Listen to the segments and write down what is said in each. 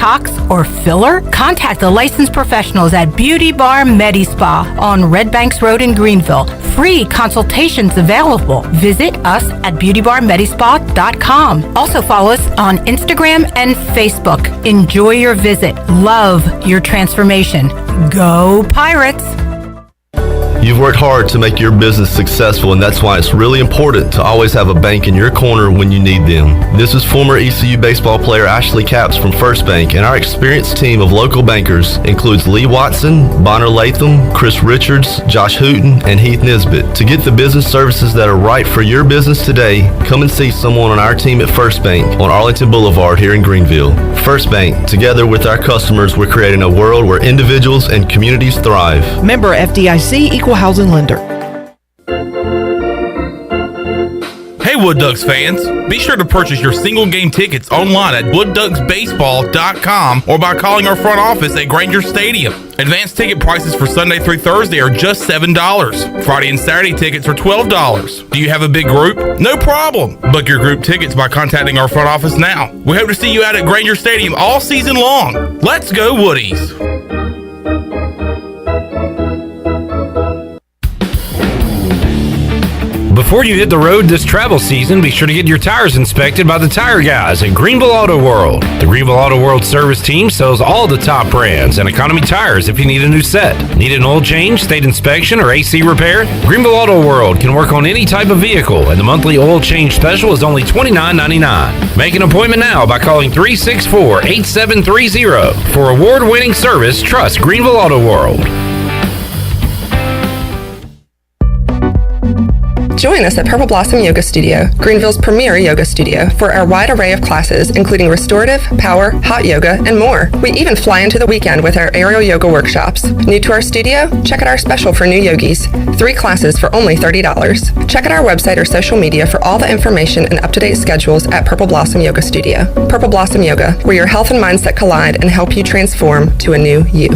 Botox, or filler? Contact the licensed professionals at Beauty Bar Medi-Spa on Red Banks Road in Greenville. Free consultations available. Visit us at beautybarmedispa.com. Also follow us on Instagram and Facebook. Enjoy your visit. Love your transformation. Go Pirates! You've worked hard to make your business successful, and that's why it's really important to always have a bank in your corner when you need them. This is former ECU baseball player Ashley Capps from First Bank, and our experienced team of local bankers includes Lee Watson, Bonner Latham, Chris Richards, Josh Hooten, and Heath Nisbet. To get the business services that are right for your business today, come and see someone on our team at First Bank on Arlington Boulevard here in Greenville. First Bank, together with our customers, we're creating a world where individuals and communities thrive. Member FDIC, Equal Housing Lender. Hey Wood Ducks fans, be sure to purchase your single game tickets online at woodducksbaseball.com or by calling our front office at Granger Stadium. Advanced ticket prices for Sunday through Thursday are just $7. Friday and Saturday tickets are $12. Do you have a big group? No problem. Book your group tickets by contacting our front office now. We hope to see you out at Granger Stadium all season long. Let's go Woodies! Before you hit the road this travel season, be sure to get your tires inspected by the tire guys at Greenville Auto World. The Greenville Auto World service team sells all the top brands and economy tires if you need a new set. Need an oil change, state inspection, or AC repair? Greenville Auto World can work on any type of vehicle, and the monthly oil change special is only $29.99. Make an appointment now by calling 364-8730. For award-winning service, trust Greenville Auto World. Join us at Purpleblossom Yoga Studio, Greenville's premier yoga studio, for our wide array of classes, including restorative, power, hot yoga, and more. We even fly into the weekend with our aerial yoga workshops. New to our studio? Check out our special for new yogis. 3 classes for only $30. Check out our website or social media for all the information and up-to-date schedules at Purple Blossom Yoga Studio. Purple Blossom Yoga, where your health and mindset collide and help you transform to a new you.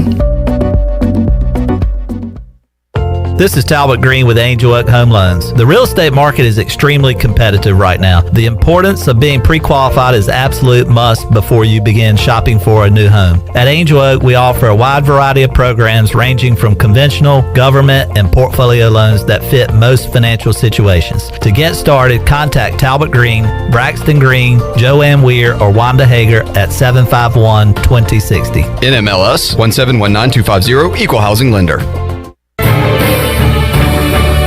This is Talbot Green with Angel Oak Home Loans. The real estate market is extremely competitive right now. The importance of being pre-qualified is absolute must before you begin shopping for a new home. At Angel Oak, we offer a wide variety of programs ranging from conventional, government, and portfolio loans that fit most financial situations. To get started, contact Talbot Green, Braxton Green, Joanne Weir, or Wanda Hager at 751-2060. NMLS 1719250, Equal Housing Lender.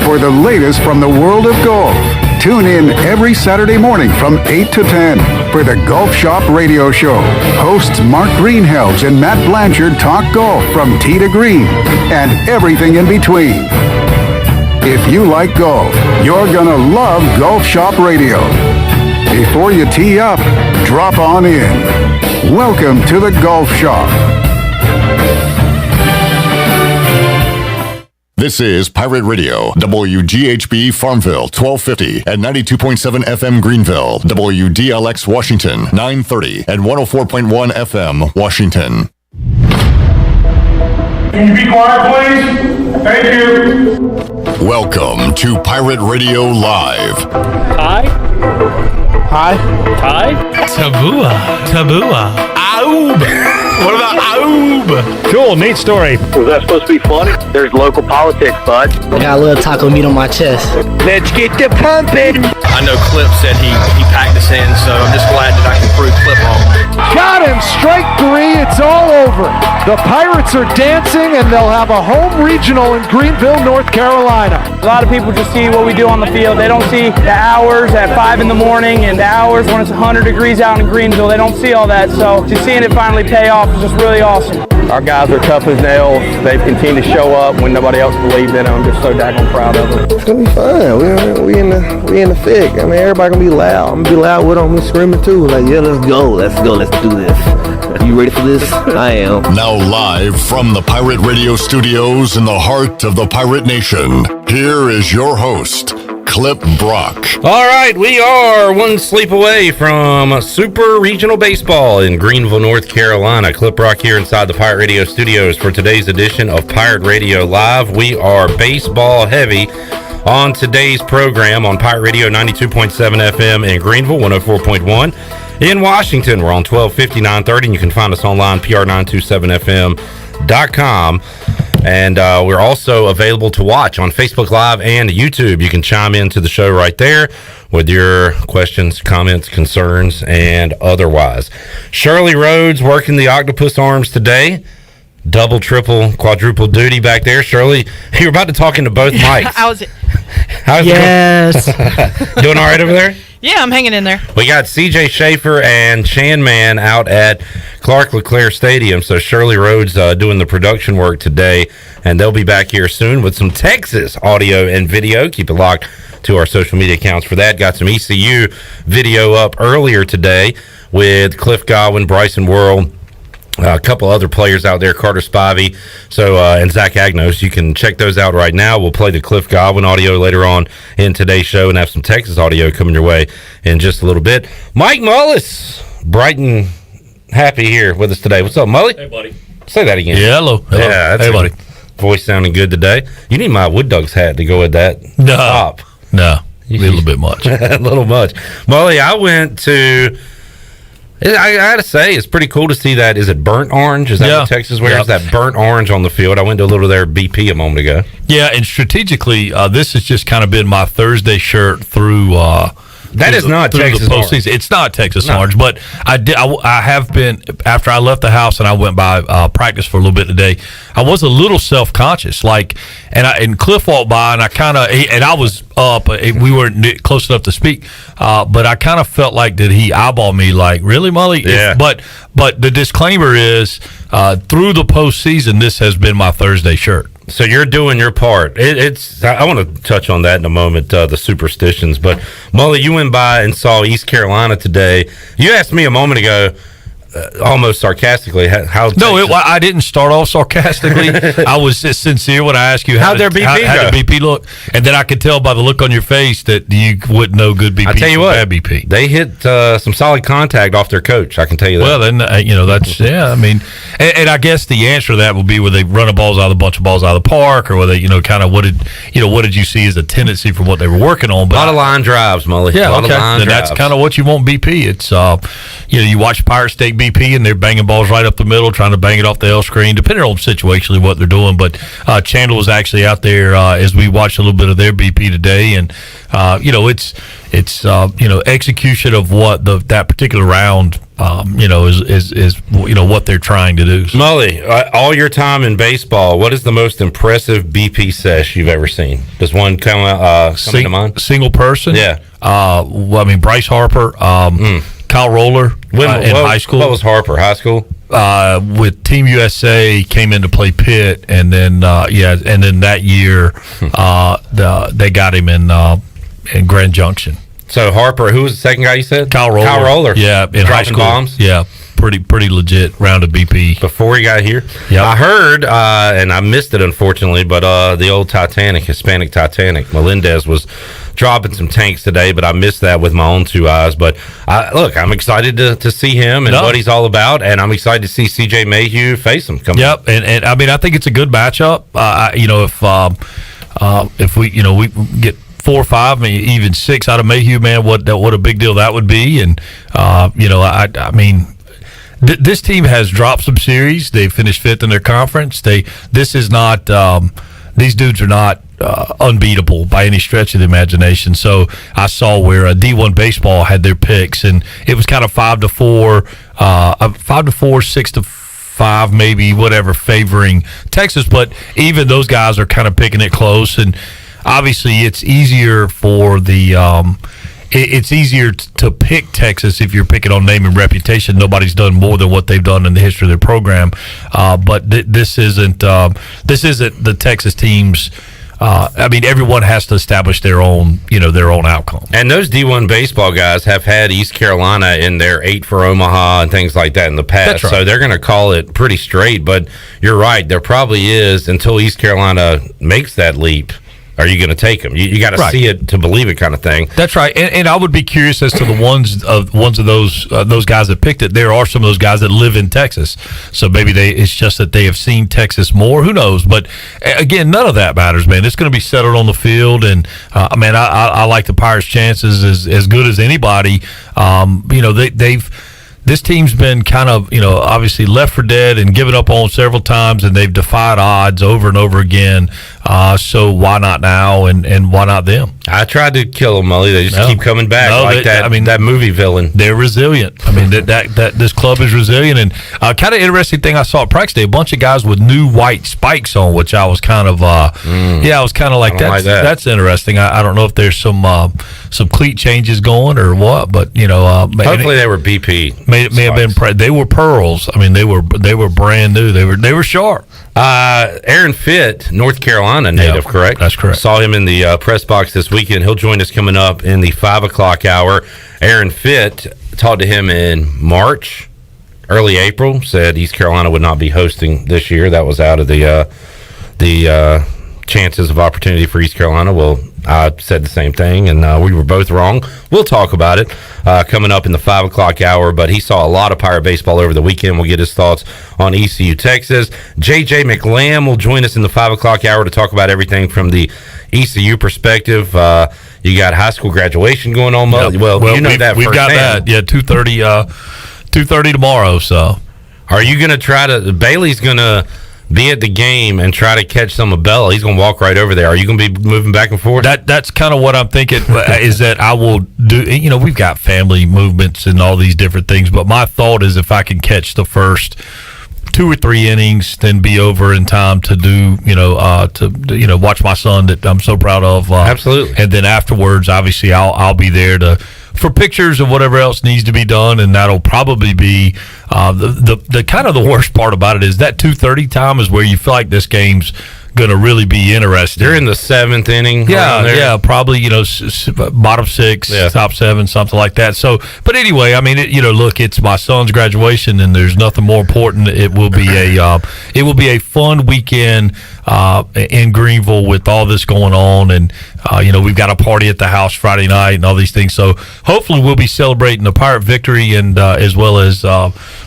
For the latest from the world of golf, tune in every Saturday morning from 8 to 10 for the Golf Shop Radio Show. Hosts Mark Greenhelms and Matt Blanchard talk golf from tee to green and everything in between. If you like golf, you're gonna love Golf Shop Radio. Before you tee up, drop on in. Welcome to the Golf Shop. This is Pirate Radio, WGHB Farmville, 1250 and 92.7 FM Greenville, WDLX Washington, 930 and 104.1 FM Washington. Can you be quiet, please? Thank you. Welcome to Pirate Radio Live. Hi. Hi. Hi. Tabua. Aoub. What about Aoub? Cool, neat story. Was that supposed to be funny? There's local politics, bud. I got a little taco meat on my chest. Let's get the pumping. I know Clip said he packed us in, so I'm just glad that I can prove Clip wrong. Got him! Strike 3, it's all over. The Pirates are dancing, and they'll have a home regional in Greenville, North Carolina. A lot of people just see what we do on the field. They don't see the hours at 5 in the morning and the hours when it's 100 degrees out in Greenville. They don't see all that, so just seeing it finally pay off is just really awesome. Our guys are tough as nails. They've continued to show up when nobody else believed in them. I'm just so daggone proud of them. It's gonna be fun. We in the thick. I mean, everybody gonna be loud. I'm gonna be loud with them. I'm screaming too. Like, yeah, let's go, let's do this. You ready for this? I am. Now live from the Pirate Radio Studios in the heart of the Pirate Nation, here is your host, Clip Brock. All right, we are one sleep away from Super Regional Baseball in Greenville, North Carolina. Clip Brock here inside the Pirate Radio Studios for today's edition of Pirate Radio Live. We are baseball heavy on today's program on Pirate Radio 92.7 FM in Greenville, 104.1 in Washington. We're on 1250, 930, and you can find us online, pr927fm.com. And we're also available to watch on Facebook Live and YouTube. You can chime into the show right there with your questions, comments, concerns, and otherwise. Shirley Rhodes working the octopus arms today. Double, triple, quadruple duty back there. Shirley, you're about to talk into both mics. How's it? How's Yes. it going? Doing all right over there? Yeah, I'm hanging in there. We got CJ Schaefer and Chan Man out at Clark LeClaire Stadium. So Shirley Rhodes doing the production work today, and they'll be back here soon with some Texas audio and video. Keep it locked to our social media accounts for that. Got some ECU video up earlier today with Cliff Godwin, Bryson Worrell, a couple other players out there, Carter Spivey, and Zach Agnos. You can check those out right now. We'll play the Cliff Godwin audio later on in today's show and have some Texas audio coming your way in just a little bit. Mike Mullis, bright and happy here with us today. What's up, Mully? Hey, buddy. Say that again. Yeah, hello. Yeah, that's hey, buddy. Voice sounding good today. You need my Wood Dogs hat to go with that top. No, a little bit much. A little much. Mully, I went to... I gotta say, it's pretty cool to see that. Is it burnt orange? Is that what Texas wears? That burnt orange on the field. I went to a little there BP a moment ago. Yeah, and strategically, this has just kind of been my Thursday shirt through. That is not Texas orange. It's not Texas orange, but I have been, after I left the house and I went by practice for a little bit today. I was a little self-conscious, and Cliff walked by, and I was up. We weren't close enough to speak, but I kind of felt like, did he eyeball me? Like, really, Mully? Yeah. But the disclaimer is, through the postseason, this has been my Thursday shirt. So you're doing your part. I want to touch on that in a moment, the Superstitions. But, Mully, you went by and saw East Carolina today. You asked me a moment ago, almost sarcastically, how I didn't start off sarcastically. I was just sincere when I asked you how did BP look, and then I could tell by the look on your face that you wouldn't know good BP. I tell you what, bad BP. They hit some solid contact off their coach. I can tell you that. Well, then that's I mean, and I guess the answer to that would be, were they running a bunch of balls out of the park, or were they kind of what did you see as a tendency from what they were working on? But a lot of line drives, Mully. Yeah, a lot okay. of line Then drives. that's kind of what you want BP. It's you watch Pirate State BP, and they're banging balls right up the middle, trying to bang it off the L screen, depending on situationally what they're doing. But Chandler was actually out there as we watched a little bit of their BP today, and it's execution of what that particular round is what they're trying to do. Mully, all your time in baseball, what is the most impressive BP sesh you've ever seen? Does one come to mind? Single person? Yeah. Bryce Harper, Kyle Roller in high school. What was Harper? High school? With Team USA, came in to play Pitt, and then and then that year they got him in Grand Junction. So Harper, who was the second guy you said? Kyle Roller. Kyle Roller. Yeah, in high school. Bombs. Yeah, pretty legit round of BP. Before he got here, I heard, and I missed it unfortunately, but the old Hispanic Titanic, Melendez was dropping some tanks today, but I missed that with my own two eyes. But I'm excited to see him and what he's all about, and I'm excited to see CJ Mayhew face him. Yep, and I mean, I think it's a good matchup. If we we get 4 or 5, maybe even 6 out of Mayhew, man, what a big deal that would be. And I mean, this team has dropped some series. They finished 5th in their conference. This is not these dudes are not unbeatable by any stretch of the imagination. So I saw where D1 baseball had their picks, and it was kind of 5-4, 6-5, maybe, whatever, favoring Texas. But even those guys are kind of picking it close, and obviously it's easier for the it's easier to pick Texas if you're picking on name and reputation. Nobody's done more than what they've done in the history of their program, but this isn't the Texas teams. I mean, everyone has to establish their own outcome. And those D1 baseball guys have had East Carolina in their 8 for Omaha and things like that in the past. That's right. So they're going to call it pretty straight. But you're right. There probably is, until East Carolina makes that leap, are you going to take them? You got to see it to believe it, kind of thing. That's right, and I would be curious as to the ones of those guys that picked it. There are some of those guys that live in Texas, so maybe it's just that they have seen Texas more. Who knows? But again, none of that matters, man. It's going to be settled on the field, and man, I like the Pirates' chances as good as anybody. This team's been kind of, obviously left for dead and given up on several times, and they've defied odds over and over again. So why not now, and why not them? I tried to kill them, Mully. They just keep coming back that movie villain. They're resilient. I mean, that this club is resilient. And kind of interesting thing I saw at practice day, a bunch of guys with new white spikes on, which I was kind of, I was kind of like, that's interesting. I don't know if there's some cleat changes going or what, but, hopefully they were BP. May have been. They were pearls. I mean, they were brand new. They were sharp. Aaron Fitt, North Carolina native, correct? That's correct. Saw him in the press box this weekend. He'll join us coming up in the 5 o'clock hour. Aaron Fitt, talked to him in March, early April, said East Carolina would not be hosting this year. That was out of the chances of opportunity for East Carolina. Well, I said the same thing, and we were both wrong. We'll talk about it coming up in the 5 o'clock hour, but he saw a lot of Pirate baseball over the weekend. We'll get his thoughts on ECU Texas. J.J. McLamb will join us in the 5 o'clock hour to talk about everything from the ECU perspective. You got high school graduation going on. Yep. Well, you know that we've got that. Yeah, 2:30 tomorrow. So, are you going to try to? Bailey's going to be at the game and try to catch some of Bella. He's going to walk right over there. Are you going to be moving back and forth? That's kind of what I'm thinking. Is that I will do. We've got family movements and all these different things, but my thought is if I can catch the first 2 or 3 innings, then be over in time to do, watch my son that I'm so proud of. Absolutely. And then afterwards, obviously, I'll be there for pictures of whatever else needs to be done, and that'll probably be the kind of the worst part about it is that 2:30 time is where you feel like this game's going to really be interesting. They're in the 7th inning. Yeah, probably, bottom 6, top 7, something like that. So, but anyway, I mean, look, it's my son's graduation, and there's nothing more important. It will be a fun weekend in Greenville with all this going on, and we've got a party at the house Friday night and all these things. So hopefully we'll be celebrating the Pirate victory and as well as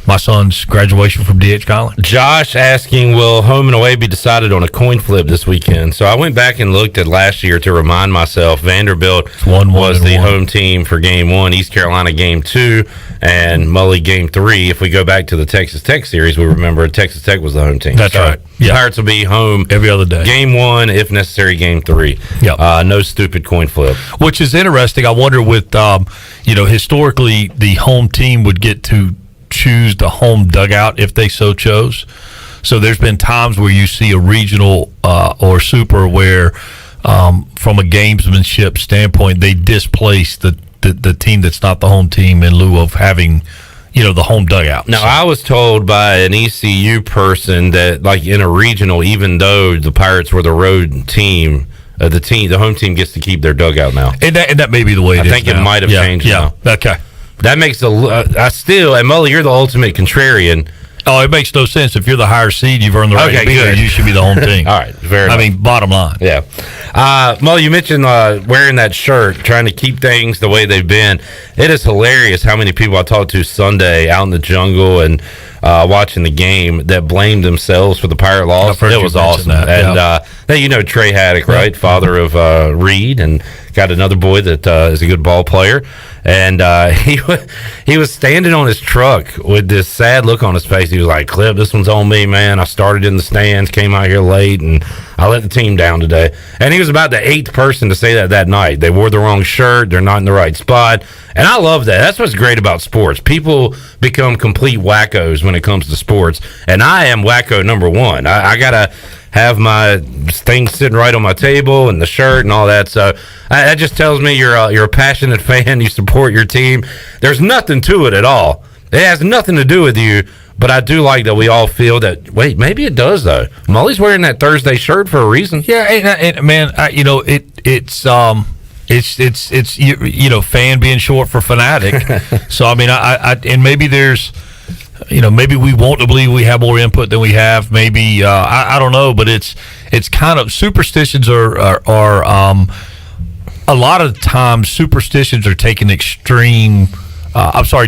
my son's graduation from D.H. Collins. Josh asking, will home and away be decided on a coin flip this weekend? So I went back and looked at last year to remind myself. Vanderbilt was the home team for game 1, East Carolina game 2, and Mully game 3. If we go back to the Texas Tech series, we remember Texas Tech was the home team. That's right. Yeah. Pirates will be home every other day. Game 1, if necessary, game 3. Yep. No stupid coin flip. Which is interesting. I wonder with, historically the home team would get to choose the home dugout if they so chose. So there's been times where you see a regional or super where from a gamesmanship standpoint, they displace the team that's not the home team in lieu of having the home dugout. Now, I was told by an ECU person that, like, in a regional, even though the Pirates were the road team, the home team gets to keep their dugout now. And that may be the way it is. I think it might have changed now. Okay. That makes and Mully, you're the ultimate contrarian. Oh, it makes no sense. If you're the higher seed, you've earned the right to be there. You should be the home team. All right, fair enough. I mean, bottom line. Yeah. Mully, you mentioned wearing that shirt, trying to keep things the way they've been. It is hilarious how many people I talked to Sunday out in the jungle and watching the game that blamed themselves for the Pirate loss. It was awesome. And Trey Haddock, right? Father of Reed, and got another boy that is a good ball player. And he was standing on his truck with this sad look on his face. He was like, Clip, this one's on me, man. I started in the stands, came out here late, and I let the team down today. And he was about the 8th person to say that night. They wore the wrong shirt. They're not in the right spot. And I love that. That's what's great about sports. People become complete wackos when it comes to sports. And I am wacko number 1. I got to have my thing sitting right on my table and the shirt and all that. So that just tells me you're a passionate fan. You support your team. There's nothing to it at all. It has nothing to do with you. But I do like that we all feel that. Wait, maybe it does though. Mully's wearing that Thursday shirt for a reason. Yeah, and man, it's fan being short for fanatic. So I mean, I and maybe there's maybe we want to believe we have more input than we have. Maybe I don't know, but it's kind of superstitions are a lot of times superstitions are taken extreme.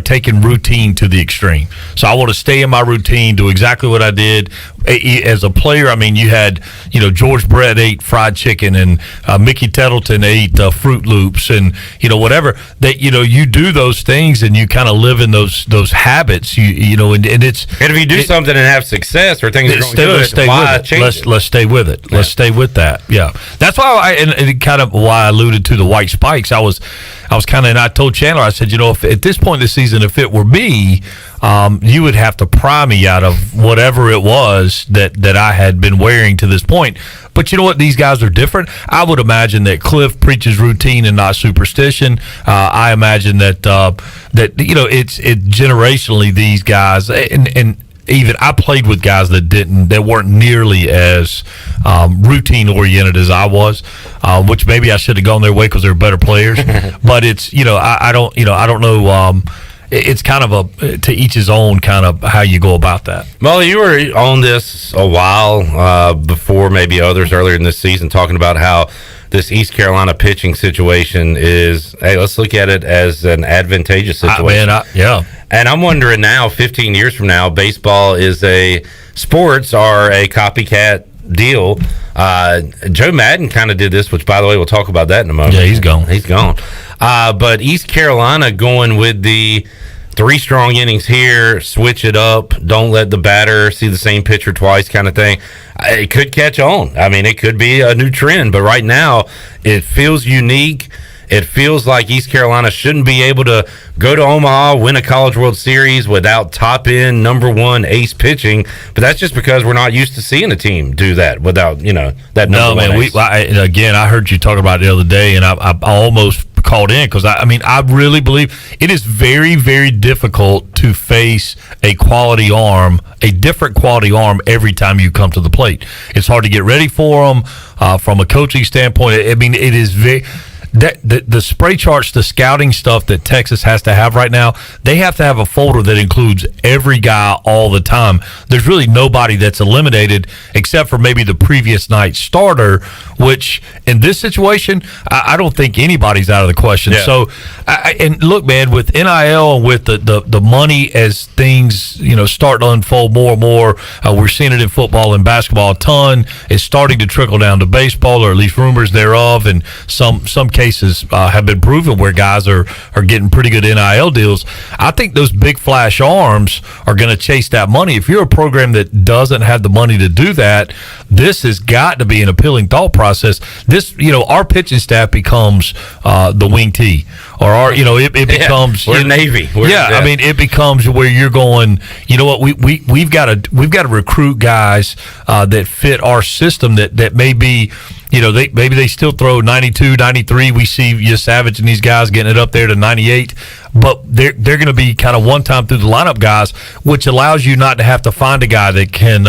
Taking routine to the extreme. So I want to stay in my routine, do exactly what I did. As a player, I mean, you had, George Brett ate fried chicken and Mickey Tettleton ate Fruit Loops and, whatever. That, you do those things and you kind of live in those habits, and it's... And if you do something and have success or things are going good, why change it? Let's stay with it. Let's stay with that. Yeah. That's why and kind of why I alluded to the white spikes. I was kind of, and I told Chandler, I said, if at this point in the season, if it were me, you would have to pry me out of whatever it was that I had been wearing to this point. But you know what? These guys are different. I would imagine that Cliff preaches routine and not superstition. I imagine that it's generationally these guys and even I played with guys that weren't nearly as routine oriented as I was, which maybe I should have gone their way because they're better players. But it's I don't know. It's kind of to each his own kind of how you go about that. Well, you were on this a while before maybe others earlier in this season, talking about how this East Carolina pitching situation is, hey, let's look at it as an advantageous situation. Yeah. And I'm wondering now, 15 years from now, sports are a copycat deal. Joe Madden kind of did this, which, by the way, we'll talk about that in a moment. Yeah, he's gone. But East Carolina going with the 3 strong innings here, switch it up, don't let the batter see the same pitcher twice kind of thing. It could catch on. I mean, it could be a new trend, but right now it feels unique. It feels like East Carolina shouldn't be able to go to Omaha, win a College World Series without top-end number 1 ace pitching. But that's just because we're not used to seeing a team do that without, that number 1 ace. I heard you talking about it the other day, and I almost called in because I really believe it is very, very difficult to face a different quality arm every time you come to the plate. It's hard to get ready for them from a coaching standpoint. It is very... The spray charts, the scouting stuff that Texas has to have right now, they have to have a folder that includes every guy all the time. There's really nobody that's eliminated except for maybe the previous night's starter, which in this situation, I don't think anybody's out of the question. Yeah. So, and look, man, with NIL and with the money as things start to unfold more and more, we're seeing it in football and basketball a ton. It's starting to trickle down to baseball, or at least rumors thereof, and some cases have been proven where guys are getting pretty good NIL deals. I think those big flash arms are going to chase that money. If you're a program that doesn't have the money to do that, this has got to be an appealing thought process. This, our pitching staff becomes the wing T, or it becomes we're Navy. It becomes where you're going. You know what? We've got to recruit guys that fit our system that may be. Maybe they still throw 92, 93. We see Savage and these guys getting it up there to 98. But they're going to be kind of one-time through the lineup guys, which allows you not to have to find a guy that can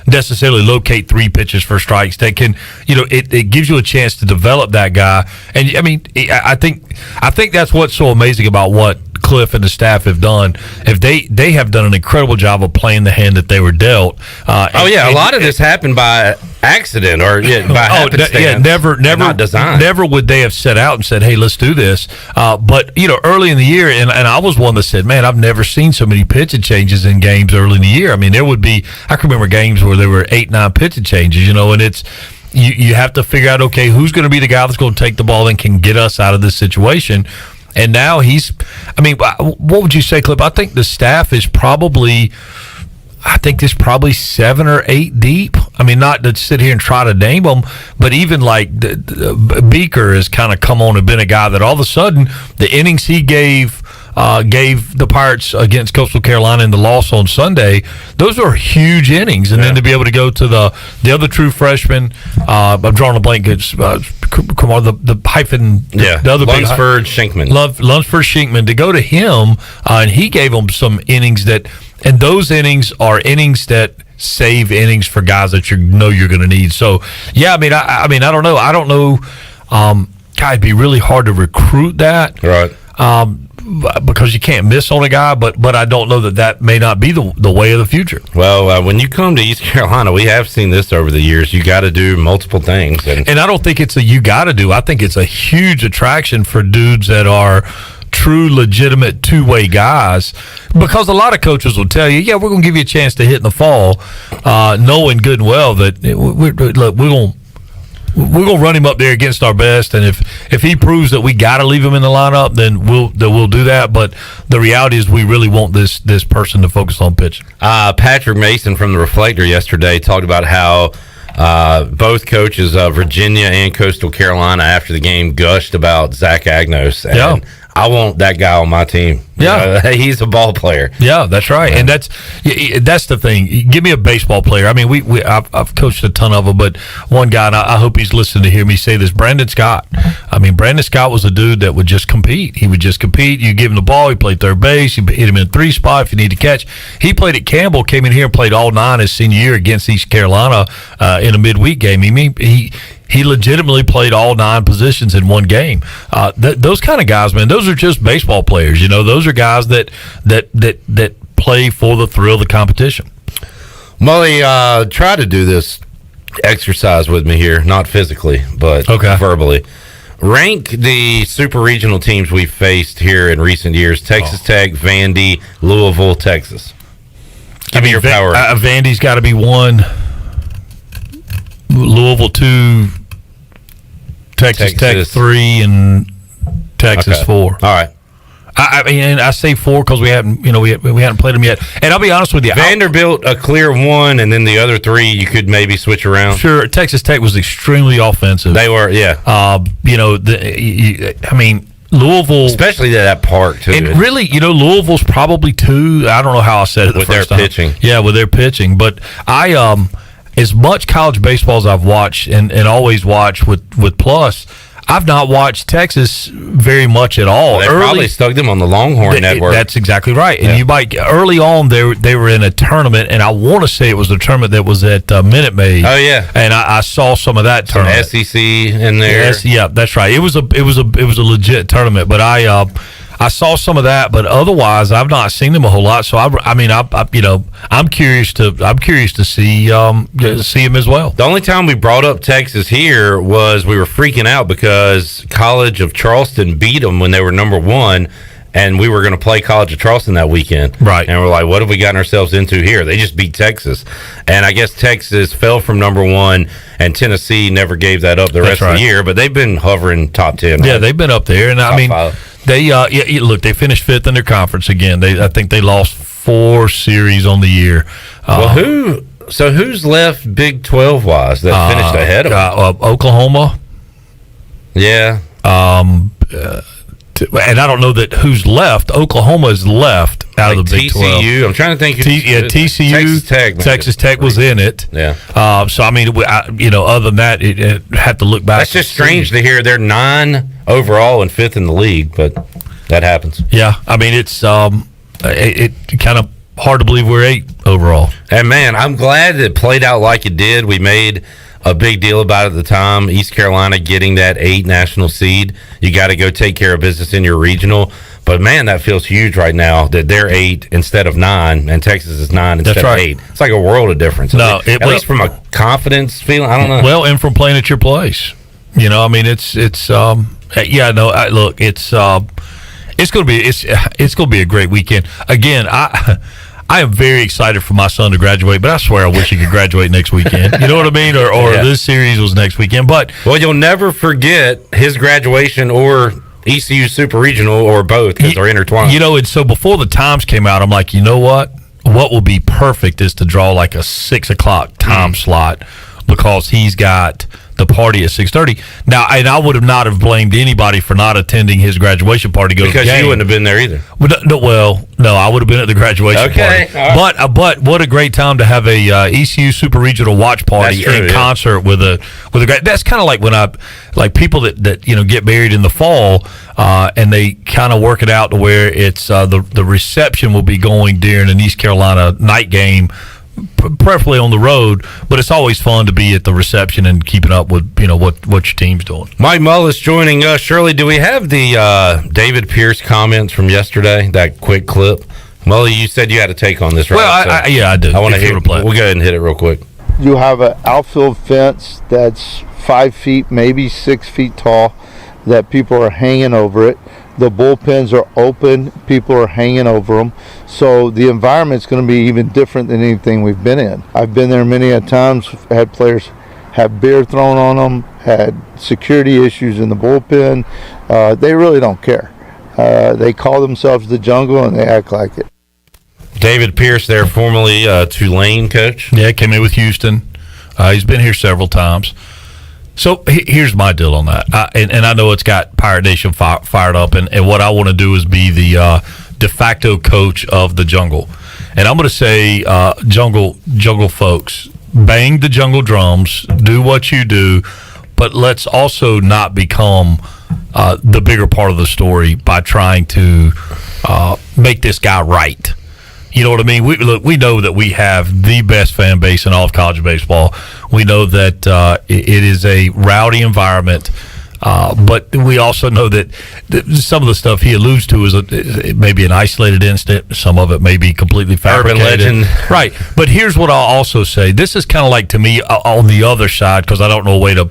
necessarily locate 3 pitches for strikes. That can, it gives you a chance to develop that guy. And, I think that's what's so amazing about what Cliff and the staff have done. If they have done an incredible job of playing the hand that they were dealt. A lot of this happened by accident or by happenstance. Never would they have set out and said, "Hey, let's do this." But early in the year, and I was one that said, "Man, I've never seen so many pitching changes in games early in the year." I mean, I can remember games where there were 8-9 pitching changes. And it's. You have to figure out, okay, who's going to be the guy that's going to take the ball and can get us out of this situation. And now what would you say, Clip? I think the staff is probably 7 or 8 deep. I mean, not to sit here and try to name them, but even like Beaker has kind of come on and been a guy that all of a sudden the innings he gave the Pirates against Coastal Carolina in the loss on Sunday, those are huge innings. And then to be able to go to the other true freshman, I'm drawing a blank, come on, the hyphen, the other Lunsford Shinkman. Lunsford Shinkman, to go to him, and he gave them some innings and those innings are innings that save innings for guys that you're going to need. So, yeah, I don't know. God, it'd be really hard to recruit that. Right. because you can't miss on a guy, but I don't know that may not be the way of the future. Well, when you come to East Carolina, we have seen this over the years. You got to do multiple things. And I don't think it's a you got to do. I think it's a huge attraction for dudes that are true, legitimate two-way guys, because a lot of coaches will tell you, yeah, we're going to give you a chance to hit in the fall, knowing good and well that we're going to run him up there against our best, and if he proves that we got to leave him in the lineup, then we'll do that. But the reality is, we really want this person to focus on pitching. Patrick Mason from the Reflector yesterday talked about how both coaches, Virginia and Coastal Carolina, after the game gushed about Zach Agnos. And I want that guy on my team. Yeah, he's a ball player. Yeah, that's right, and that's the thing. Give me a baseball player. I mean, I've coached a ton of them, but one guy, and I hope he's listening to hear me say this, Brandon Scott. I mean, Brandon Scott was a dude that would just compete. He would just compete. You give him the ball, he played third base. You hit him in 3 spot if you need to catch. He played at Campbell, came in here and played all 9 his senior year against East Carolina in a midweek game. He legitimately played all 9 positions in one game. Those kind of guys, man, those are just baseball players. Those are guys that play for the thrill of the competition. Mully, try to do this exercise with me here, not physically, but verbally. Rank the super regional teams we've faced here in recent years: Texas Tech, Vandy, Louisville, Texas. Give me your power. Vandy's got to be 1. Louisville 2, Texas Tech 3, and Texas 4. All right. I mean, I say 4 because we hadn't played them yet. And I'll be honest with you, Vanderbilt a clear 1, and then the other 3 you could maybe switch around. Sure, Texas Tech was extremely offensive. They were, yeah. I mean, Louisville, especially that park too. And really, Louisville's probably 2. I don't know how I said it the first time. With their pitching. Yeah, with their pitching, but as much college baseball as I've watched and always watch with Plus, I've not watched Texas very much at all. They probably stuck them on the Longhorn Network. That's exactly right. And you might early on they were in a tournament, and I want to say it was a tournament that was at Minute Maid. Oh yeah, and I saw some of that tournament. SEC in there. Yeah, that's right. It was a legit tournament, but I saw some of that, but otherwise I've not seen them a whole lot. So I'm curious to see him as well. The only time we brought up Texas here was we were freaking out because College of Charleston beat them when they were number 1, and we were going to play College of Charleston that weekend. Right. And we're like, what have we gotten ourselves into here? They just beat Texas, and I guess Texas fell from number 1, and Tennessee never gave that up the rest of the year. But they've been hovering top 10. Yeah, they've been up there, and I mean. 5. They look. They finished 5th in their conference again. I think they lost 4 series on the year. Who's left Big 12 wise that finished ahead of them? Oklahoma. Yeah. And I don't know that who's left. Oklahoma is left out of the Big 12. TCU. I'm trying to think. TCU. Texas Tech was in it. Yeah. So I mean, other than that, it had to look back. That's just strange to hear. They're 9 overall and 5th in the league, but that happens. Yeah. I mean, it's it kind of hard to believe we're 8 overall. And man, I'm glad it played out like it did. We made a big deal about it at the time. East Carolina getting that 8 national seed. You got to go take care of business in your regional. But man, that feels huge right now that they're 8 instead of 9, and Texas is 9 instead of 8. It's like a world of difference. No, at least from a confidence feeling. I don't know. Well, and from playing at your place, I mean, it's look, it's going to be a great weekend. Again, I am very excited for my son to graduate, but I swear I wish he could graduate next weekend. You know what I mean? Or this series was next weekend. But you'll never forget his graduation or ECU Super Regional or both because they're intertwined. And so before the times came out, I'm like, you know what? What will be perfect is to draw like a 6 o'clock time slot because he's got the party at 6:30. Now, and I would have not have blamed anybody for not attending his graduation party. Because you wouldn't have been there either. No, I would have been at the graduation party. Right. But what a great time to have a ECU Super Regional watch party concert with a great. That's kind of like when people that get married in the fall and they kind of work it out to where it's the reception will be going during an East Carolina night game. preferably on the road, but it's always fun to be at the reception and keeping up with what your team's doing. Mike Mullis joining us. Shirley, do we have the David Pierce comments from yesterday? That quick clip. Mully, you said you had a take on this, right? Well, I do. I want to hear it. We'll go ahead and hit it real quick. You have an outfield fence that's 5 feet, maybe 6 feet tall, that people are hanging over it. The bullpens are open, people are hanging over them. So the environment's going to be even different than anything we've been in. I've been there many a times, had players have beer thrown on them, had security issues in the bullpen. They really don't care. They call themselves the jungle and they act like it. David Pierce there, formerly Tulane coach. Yeah, came in with Houston. He's been here several times. So here's my deal on that. And I know it's got Pirate Nation fired up, and what I want to do is be the de facto coach of the jungle. And I'm going to say, jungle folks, bang the jungle drums, do what you do, but let's also not become the bigger part of the story by trying to make this guy right. You know what I mean? We know that we have the best fan base in all of college baseball. We know that it is a rowdy environment, but we also know that some of the stuff he alludes to is maybe an isolated incident. Some of it may be completely fabricated. Urban legend. Right. But here's what I'll also say. This is kind of like, to me, on the other side, because I don't know a way to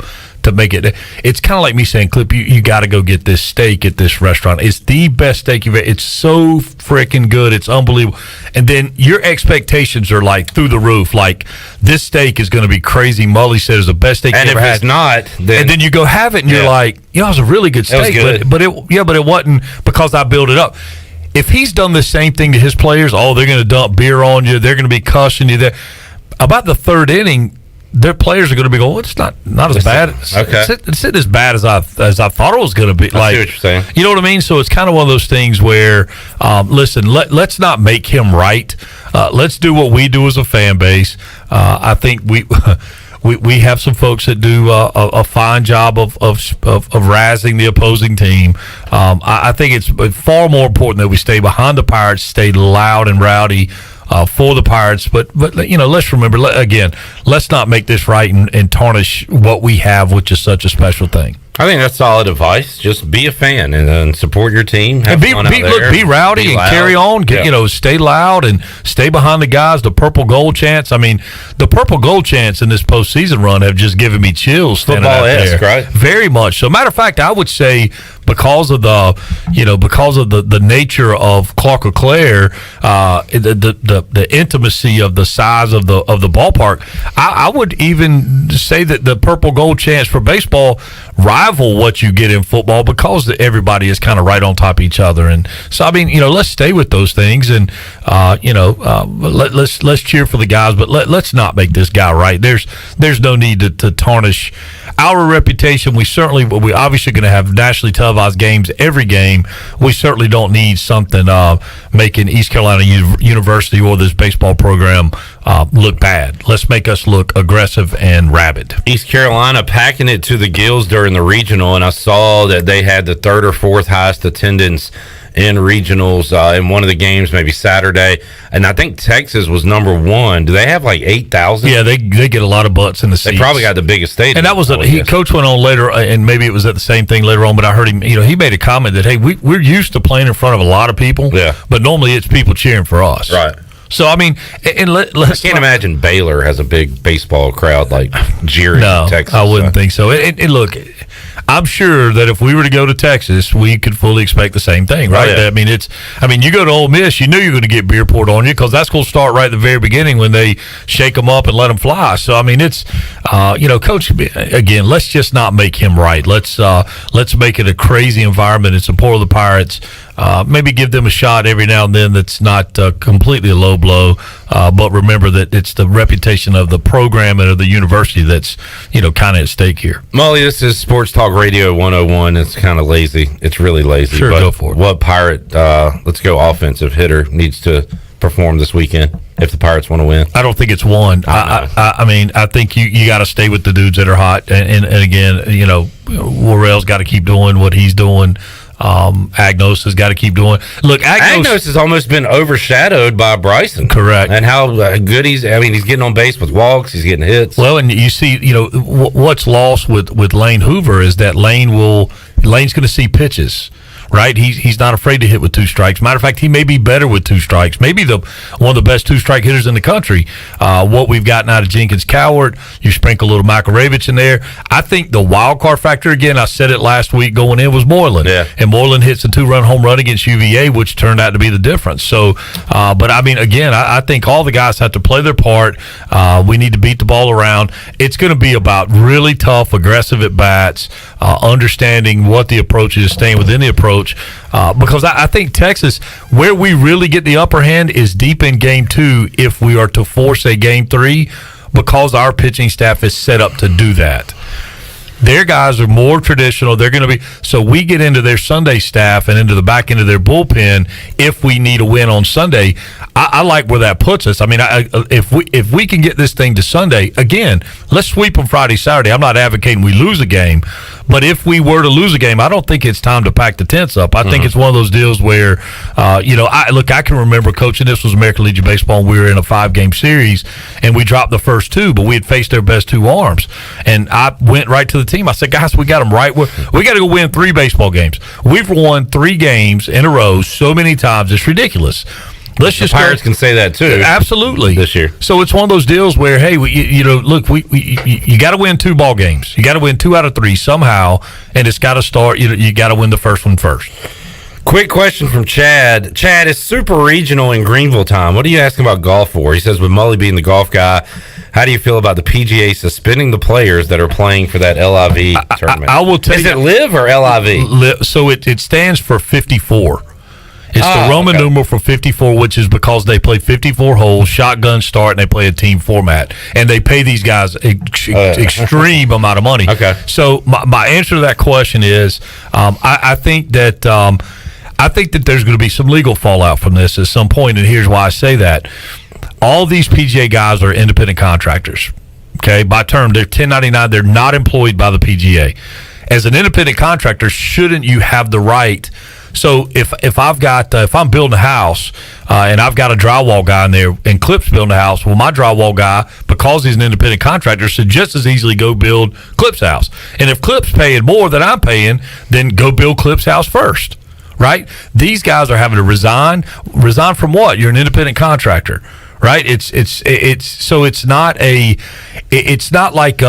make it. It's kind of like me saying, Clip, you got to go get this steak at this restaurant. It's the best steak you've ever. It's so freaking good. It's unbelievable. And then your expectations are like through the roof. Like, this steak is going to be crazy. Mully said it's the best steak you ever had. And if it's not, then... And then you go have it and you're like, it was a really good steak. It was good. But it wasn't because I built it up. If he's done the same thing to his players, they're going to dump beer on you. They're going to be cussing you there. About the third inning, their players are going to be going, it's not as bad. Okay. It's as bad as I thought it was going to be. I see what you're saying. You know what I mean? So it's kind of one of those things where, listen, let's not make him right. Let's do what we do as a fan base. I think we have some folks that do a fine job of razzing the opposing team. I think it's far more important that we stay behind the Pirates, stay loud and rowdy for the Pirates, but let's remember, again, let's not make this right and tarnish what we have, which is such a special thing. I think that's solid advice. Just be a fan and support your team. Have fun out there. Be rowdy and carry on. Stay loud and stay behind the guys. The purple gold chants. I mean, the purple gold chants in this postseason run have just given me chills. Football-esque, right? Very much. So, matter of fact, I would say because of the nature of Clark LeClaire, the intimacy of the size of the ballpark, I would even say that the purple gold chants for baseball rival what you get in football because everybody is kind of right on top of each other. And so, I mean, let's stay with those things and let's cheer for the guys, but let's not make this guy right. There's no need to tarnish our reputation. We obviously going to have nationally televised games every game. We certainly don't need something making East Carolina University or this baseball program look bad. Let's make us look aggressive and rabid. East Carolina packing it to the gills during the regional, and I saw that they had the third or fourth highest attendance in regionals in one of the games, maybe Saturday, and I think Texas was number one. Do they have like 8,000? Yeah, they get a lot of butts in the seats. They probably got the biggest stadium. And that was Coach went on later, and maybe it was at the same thing later on. But I heard him. He made a comment that, hey, we're used to playing in front of a lot of people. Yeah, but normally it's people cheering for us. Right. So, I mean, I can't imagine Baylor has a big baseball crowd like jeering Texas. I wouldn't think so. And look, I'm sure that if we were to go to Texas, we could fully expect the same thing, right? Oh, yeah. I mean, you go to Ole Miss, you knew you're going to get beer poured on you because that's going to start right at the very beginning when they shake them up and let them fly. So, I mean, it's Coach, again, let's just not make him right. Let's make it a crazy environment in support of the Pirates. Maybe give them a shot every now and then that's not completely a low blow, but remember that it's the reputation of the program and of the university that's kind of at stake here. Molly, this is Sports Talk Radio 101. It's kind of lazy. It's really lazy. Sure, but go for it. What Pirate, let's go offensive hitter needs to perform this weekend if the Pirates want to win? I don't think it's one. I mean, I think you got to stay with the dudes that are hot. And again, Worrell's got to keep doing what he's doing. Agnos has got to keep doing. Look, Agnos has almost been overshadowed by Bryson. Correct. And how good he's getting on base with walks, he's getting hits. Well, and you see, what's lost with Lane Hoover is that Lane's going to see pitches. Right, he's not afraid to hit with 2 strikes. Matter of fact, he may be better with 2 strikes. Maybe one of the best 2-strike hitters in the country. What we've gotten out of Jenkins Cowart, you sprinkle a little Makaravich in there. I think the wild card factor, again, I said it last week going in, was Moreland. Yeah. And Moreland hits a 2-run home run against UVA, which turned out to be the difference. So, but I mean, again, I think all the guys have to play their part. We need to beat the ball around. It's going to be about really tough, aggressive at bats, understanding what the approach is, staying within the approach. Because I think Texas, where we really get the upper hand is deep in game 2 if we are to force a game 3, because our pitching staff is set up to do that. Their guys are more traditional. They're going to be so we get into their Sunday staff and into the back end of their bullpen if we need a win on Sunday. I like where that puts us. I mean, if we can get this thing to Sunday again, let's sweep them Friday, Saturday. I'm not advocating we lose a game, but if we were to lose a game, I don't think it's time to pack the tents up. I think it's one of those deals where, I can remember coaching. This was American Legion Baseball, and we were in a 5-game series, and we dropped the first 2, but we had faced their best 2 arms, and I went right to the team. I said, guys, we got them right. We got to go win 3 baseball games. We've won 3 games in a row so many times, it's ridiculous. Let's just Pirates can say that too. Absolutely, this year. So it's one of those deals where, hey, you got to win 2 ball games. You got to win 2 out of 3 somehow, and it's got to start. You got to win the first one first. Quick question from Chad. Chad, is Super Regional in Greenville time? What are you asking about golf for? He says, with Mully being the golf guy, how do you feel about the PGA suspending the players that are playing for that LIV tournament? I will tell you. Is it LIV or LIV? So it stands for 54. It's the Roman numeral for 54, which is because they play 54 holes, shotgun start, and they play a team format. And they pay these guys extreme amount of money. Okay. So my answer to that question is I think that there's going to be some legal fallout from this at some point, and here's why I say that. All these PGA guys are independent contractors. Okay, by term, they're 1099. They're not employed by the PGA. As an independent contractor, shouldn't you have the right? So if I'm building a house and I've got a drywall guy in there and Clip's building a house, well, my drywall guy, because he's an independent contractor, should just as easily go build Clip's house. And if Clip's paying more than I'm paying, then go build Clip's house first, right? These guys are having to resign. Resign from what? You're an independent contractor, right? It's not like.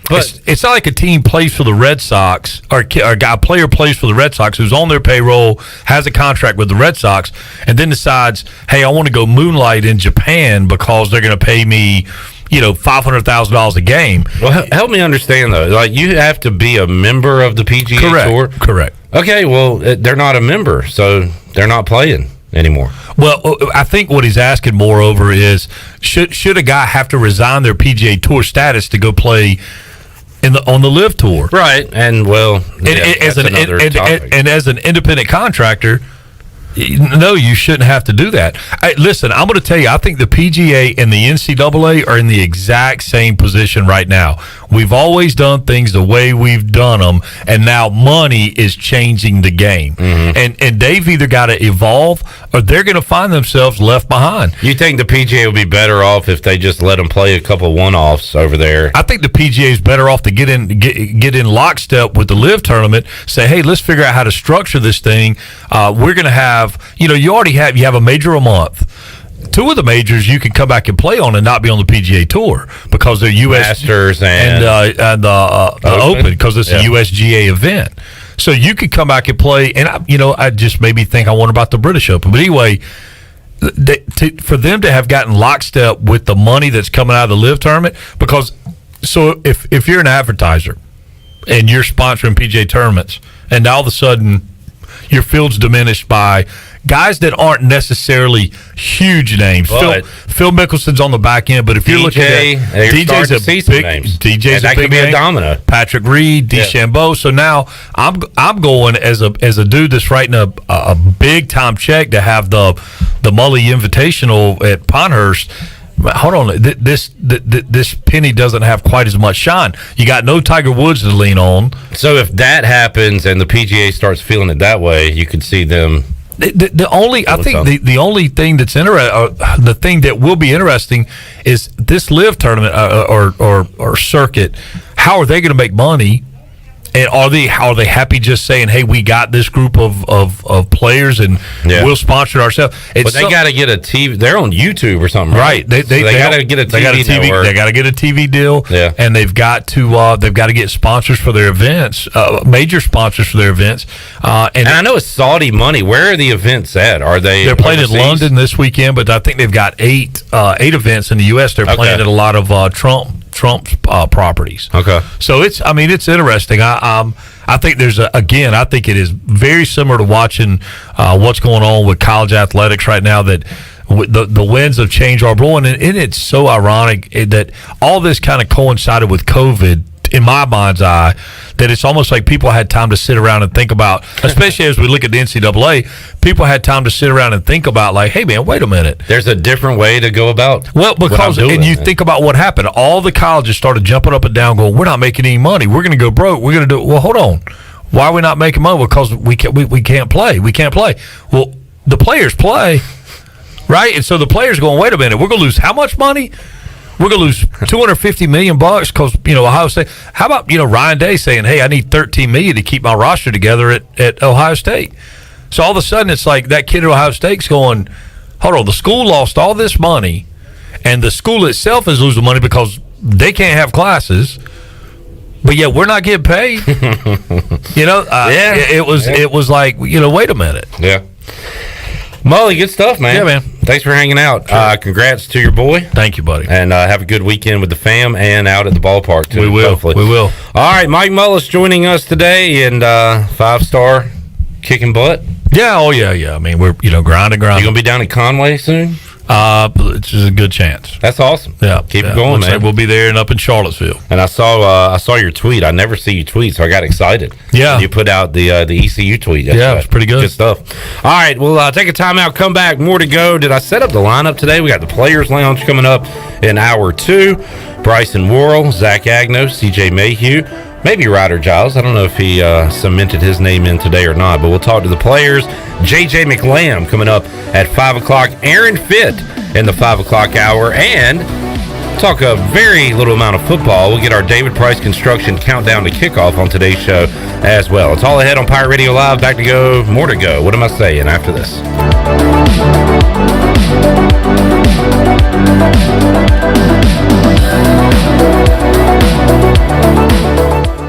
But it's not like a team plays for the Red Sox or a player plays for the Red Sox who's on their payroll, has a contract with the Red Sox, and then decides, hey, I want to go moonlight in Japan because they're going to pay me, $500,000 a game. Well, help me understand, though. Like, you have to be a member of the PGA Tour? Correct. Okay, well, they're not a member, so they're not playing anymore. Well, I think what he's asking, moreover, is should a guy have to resign their PGA Tour status to go play on the LIV Tour? Right, and as an independent contractor, no, you shouldn't have to do that. Listen, I'm going to tell you, I think the PGA and the NCAA are in the exact same position right now. We've always done things the way we've done them, and now money is changing the game. Mm-hmm. And they've either got to evolve or they're going to find themselves left behind. You think the PGA would be better off if they just let them play a couple one-offs over there? I think the PGA is better off to get in lockstep with the LIV tournament, say, hey, let's figure out how to structure this thing. We're going to have, you have a major a month. 2 of the majors you can come back and play on and not be on the PGA Tour because they're U.S. Masters and the Open because it's a USGA event. So you could come back and play, and I just made me think I wonder about the British Open. But anyway, for them to have gotten lockstep with the money that's coming out of the LIV tournament, because if you're an advertiser and you're sponsoring PGA tournaments, and all of a sudden your field's diminished by guys that aren't necessarily huge names. Phil Mickelson's on the back end, but if you're looking at DJ's a big name. Domino. Patrick Reed, DeChambeau. So now I'm going as a dude that's writing a big time check to have the Mully Invitational at Pinehurst. hold on, this penny doesn't have quite as much shine. You got no Tiger Woods to lean on. So if that happens and the PGA starts feeling it that way, you could see them. The only thing that's the thing that will be interesting is this live tournament or circuit. How are they going to make money? And are they happy just saying, "Hey, we got this group of players and we'll sponsor it ourselves"? But they got to get a TV. They're on YouTube or something, right? They got to get a TV network. They got to get a TV deal. Yeah, and they've got to get sponsors for their events, major sponsors for their events. And I know it's Saudi money. Where are the events at? Are they? They're playing in London this weekend, but I think they've got eight events in the U.S. They're playing at a lot of Trump's properties. Okay, so it's interesting. I think I think it is very similar to watching what's going on with college athletics right now. That the winds of change are blowing, and it's so ironic that all this kind of coincided with COVID. In my mind's eye, that it's almost like people had time to sit around and think about, especially as we look at the NCAA, people had time to sit around and think about, like, hey, man, wait a minute. There's a different way to go about think about what happened. All the colleges started jumping up and down going, we're not making any money. We're going to go broke. We're going to do it. Well, hold on. Why are we not making money? Because we can't play. We can't play. Well, the players play, right? And so the players going, wait a minute, we're going to lose how much money? We're going to lose $250 million because, Ohio State. How about, Ryan Day saying, hey, I need $13 million to keep my roster together at Ohio State. So all of a sudden it's like that kid at Ohio State's going, hold on, the school lost all this money and the school itself is losing money because they can't have classes, but yet we're not getting paid. It was like, wait a minute. Yeah. Mully, good stuff, man. Yeah, man. Thanks for hanging out. Congrats to your boy. Thank you, buddy. And have a good weekend with the fam and out at the ballpark, too. We will. Hopefully. We will. All right, Mike Mullis joining us today, and 5-star kicking butt. Yeah, yeah. I mean, we're, grinding. You going to be down in Conway soon? It's just a good chance. That's awesome. Yeah, keep it going, man. Like we'll be there and up in Charlottesville. And I saw your tweet. I never see you tweet, so I got excited. Yeah, you put out the ECU tweet. Yeah, it's pretty good. Good stuff. All right, we'll take a timeout. Come back. More to go. Did I set up the lineup today? We got the Players Lounge coming up in hour 2. Bryson Worrell, Zach Agno, CJ Mayhew. Maybe Ryder Giles. I don't know if he cemented his name in today or not, but we'll talk to the players. JJ McLamb coming up at 5 o'clock. Aaron Fitt in the 5 o'clock hour. And talk a very little amount of football. We'll get our David Price Construction countdown to kickoff on today's show as well. It's all ahead on Pirate Radio Live. Back to go. More to go. What am I saying after this?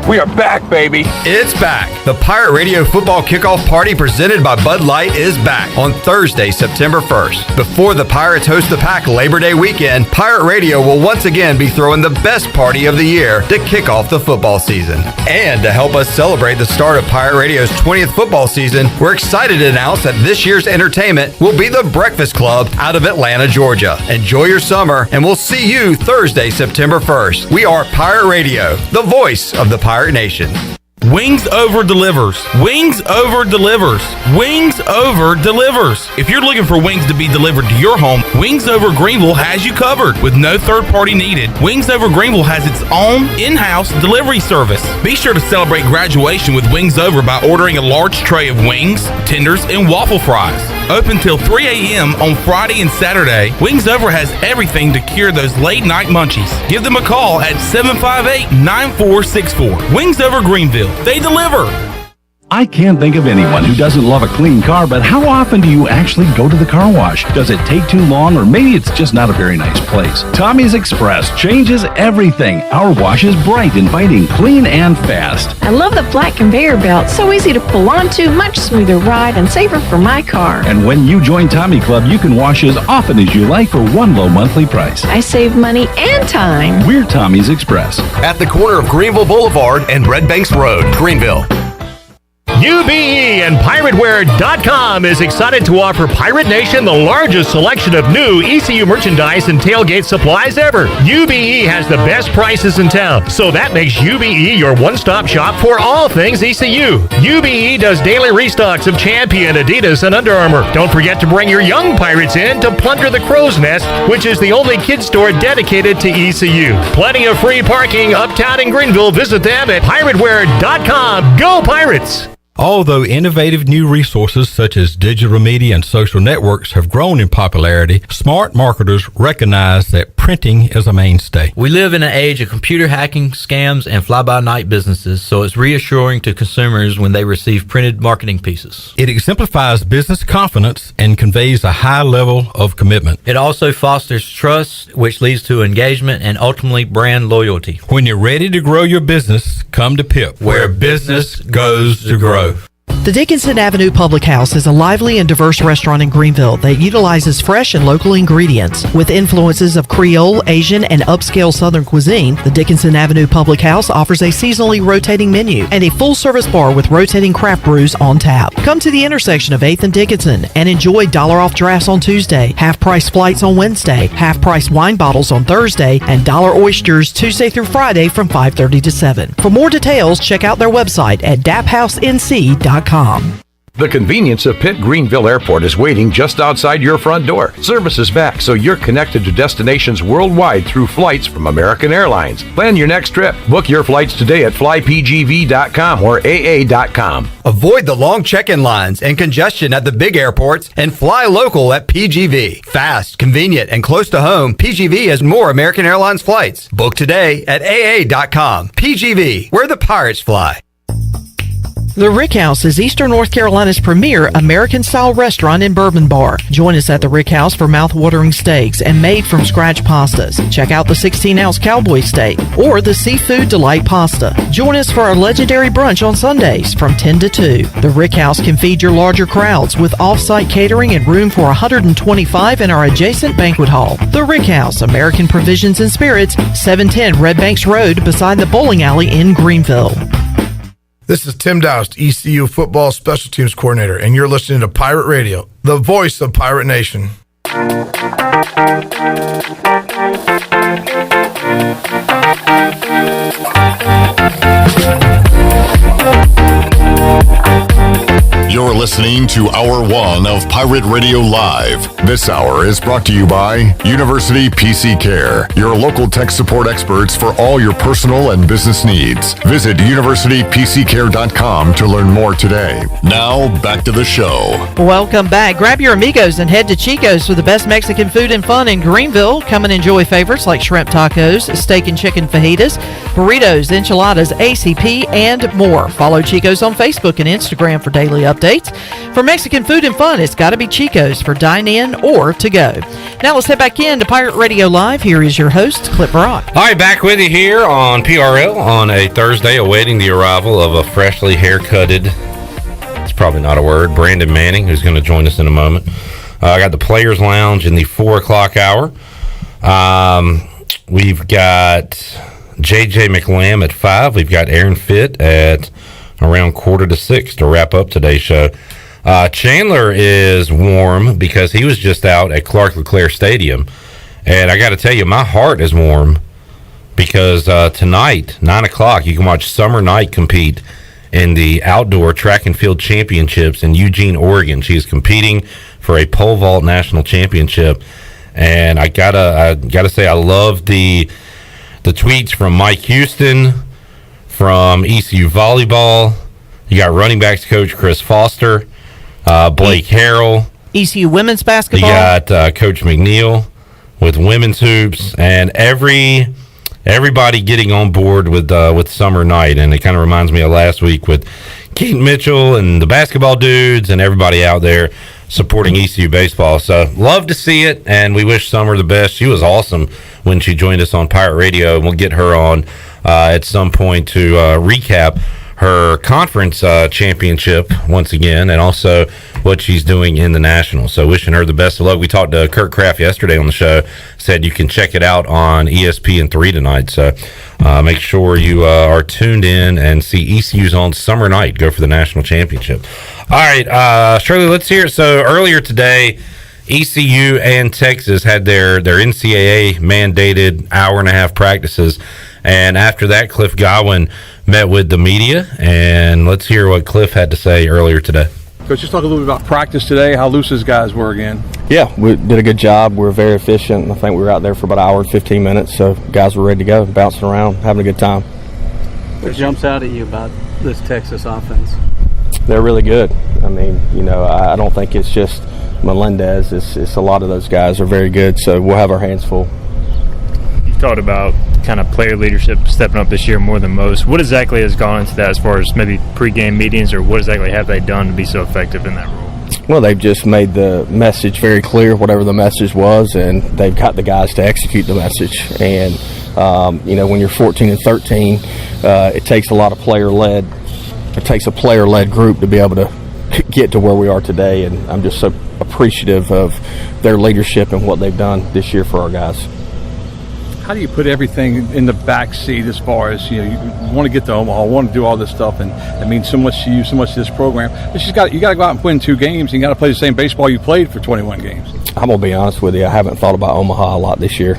We are back, baby. It's back. The Pirate Radio Football Kickoff Party presented by Bud Light is back on Thursday, September 1st. Before the Pirates host the Pack Labor Day weekend, Pirate Radio will once again be throwing the best party of the year to kick off the football season. And to help us celebrate the start of Pirate Radio's 20th football season, we're excited to announce that this year's entertainment will be the Breakfast Club out of Atlanta, Georgia. Enjoy your summer, and we'll see you Thursday, September 1st. We are Pirate Radio, the voice of the Pirate Nation. Wings Over delivers. Wings Over delivers. Wings Over delivers. If you're looking for wings to be delivered to your home, Wings Over Greenville has you covered. With no third party needed, Wings Over Greenville has its own in-house delivery service. Be sure to celebrate graduation with Wings Over by ordering a large tray of wings, tenders, and waffle fries. Open till 3 a.m. on Friday and Saturday, Wings Over has everything to cure those late night munchies. Give them a call at 758-9464. Wings Over Greenville. They deliver. I can't think of anyone who doesn't love a clean car, but how often do you actually go to the car wash? Does it take too long, or maybe it's just not a very nice place? Tommy's Express changes everything. Our wash is bright, inviting, clean, and fast. I love the flat conveyor belt. So easy to pull onto, much smoother ride, and safer for my car. And when you join Tommy Club, you can wash as often as you like for one low monthly price. I save money and time. We're Tommy's Express. At the corner of Greenville Boulevard and Red Banks Road, Greenville. UBE and PirateWear.com is excited to offer Pirate Nation the largest selection of new ECU merchandise and tailgate supplies ever. UBE has the best prices in town, so that makes UBE your one-stop shop for all things ECU. UBE does daily restocks of Champion, Adidas, and Under Armour. Don't forget to bring your young Pirates in to plunder the Crow's Nest, which is the only kids store dedicated to ECU. Plenty of free parking uptown in Greenville. Visit them at PirateWear.com. Go Pirates! Although innovative new resources such as digital media and social networks have grown in popularity, smart marketers recognize that printing is a mainstay. We live in an age of computer hacking, scams, and fly-by-night businesses, so it's reassuring to consumers when they receive printed marketing pieces. It exemplifies business confidence and conveys a high level of commitment. It also fosters trust, which leads to engagement and ultimately brand loyalty. When you're ready to grow your business, come to PIP, where business goes to grow. The Dickinson Avenue Public House is a lively and diverse restaurant in Greenville that utilizes fresh and local ingredients. With influences of Creole, Asian, and upscale Southern cuisine, the Dickinson Avenue Public House offers a seasonally rotating menu and a full-service bar with rotating craft brews on tap. Come to the intersection of 8th and Dickinson and enjoy $off drafts on Tuesday, half-price flights on Wednesday, half-price wine bottles on Thursday, and $1 oysters Tuesday through Friday from 5:30 to 7. For more details, check out their website at daphousенc.com. The convenience of Pitt Greenville Airport is waiting just outside your front door. Service is back, so you're connected to destinations worldwide through flights from American Airlines. Plan your next trip. Book your flights today at flypgv.com or aa.com. Avoid the long check-in lines and congestion at the big airports and fly local at PGV. Fast, convenient, and close to home, PGV has more American Airlines flights. Book today at aa.com. PGV, where the Pirates fly. The Rick House is Eastern North Carolina's premier American-style restaurant and bourbon bar. Join us at the Rick House for mouth-watering steaks and made-from-scratch pastas. Check out the 16-ounce cowboy steak or the Seafood Delight pasta. Join us for our legendary brunch on Sundays from 10 to 2. The Rick House can feed your larger crowds with off-site catering and room for 125 in our adjacent banquet hall. The Rick House, American Provisions and Spirits, 710 Red Banks Road beside the bowling alley in Greenville. This is Tim Doust, ECU Football Special Teams Coordinator, and you're listening to Pirate Radio, the voice of Pirate Nation. You're listening to Hour 1 of Pirate Radio Live. This hour is brought to you by University PC Care, your local tech support experts for all your personal and business needs. Visit universitypccare.com to learn more today. Now, back to the show. Welcome back. Grab your amigos and head to Chico's for the best Mexican food and fun in Greenville. Come and enjoy favorites like shrimp tacos, steak and chicken fajitas, burritos, enchiladas, ACP, and more. Follow Chico's on Facebook and Instagram for daily updates. For Mexican food and fun, it's got to be Chico's for dine-in or to go. Now let's head back in to Pirate Radio Live. Here is your host, Clip Brock. All right, back with you here on PRL on a Thursday, awaiting the arrival of a freshly haircutted, it's probably not a word, Brandon Manning, who's going to join us in a moment. I got the Players Lounge in the 4 o'clock hour. We've got JJ McLamb at 5. We've got Aaron Fitt at around 5:45 to wrap up today's show. Chandler is warm because he was just out at Clark LeClaire Stadium. And I got to tell you, my heart is warm because tonight, 9 o'clock, you can watch Summer Knight compete in the outdoor track and field championships in Eugene, Oregon. She's competing for a pole vault national championship. And I gotta say, I love the tweets from Mike Houston, from ECU Volleyball. You got running backs coach Chris Foster, Blake Harrell. ECU Women's Basketball. You got Coach McNeil with women's hoops, and everybody getting on board with Summer Night. And it kind of reminds me of last week with Keaton Mitchell and the basketball dudes and everybody out there supporting ECU baseball. So love to see it, and we wish Summer the best. She was awesome when she joined us on Pirate Radio, and we'll get her on at some point to recap her conference championship once again, and also what she's doing in the National. So wishing her the best of luck. We talked to Kurt Kraft yesterday on the show, said you can check it out on ESPN3 tonight. So make sure you are tuned in and see ECU's on summer night. Go for the national championship. All right, Shirley, let's hear it. So earlier today, ECU and Texas had their NCAA mandated hour-and-a-half practices. And after that, Cliff Godwin met with the media. And let's hear what Cliff had to say earlier today. Coach, just talk a little bit about practice today, how loose those guys were again. Yeah, we did a good job. We were very efficient. I think we were out there for about an hour and 15 minutes, so guys were ready to go, bouncing around, having a good time. What jumps out at you about this Texas offense? They're really good. I mean, I don't think it's just Melendez. It's a lot of those guys are very good, so we'll have our hands full. You've talked about kind of player leadership stepping up this year more than most. What exactly has gone into that as far as maybe pregame meetings, or what exactly have they done to be so effective in that role? Well, they've just made the message very clear, whatever the message was, and they've got the guys to execute the message. And, when you're 14 and 13, it takes a lot of player-led. It takes a player-led group to be able to get to where we are today, and I'm just so appreciative of their leadership and what they've done this year for our guys. How do you put everything in the back seat as far as, you want to get to Omaha, want to do all this stuff, and it means so much to you, so much to this program. But you got to go out and win 2 games, and you got to play the same baseball you played for 21 games. I'm going to be honest with you, I haven't thought about Omaha a lot this year.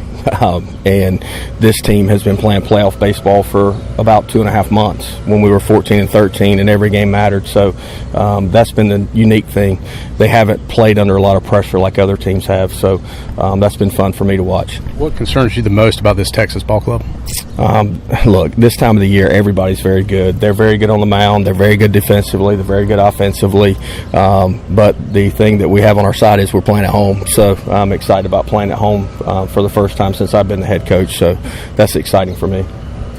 And this team has been playing playoff baseball for about 2.5 months when we were 14 and 13 and every game mattered. So that's been the unique thing. They haven't played under a lot of pressure like other teams have. So that's been fun for me to watch. What concerns you the most about this Texas ball club? Look, this time of the year, everybody's very good. They're very good on the mound. They're very good defensively. They're very good offensively. But the thing that we have on our side is we're playing at home. So I'm excited about playing at home for the first time since I've been the head coach. So that's exciting for me.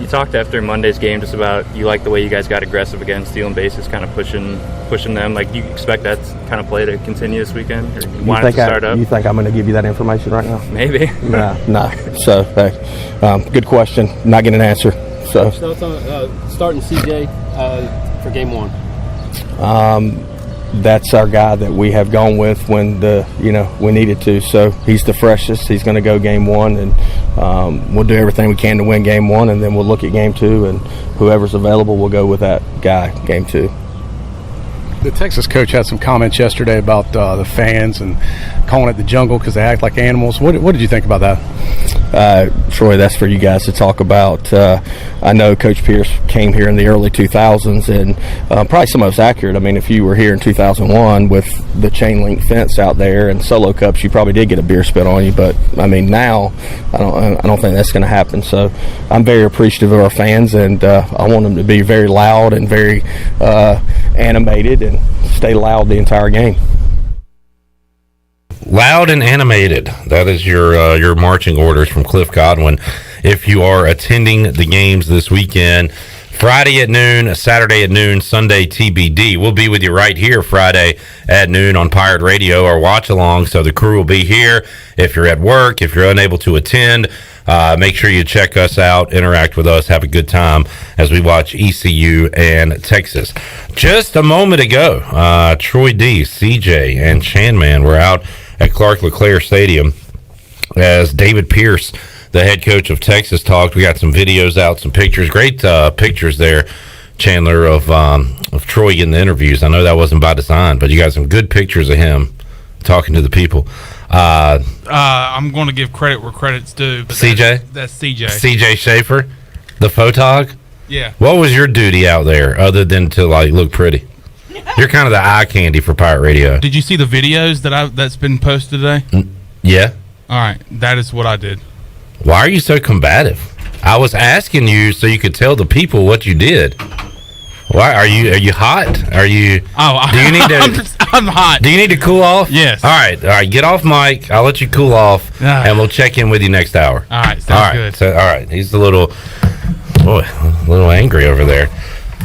You talked after Monday's game just about you like the way you guys got aggressive again, stealing bases, kind of pushing them. Like, do you expect that kind of play to continue this weekend? Or you want it to start up? You think I'm going to give you that information right now? Maybe. No. So, good question. Not getting an answer. So, thoughts on starting CJ for game 1? That's our guy that we have gone with when we needed to. So he's the freshest. He's going to go game 1, and we'll do everything we can to win game 1, and then we'll look at game 2, and whoever's available, we'll go with that guy game 2. The Texas coach had some comments yesterday about the fans and calling it the jungle because they act like animals. What did you think about that? Troy, that's for you guys to talk about. I know Coach Pierce came here in the early 2000s, and probably some of it's accurate. I mean, if you were here in 2001 with the chain link fence out there and solo cups, you probably did get a beer spit on you. But I mean, now I don't think that's going to happen. So I'm very appreciative of our fans, and I want them to be very loud and very animated and stay loud the entire game. Loud and animated. That is your marching orders from Cliff Godwin. If you are attending the games this weekend, Friday at noon, Saturday at noon, Sunday TBD. We'll be with you right here Friday at noon on Pirate Radio, or watch along. So the crew will be here. If you're at work, if you're unable to attend, make sure you check us out, interact with us, have a good time as we watch ECU and Texas. Just a moment ago, Troy D, CJ, and Chanman were out at Clark LeClaire Stadium as David Pierce, the head coach of Texas, talked. We got some videos out, some pictures, great pictures there, Chandler, of Troy getting the interviews. I know that wasn't by design, but you got some good pictures of him talking to the people. I'm going to give credit where credit's due. But CJ? That's CJ. CJ Schaefer, the photog? Yeah. What was your duty out there other than to look pretty? You're kind of the eye candy for Pirate Radio. Did you see the videos that's been posted today? Yeah. All right. That is what I did. Why are you so combative? I was asking you so you could tell the people what you did. Why are you hot? Are you? Oh, do you need to? I'm hot. Do you need to cool off? Yes. All right. Get off mic. I'll let you cool off, and we'll check in with you next hour. All right. Sounds good. So, all right. He's a little angry over there.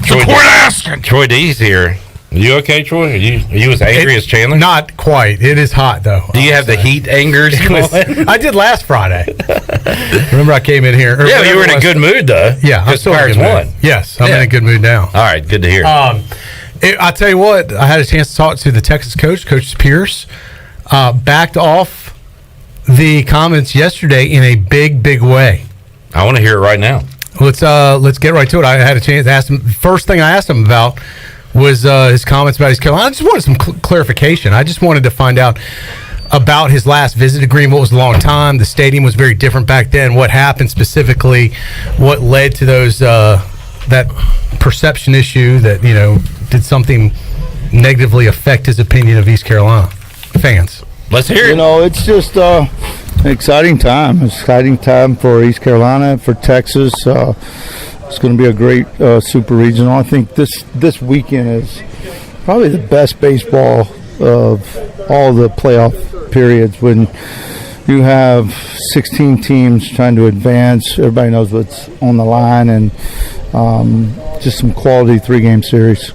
Troy D's here. Are you okay, Troy? Are you as angry as Chandler? Not quite. It is hot, though. Do you have the heat angers? I did last Friday. Remember, I came in here. Yeah, you were in a good mood, though. Yeah, I'm still in a good mood. Yes, I'm in a good mood now. All right, good to hear. I tell you what, I had a chance to talk to the Texas coach, Coach Pierce, backed off the comments yesterday in a big way. I want to hear it right now. Let's get right to it. I had a chance to ask him. The first thing I asked him about was his comments about East Carolina. I just wanted some clarification. I just wanted to find out about his last visit to Greenville. It was a long time. The stadium was very different back then. What happened specifically? What led to those that perception issue that, did something negatively affect his opinion of East Carolina fans? Let's hear it. It's just an exciting time. Exciting time for East Carolina, for Texas. It's going to be a great super regional. I think this weekend is probably the best baseball of all the playoff periods, when you have 16 teams trying to advance. Everybody knows what's on the line, and just some quality 3-game series.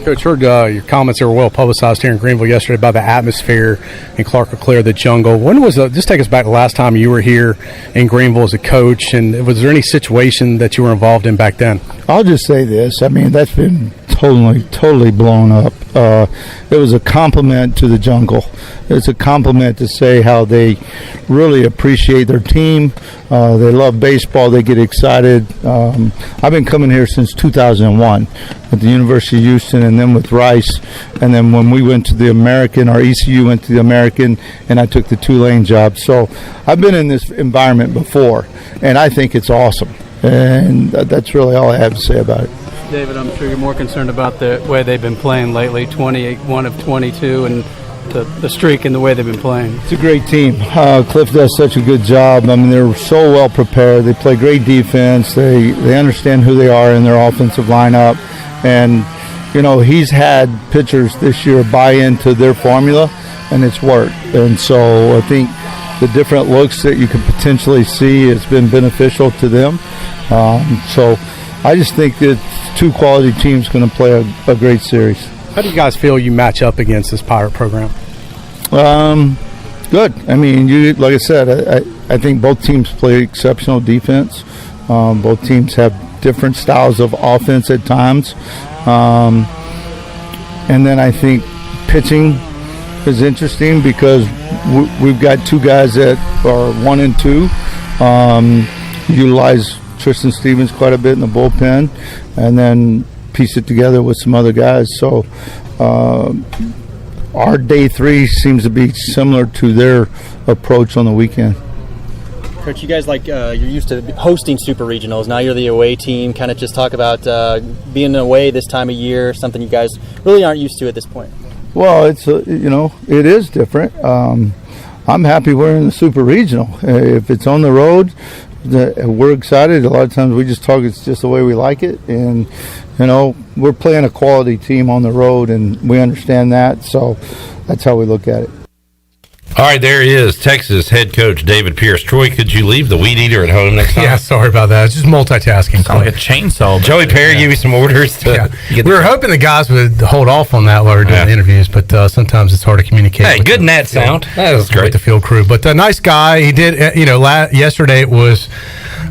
Coach, heard your comments that were well publicized here in Greenville yesterday about the atmosphere in Clark LeClaire, the jungle. When was just take us back to the last time you were here in Greenville as a coach, and was there any situation that you were involved in back then? I'll just say this. I mean, that's been totally blown up. It was a compliment to the jungle. It's a compliment to say how they really appreciate their team. They love baseball. They get excited. I've been coming here since 2001 at the University of Houston, and then with Rice. And then when we went to the American, our ECU went to the American, and I took the Tulane job. So I've been in this environment before, and I think it's awesome. And that's really all I have to say about it. David, I'm sure you're more concerned about the way they've been playing lately, 21 of 22, and the streak and the way they've been playing. It's a great team. Cliff does such a good job. I mean, they're so well prepared. They play great defense. They understand who they are in their offensive lineup. And, he's had pitchers this year buy into their formula, and it's worked. And so I think the different looks that you could potentially see has been beneficial to them. So I just think that two quality teams going to play a great series. How do you guys feel you match up against this Pirate program? Good. I mean, like I said, I think both teams play exceptional defense. Both teams have different styles of offense at times. And then I think pitching is interesting because we've got two guys that are 1 and 2. Utilize Tristan Stevens quite a bit in the bullpen, and then piece it together with some other guys. So our day 3 seems to be similar to their approach on the weekend. Coach, you guys you're used to hosting super regionals. Now you're the away team. Kind of just talk about being away this time of year, something you guys really aren't used to at this point. Well, it's it is different. I'm happy we're in the super regional. If it's on the road, we're excited. A lot of times we just talk, it's just the way we like it. And, we're playing a quality team on the road, and we understand that. So that's how we look at it. All right, there he is, Texas head coach David Pierce. Troy, could you leave the weed eater at home next time? Yeah, sorry about that. It's just multitasking. Sound like a chainsaw. Joey Perry gave you some orders. We were hoping the guys would hold off on that while we were doing the interviews, but sometimes it's hard to communicate. Hey, good net sound. That was great. With the field crew. But a nice guy. He did, yesterday it was,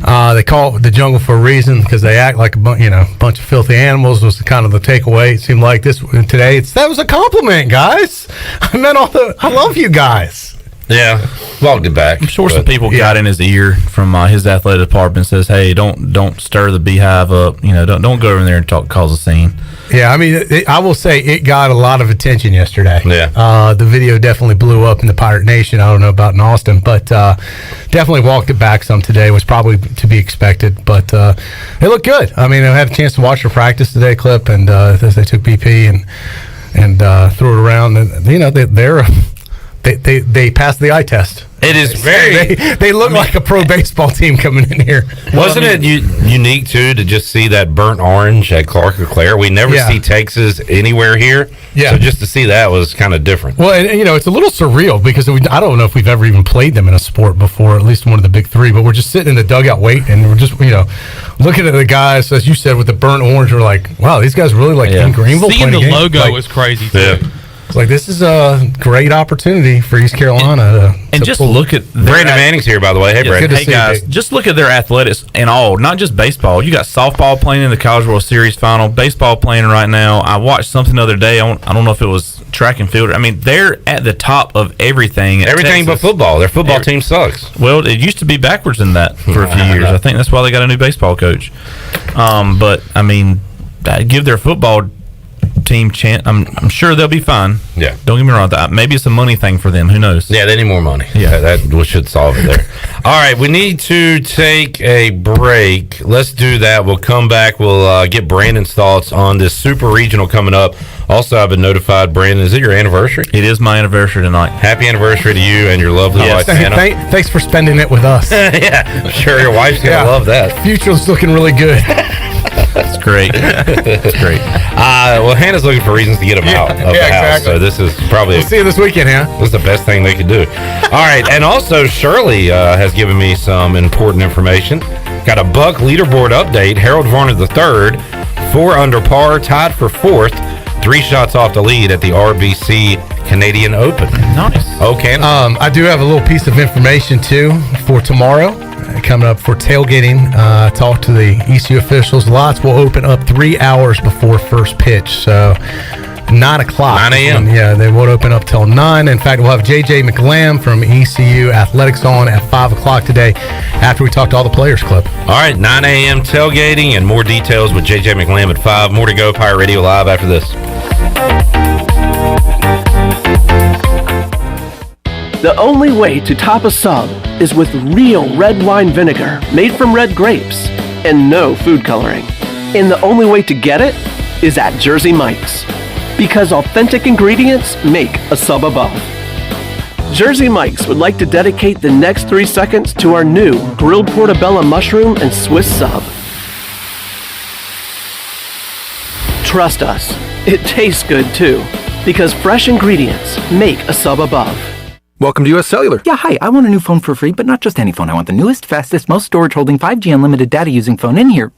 they call it the jungle for a reason because they act like a bunch of filthy animals was kind of the takeaway. It seemed like today, that was a compliment, guys. I love you guys. Yeah, walked it back. I'm sure some people got in his ear from his athletic department. Says, "Hey, don't stir the beehive up. Don't go over there and cause a scene." Yeah, I mean, I will say it got a lot of attention yesterday. Yeah, the video definitely blew up in the Pirate Nation. I don't know about in Austin, but definitely walked it back some today. Was probably to be expected, but it looked good. I mean, I had a chance to watch their practice today, Clip, and as they took BP and threw it around, and they passed the eye test. It is very. They look like a pro baseball team coming in here. Wasn't it unique too to just see that burnt orange at Clark LeClaire? We never see Texas anywhere here. Yeah. So just to see that was kind of different. Well, and it's a little surreal because I don't know if we've ever even played them in a sport before, at least one of the big 3. But we're just sitting in the dugout waiting, and we're just looking at the guys, as you said, with the burnt orange. We're like, wow, these guys really in Greenville. Seeing the logo was crazy too. Yeah. It's like, this is a great opportunity for East Carolina. And just look at Brandon Manning's here, by the way. Hey, Brandon. Hey, guys, just look at their athletics and all, not just baseball. You got softball playing in the College World Series final, baseball playing right now. I watched something the other day. I don't know if it was track and field. I mean, they're at the top of everything. Everything but football. Their football team sucks. Well, it used to be backwards in that for a few years. I think that's why they got a new baseball coach. But, I mean, give their football team chance. I'm sure they'll be fine. Yeah. Don't get me wrong. Maybe it's a money thing for them. Who knows? Yeah, they need more money. Yeah. That should solve it there. All right, we need to take a break. Let's do that. We'll come back. We'll get Brandon's thoughts on this super regional coming up. Also, I've been notified, Brandon, is it your anniversary? It is my anniversary tonight. Happy anniversary to you and your lovely wife, Hannah. Thanks for spending it with us. Yeah, I'm sure your wife's going to love that. Future's looking really good. That's great. That's great. Well, Hannah's looking for reasons to get him out of the house. Exactly. So this is probably... We'll see you this weekend, huh? This is the best thing they could do. All right. And also, Shirley has given me some important information. Got a Buck leaderboard update. Harold Varner III, 4 under par, tied for 4th, 3 shots off the lead at the RBC Canadian Open. Nice. Okay. I do have a little piece of information, too, for tomorrow. Coming up for tailgating, talk to the ECU officials. Lots will open up 3 hours before first pitch, so 9 o'clock. 9 a.m. Yeah, they won't open up till 9. In fact, we'll have J.J. McLamb from ECU Athletics on at 5 o'clock today after we talk to all the Players Club. All right, 9 a.m. tailgating and more details with J.J. McLamb at 5. More to go. Pirate Radio Live after this. The only way to top a sub is with real red wine vinegar made from red grapes and no food coloring. And the only way to get it is at Jersey Mike's, because authentic ingredients make a sub above. Jersey Mike's would like to dedicate the next 3 seconds to our new grilled portobello mushroom and Swiss sub. Trust us, it tastes good too, because fresh ingredients make a sub above. Welcome to U.S. Cellular. Yeah, hi. I want a new phone for free, but not just any phone. I want the newest, fastest, most storage holding 5G unlimited data using phone in here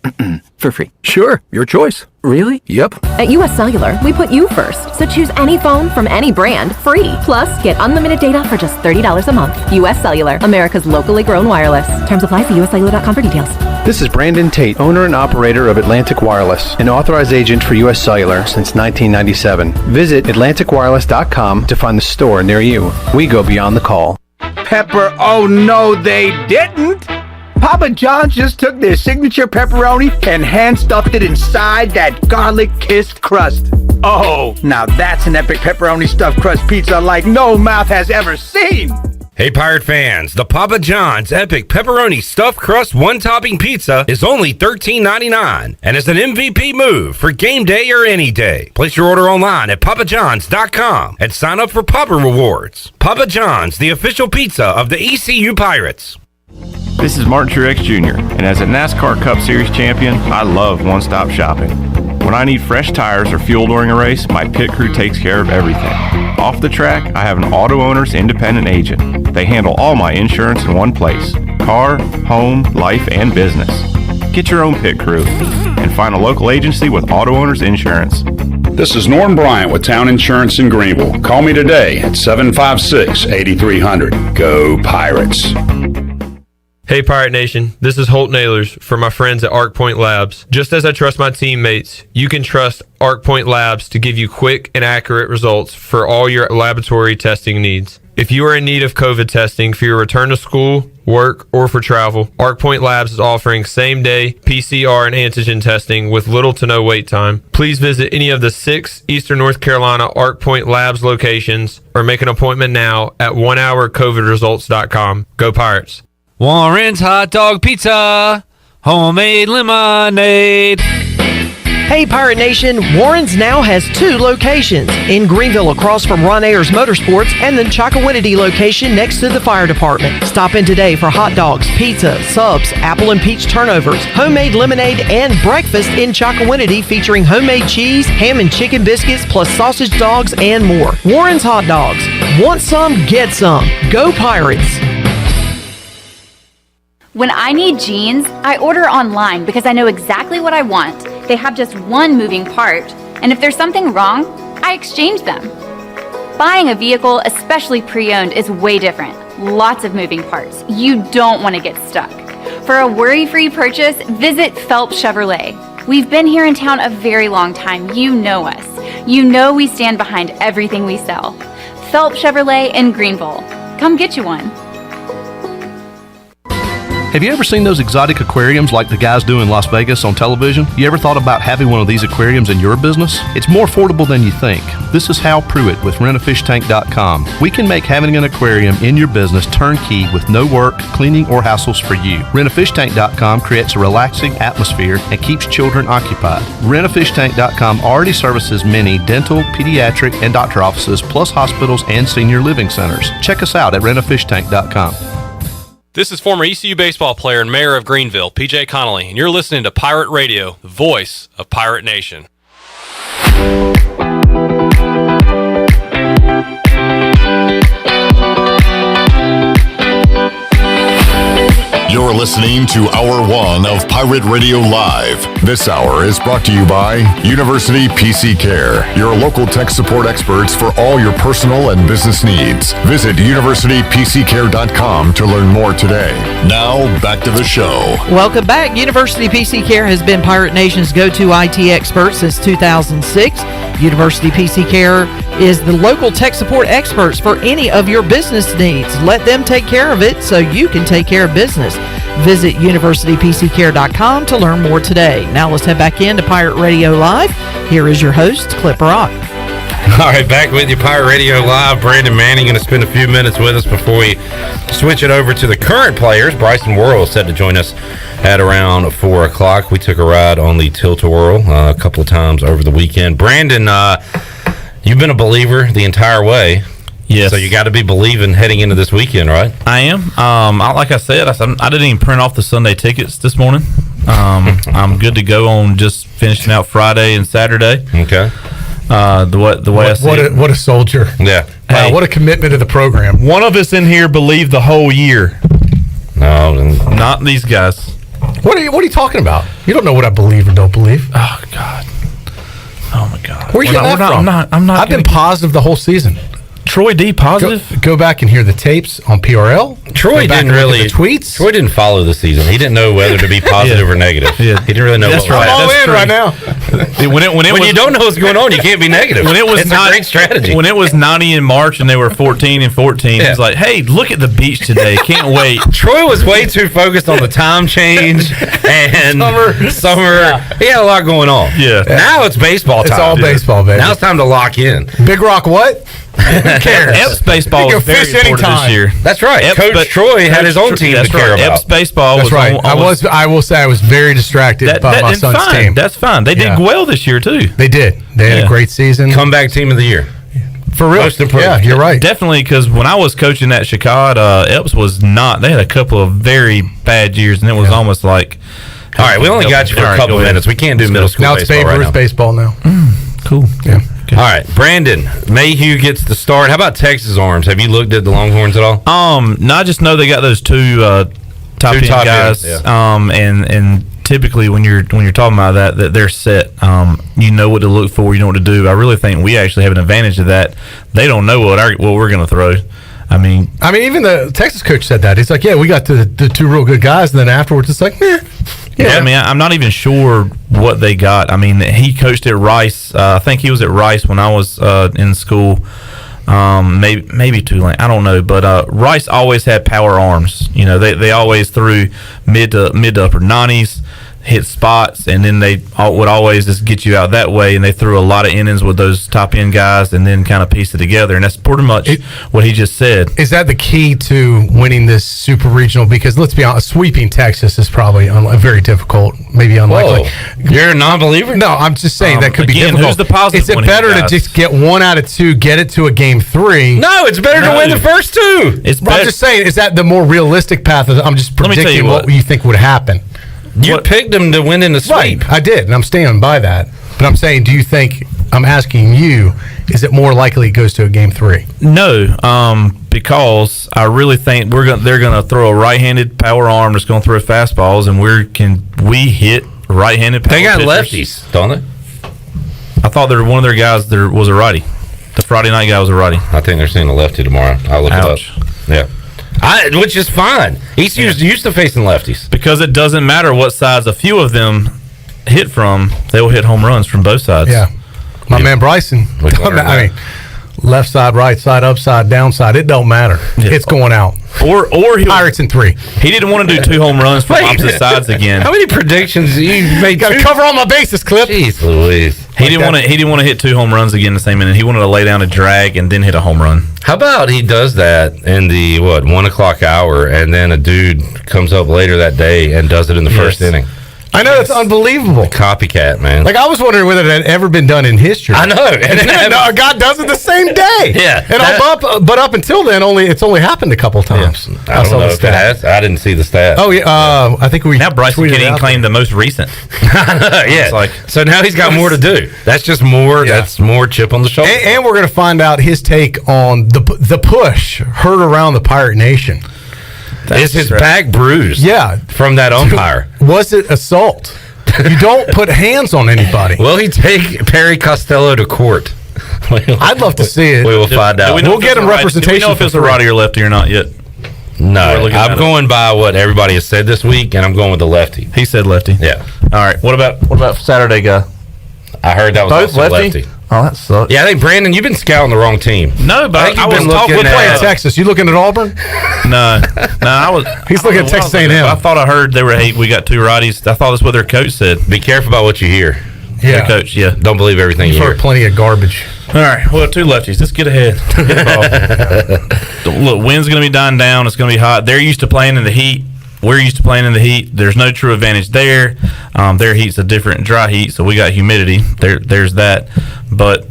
for free. Sure, your choice. Really? Yep. At U.S. Cellular, we put you first. So choose any phone from any brand free. Plus, get unlimited data for just $30 a month. U.S. Cellular, America's locally grown wireless. Terms apply. See uscellular.com for details. This is Brandon Tate, owner and operator of Atlantic Wireless, an authorized agent for U.S. Cellular since 1997. Visit AtlanticWireless.com to find the store near you. We go beyond the call. Pepper, oh no, they didn't! Papa John's just took their signature pepperoni and hand-stuffed it inside that garlic-kissed crust. Oh, now that's an epic pepperoni stuffed crust pizza like no mouth has ever seen! Hey, Pirate fans, the Papa John's Epic Pepperoni Stuffed Crust One-Topping Pizza is only $13.99 and is an MVP move for game day or any day. Place your order online at papajohns.com and sign up for Papa Rewards. Papa John's, the official pizza of the ECU Pirates. This is Martin Truex Jr., and as a NASCAR Cup Series champion, I love one-stop shopping. When I need fresh tires or fuel during a race, my pit crew takes care of everything. Off the track, I have an Auto Owners Independent Agent. They handle all my insurance in one place: car, home, life, and business. Get your own pit crew and find a local agency with Auto Owners Insurance. This is Norm Bryant with Town Insurance in Greenville. Call me today at 756-8300. Go Pirates. Hey Pirate Nation, this is Holt Nailers for my friends at Arc Point Labs. Just as I trust my teammates, you can trust Arc Point Labs to give you quick and accurate results for all your laboratory testing needs. If you are in need of COVID testing for your return to school, work, or for travel, Arc Point Labs is offering same-day PCR and antigen testing with little to no wait time. Please visit any of the 6 Eastern North Carolina Arc Point Labs locations or make an appointment now at onehourcovidresults.com. Go Pirates! Warren's Hot Dog Pizza, homemade lemonade. Hey Pirate Nation, Warren's now has 2 locations, in Greenville across from Ron Ayers Motorsports and the Chocowinity location next to the fire department. Stop in today for hot dogs, pizza, subs, apple and peach turnovers, homemade lemonade, and breakfast in Chocowinity featuring homemade cheese, ham and chicken biscuits, plus sausage dogs and more. Warren's Hot Dogs. Want some? Get some. Go Pirates. When I need jeans, I order online because I know exactly what I want. They have just one moving part, and if there's something wrong, I exchange them. Buying a vehicle, especially pre-owned, is way different. Lots of moving parts. You don't want to get stuck. For a worry-free purchase, visit Phelps Chevrolet. We've been here in town a very long time. You know us. You know we stand behind everything we sell. Phelps Chevrolet in Greenville. Come get you one. Have you ever seen those exotic aquariums like the guys do in Las Vegas on television? You ever thought about having one of these aquariums in your business? It's more affordable than you think. This is Hal Pruitt with rentafishtank.com. We can make having an aquarium in your business turnkey with no work, cleaning, or hassles for you. Rentafishtank.com creates a relaxing atmosphere and keeps children occupied. Rentafishtank.com already services many dental, pediatric, and doctor offices, plus hospitals and senior living centers. Check us out at rentafishtank.com. This is former ECU baseball player and mayor of Greenville, PJ Connolly, and you're listening to Pirate Radio, the voice of Pirate Nation. You're listening to Hour 1 of Pirate Radio Live. This hour is brought to you by University PC Care, your local tech support experts for all your personal and business needs. Visit universitypccare.com to learn more today. Now, back to the show. Welcome back. University PC Care has been Pirate Nation's go-to IT expert since 2006. University PC Care is the local tech support experts for any of your business needs. Let them take care of it so you can take care of business. Visit universitypccare.com to learn more today. Now let's head back into Pirate Radio Live. Here is your host, Clip Rock. All right, back with you, Pirate Radio Live. Brandon Manning going to spend a few minutes with us before we switch it over to the current players. Bryson Worrell is set to join us at around 4 o'clock. We took a ride on the Tilt-A-Whirl a couple of times over the weekend. Brandon, you've been a believer the entire way. Yes. So you got to be believing heading into this weekend, right? I am. Like I said, I didn't even print off the Sunday tickets this morning. I'm good to go on just finishing out Friday and Saturday. Okay. The way I see it. What a soldier. Yeah. Wow, what a commitment to the program. One of us in here believed the whole year. No, not these guys. What are you talking about? You don't know what I believe or don't believe. Oh God. Oh my God. Where are you getting that from? I'm not. I've been positive the whole season. Troy D positive. Go back and hear the tapes on PRL. Troy didn't really the tweets. Troy didn't follow the season. He didn't know whether to be positive or negative. Yeah. He didn't really know. That's what right. I'm all in true. right now. When you don't know what's going on, you can't be negative. When it was it's a great strategy. When it was 90 in March and they were 14-14, Yeah. He's like, "Hey, look at the beach today. Can't wait." Troy was way too focused on the time change and summer. Yeah. He had a lot going on. Yeah. Now it's baseball time. It's all baseball, baby. Now it's time to lock in. Big Rock, what? Who cares? Epps baseball was very important this year. That's right. Coach Troy had his own team to care about. Epps baseball That's was right. on, I will say I was very distracted by my son's fine. team. That's fine. They did well this year too. They did. They had a great season. Comeback team of the year. For real. Most improved. Yeah, you're right. Definitely, because when I was coaching at Chicago, Epps was not. They had a couple of very bad years, and it was almost like. All right, we only got you for a couple of minutes. We can't do middle school now it's baseball Babe right Ruth now. baseball now. Cool. Yeah. All right, Brandon Mayhew gets the start. How about Texas Arms? Have you looked at the Longhorns at all? No, I just know they got those two top end guys. And typically when you're talking about that they're set. You know what to look for. You know what to do. I really think we actually have an advantage of that. They don't know what we're going to throw. I mean, even the Texas coach said that. He's like, yeah, we got the two real good guys, and then afterwards it's like, eh. Yeah, I mean, I'm not even sure what they got. I mean, he coached at Rice. I think he was at Rice when I was in school. Maybe Tulane. I don't know. But Rice always had power arms. You know, they always threw mid to upper 90s, hit spots, and then they would always just get you out that way. And they threw a lot of innings with those top end guys, and then kind of piece it together. And that's pretty much what he just said. Is that the key to winning this super regional? Because let's be honest, sweeping Texas is probably very difficult, maybe unlikely. Whoa. You're a non-believer? No, I'm just saying that could be again, difficult. Who's the positive? Is it better to just get 1 out of 2, get it to a game 3? No, it's better to win the first 2. I'm just saying, is that the more realistic path? I'm just predicting what you think would happen. You picked them to win in the sweep. Right, I did, and I'm standing by that. But I'm saying, do you think, I'm asking you, is it more likely it goes to a game 3? No, because I really think they're going to throw a right-handed power arm that's going to throw fastballs, and we hit right-handed power They got pitchers. lefties, don't they? I thought one of their guys there was a righty. The Friday night guy was a righty. I think they're seeing a lefty tomorrow. I'll look Ouch. it up. Yeah. Which is fine. He's used to facing lefties. Because it doesn't matter what sides a few of them hit from, they will hit home runs from both sides. Yeah. My man Bryson, I mean, left side, right side, upside, downside, it don't matter. Yeah. It's going out. Or Pirates in 3. He didn't want to do 2 home runs from opposite sides again. How many predictions you made? Got to cover all my bases, Clip. Jeez Louise. He didn't want to hit 2 home runs again the same minute. He wanted to lay down a drag and then hit a home run. How about he does that in the 1 o'clock hour, and then a dude comes up later that day and does it in the first inning? I know, it's unbelievable. Copycat, man. Like, I was wondering whether that had ever been done in history. I know. And then a guy does it the same day. Yeah. And but up until then, it's only happened a couple times. Yeah. I don't know if it has. I didn't see the stat. Oh, yeah. I think we now Bryson can't even claim the most recent. I know, yeah. So now he's got more to do. That's just more. Yeah. That's more chip on the shoulder. And we're going to find out his take on the push heard around the Pirate Nation. Is his back bruised? Yeah. From that umpire. Was it assault? You don't put hands on anybody. Will he take Perry Costello to court? I'd love to see it. We will find out. We'll get him representation. Do we know if it's a righty or lefty or not yet? No. I'm going by what everybody has said this week, and I'm going with the lefty. He said lefty. Yeah. All right. What about Saturday guy? I heard that was Both also lefty. Oh, that sucks. Yeah, I think, Brandon, you've been scouting the wrong team. No, but I was talking. We're playing Texas. You looking at Auburn? No, I was. He's looking at Texas A&M. I thought I heard we got 2 righties. I thought that's what their coach said. Be careful about what you hear. Yeah, their coach. Yeah, don't believe everything you hear. You've heard plenty of garbage. All right, well, 2 lefties. Let's get ahead. Look, wind's going to be dying down. It's going to be hot. They're used to playing in the heat. We're used to playing in the heat. There's no true advantage there. Their heat's a different dry heat, so we got humidity. There's that. But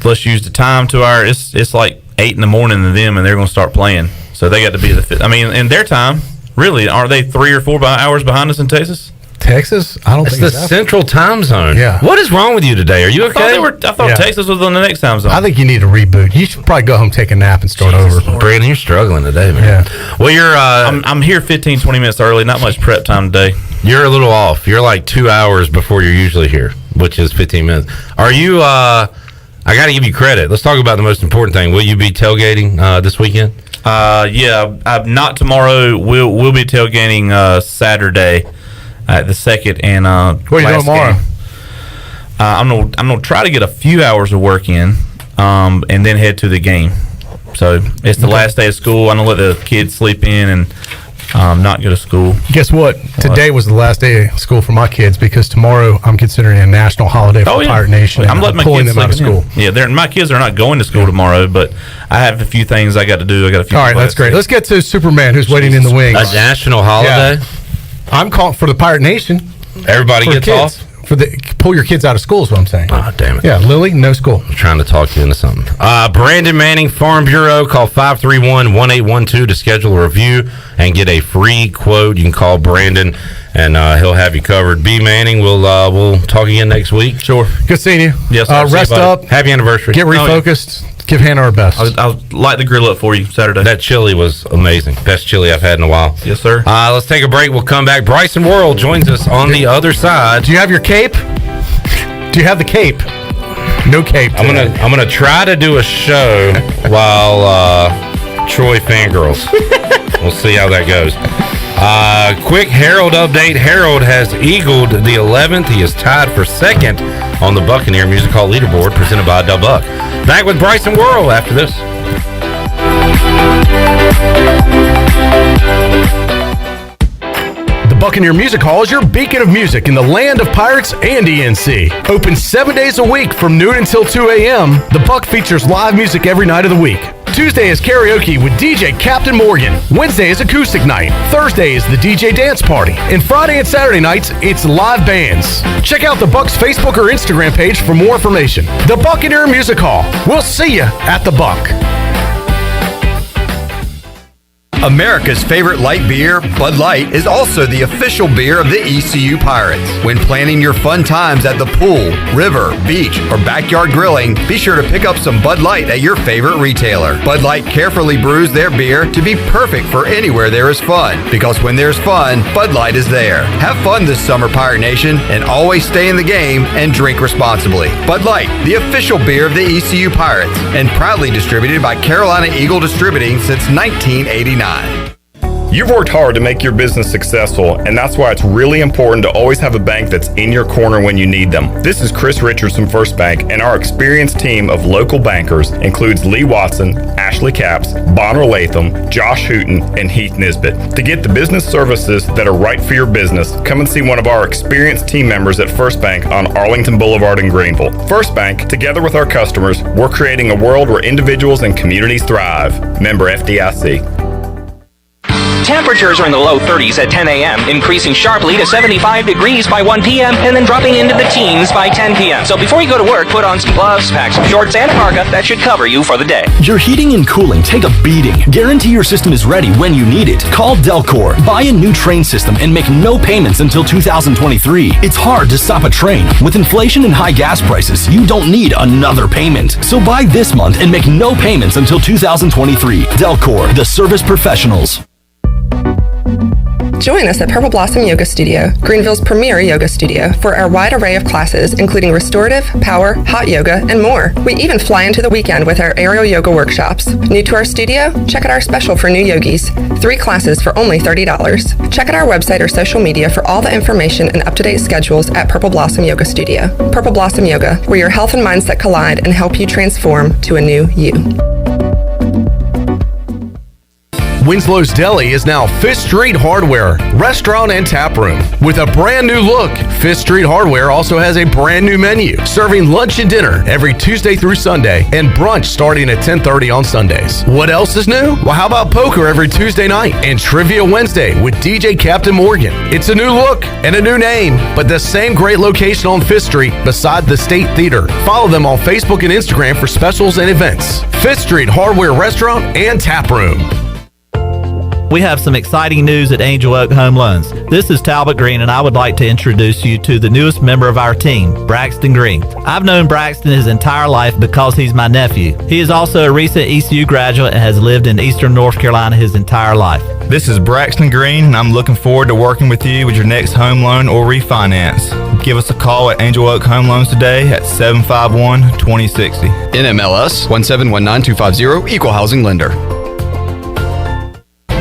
let's use the time to our. It's like 8 in the morning to them, and they're going to start playing. So they got to be the fit. I mean, in their time, really, are they 3 or 4 hours behind us in Texas? Texas? I don't think it's the central time zone. Yeah. What is wrong with you today? Are you okay? I thought Texas was on the next time zone. I think you need a reboot. You should probably go home, take a nap, and start over. Brandon, you're struggling today, man. Yeah. Well, you're. I'm here 15, 20 minutes early. Not much prep time today. You're a little off. You're like 2 hours before you're usually here, which is 15 minutes. Are you? I got to give you credit. Let's talk about the most important thing. Will you be tailgating this weekend? Yeah, not tomorrow. We'll be tailgating Saturday at the second and what are you doing tomorrow? I'm gonna try to get a few hours of work in, and then head to the game. So it's the last day of school. I'm gonna let the kids sleep in and not go to school. Guess what? Today was the last day of school for my kids because tomorrow I'm considering a national holiday for Pirate Nation. I'm letting my pulling kids them out of school. Yeah, my kids are not going to school tomorrow, but I have a few things I got to do. I got a few. All right, that's great. Let's get to Superman, who's waiting in the wings. A national holiday. Yeah. I'm calling for the Pirate Nation. Everybody gets kids. off. Pull your kids out of school is what I'm saying. Oh, damn it. Yeah, Lily, no school. I'm trying to talk you into something. Brandon Manning, Farm Bureau. Call 531-1812 to schedule a review and get a free quote. You can call Brandon, and he'll have you covered. B. Manning, we'll talk again next week. Sure. Good seeing you. Yes, rest up. Happy anniversary. Get refocused. Give Hannah our best. I'll light the grill up for you Saturday. That chili was amazing. Best chili I've had in a while. Yes, sir. Let's take a break. We'll come back. Bryson Worrell joins us on the other side. Do you have your cape? Do you have the cape? No cape. I'm gonna try to do a show while Troy fangirls. We'll see how that goes. Quick Harold update. Harold has eagled the 11th. He is tied for second on the Buccaneer Music Hall Leaderboard presented by Del Buck. Back with Bryson Worrell after this. The Buccaneer Music Hall is your beacon of music in the land of Pirates and ENC. Open 7 days a week from noon until 2 a.m., the Buck features live music every night of the week. Tuesday is karaoke with DJ Captain Morgan. Wednesday is acoustic night. Thursday is the DJ dance party. And Friday and Saturday nights, it's live bands. Check out the Buck's Facebook or Instagram page for more information. The Buccaneer Music Hall. We'll see you at the Buck. America's favorite light beer, Bud Light, is also the official beer of the ECU Pirates. When planning your fun times at the pool, river, beach, or backyard grilling, be sure to pick up some Bud Light at your favorite retailer. Bud Light carefully brews their beer to be perfect for anywhere there is fun, because when there's fun, Bud Light is there. Have fun this summer, Pirate Nation, and always stay in the game and drink responsibly. Bud Light, the official beer of the ECU Pirates, and proudly distributed by Carolina Eagle Distributing since 1989. You've worked hard to make your business successful, and that's why it's really important to always have a bank that's in your corner when you need them. This is Chris Richards from First Bank, and our experienced team of local bankers includes Lee Watson, Ashley Capps, Bonner Latham, Josh Hooten, and Heath Nisbet. To get the business services that are right for your business, come and see one of our experienced team members at First Bank on Arlington Boulevard in Greenville. First Bank, together with our customers, we're creating a world where individuals and communities thrive. Member FDIC. Temperatures are in the low 30s at 10 a.m., increasing sharply to 75 degrees by 1 p.m., and then dropping into the teens by 10 p.m. So before you go to work, put on some gloves, pack some shorts, and a parka. That should cover you for the day. Your heating and cooling take a beating. Guarantee your system is ready when you need it. Call Delcor. Buy a new train system and make no payments until 2023. It's hard to stop a train. With inflation and high gas prices, you don't need another payment. So buy this month and make no payments until 2023. Delcor, the service professionals. Join us at Purpleblossom Yoga Studio, Greenville's premier yoga studio, for our wide array of classes, including restorative, power, hot yoga, and more. We even fly into the weekend with our aerial yoga workshops. New to our studio? Check out our special for new yogis. 3 classes for only $30. Check out our website or social media for all the information and up-to-date schedules at Purpleblossom Yoga Studio. Purpleblossom Yoga, where your health and mindset collide and help you transform to a new you. Winslow's Deli is now Fitt Street Hardware, restaurant and tap room. With a brand new look, Fitt Street Hardware also has a brand new menu, serving lunch and dinner every Tuesday through Sunday, and brunch starting at 10:30 on Sundays. What else is new? Well, how about poker every Tuesday night and Trivia Wednesday with DJ Captain Morgan? It's a new look and a new name, but the same great location on Fitt Street beside the State Theater. Follow them on Facebook and Instagram for specials and events. Fitt Street Hardware Restaurant and Tap Room. We have some exciting news at Angel Oak Home Loans. This is Talbot Green, and I would like to introduce you to the newest member of our team, Braxton Green. I've known Braxton his entire life because he's my nephew. He is also a recent ECU graduate and has lived in Eastern North Carolina his entire life. This is Braxton Green, and I'm looking forward to working with you with your next home loan or refinance. Give us a call at Angel Oak Home Loans today at 751-2060. NMLS 1719250, Equal Housing Lender.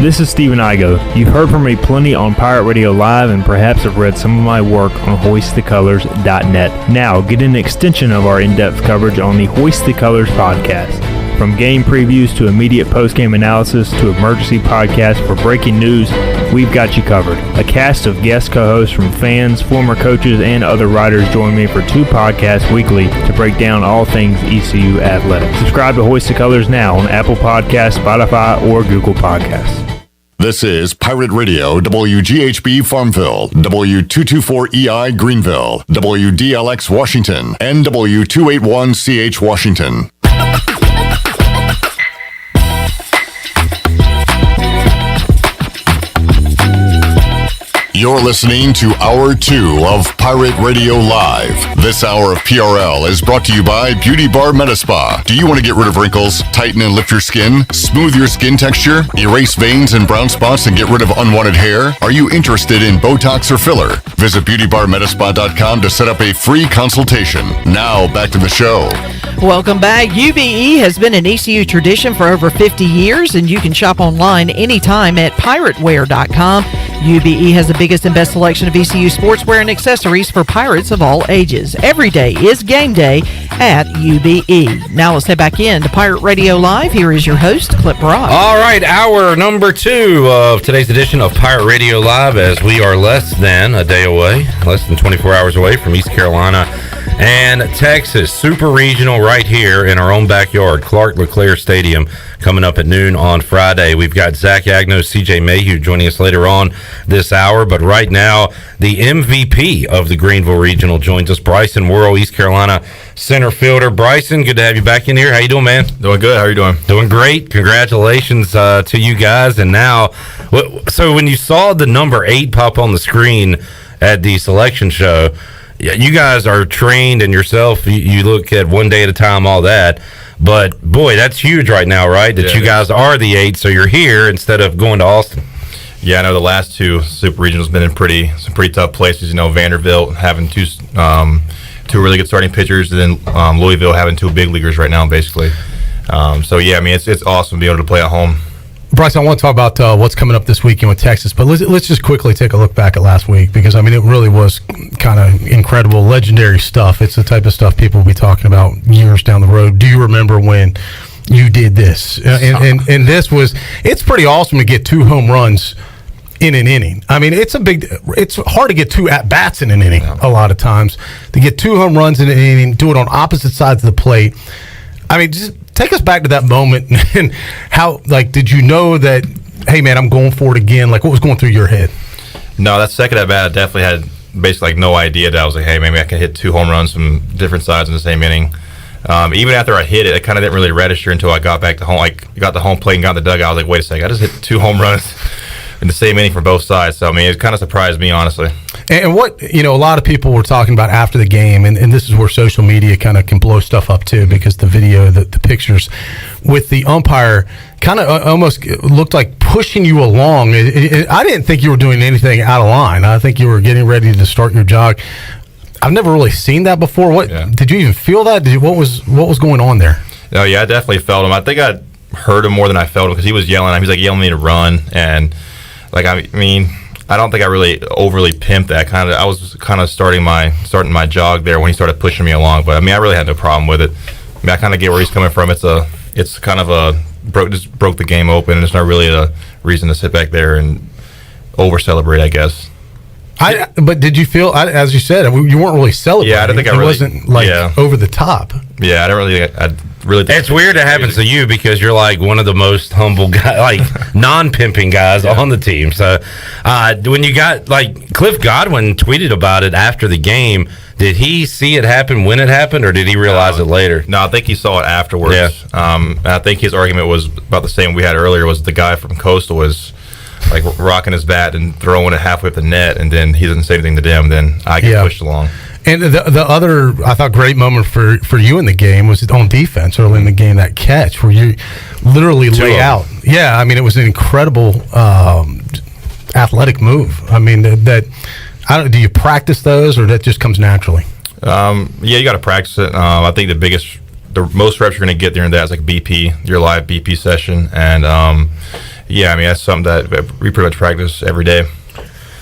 This is Stephen Igo. You've heard from me plenty on Pirate Radio Live and perhaps have read some of my work on hoistthecolors.net. Now, get an extension of our in-depth coverage on the Hoist the Colors podcast. From game previews to immediate post-game analysis to emergency podcasts for breaking news, we've got you covered. A cast of guest co-hosts from fans, former coaches, and other writers join me for 2 podcasts weekly to break down all things ECU athletics. Subscribe to Hoist the Colors now on Apple Podcasts, Spotify, or Google Podcasts. This is Pirate Radio, WGHB Farmville, W224EI Greenville, WDLX Washington, and W281CH Washington. You're listening to Hour 2 of Pirate Radio Live. This hour of PRL is brought to you by Beauty Bar Metaspa. Do you want to get rid of wrinkles, tighten and lift your skin, smooth your skin texture, erase veins and brown spots, and get rid of unwanted hair? Are you interested in Botox or filler? Visit beautybarmetaspa.com to set up a free consultation. Now, back to the show. Welcome back. UBE has been an ECU tradition for over 50 years, and you can shop online anytime at pirateware.com. UBE has the biggest and best selection of ECU sportswear and accessories for Pirates of all ages. Every day is game day at UBE. Now let's head back in to Pirate Radio Live. Here is your host, Clip Brock. All right, hour number 2 of today's edition of Pirate Radio Live, as we are less than a day away, less than 24 hours away from East Carolina and Texas Super Regional right here in our own backyard, Clark LeClaire Stadium, coming up at noon on Friday. We've got Zach Agno, CJ Mayhew joining us later on this hour, but right now the MVP of the Greenville Regional joins us, Bryson Worrell, East Carolina center fielder. Bryson, good to have you back in here. How you doing, man? Doing good. How are you doing? Doing great. Congratulations to you guys. And now, so when you saw the number 8 pop on the screen at the selection show, you guys are trained, and yourself, you look at one day at a time, all that. But, boy, that's huge right now, right? That you guys are the 8, so you're here instead of going to Austin. Yeah, I know the last 2 Super Regionals been in some pretty tough places. Vanderbilt having two really good starting pitchers, and then Louisville having 2 big leaguers right now, basically. It's awesome to be able to play at home. Bryce, I want to talk about what's coming up this weekend with Texas, but let's just quickly take a look back at last week, because, it really was kind of incredible, legendary stuff. It's the type of stuff people will be talking about years down the road. Do you remember when you did this? And it's pretty awesome to get 2 home runs in an inning. It's hard to get 2 at-bats in an inning a lot of times. To get 2 home runs in an inning, do it on opposite sides of the plate. Just take us back to that moment and how, did you know that, hey, man, I'm going for it again? What was going through your head? No, that second at-bat, I definitely had basically no idea that I was like, hey, maybe I can hit 2 home runs from different sides in the same inning. Even after I hit it, it kind of didn't really register until I got back to home. Got the home plate and got in the dugout. I was like, wait a second, I just hit 2 home runs in the same inning from both sides. So, it kind of surprised me, honestly. And what, a lot of people were talking about after the game, and this is where social media kind of can blow stuff up too, because the video, the pictures with the umpire kind of almost looked like pushing you along. I didn't think you were doing anything out of line. I think you were getting ready to start your jog. I've never really seen that before. Did you even feel that? What was going on there? Oh, yeah, I definitely felt him. I think I heard him more than I felt him, because he was yelling. He was yelling at me to run, and I don't think I really overly pimped that. I was kind of starting my jog there when he started pushing me along. But I really had no problem with it. I kind of get where he's coming from. It's kind of broke the game open, and there's not really a reason to sit back there and over celebrate, I guess. But did you feel, as you said, you weren't really celebrating? Yeah, I don't think it wasn't over the top. Yeah, I don't really. It's weird it happens to you, because you're one of the most humble guys, non-pimping guys on the team. So when you got Cliff Godwin tweeted about it after the game, did he see it happen when it happened, or did he realize it later? No, I think he saw it afterwards. Yeah. I think his argument was about the same we had earlier. Was the guy from Coastal was rocking his bat and throwing it halfway up the net, and then he doesn't say anything to them. Then I get pushed along. And the other, I thought, great moment for you in the game was on defense early in the game, that catch where you literally lay out. Yeah, it was an incredible athletic move. Do you practice those, or that just comes naturally? Yeah, you got to practice it. I think the most reps you're going to get during that is BP, your live BP session, and that's something that we pretty much practice every day.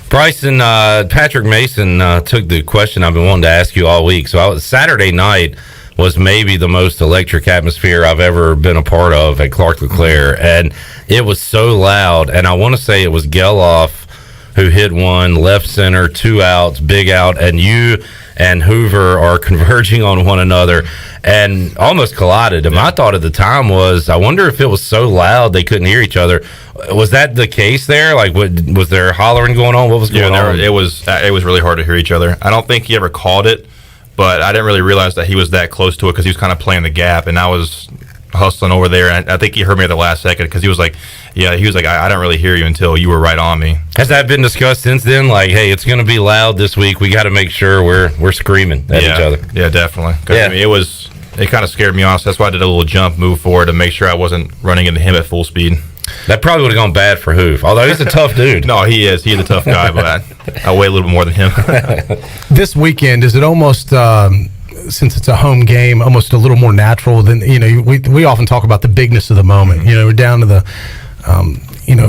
Bryson, Patrick Mason took the question I've been wanting to ask you all week. So Saturday night was maybe the most electric atmosphere I've ever been a part of at Clark LeClaire, and it was so loud. And I want to say it was Geloff who hit one left center, 2 outs, big out, and you and Hoover are converging on one another and almost collided. And my thought at the time was, I wonder if it was so loud they couldn't hear each other. Was that the case there? Was there hollering going on? What was going on? It was really hard to hear each other. I don't think he ever called it, but I didn't really realize that he was that close to it, because he was kind of playing the gap, and I was hustling over there, and I think he heard me at the last second, because he was like, I didn't really hear you until you were right on me. Has that been discussed since then? Hey, it's going to be loud this week. We got to make sure we're screaming at each other. Yeah, definitely. It kind of scared me off. So that's why I did a little jump move forward to make sure I wasn't running into him at full speed. That probably would have gone bad for Hoove, although he's a tough dude. No, he is. He's a tough guy, but I weigh a little bit more than him. This weekend, is it almost, since it's a home game, almost a little more natural than, we often talk about the bigness of the moment. We're down to the,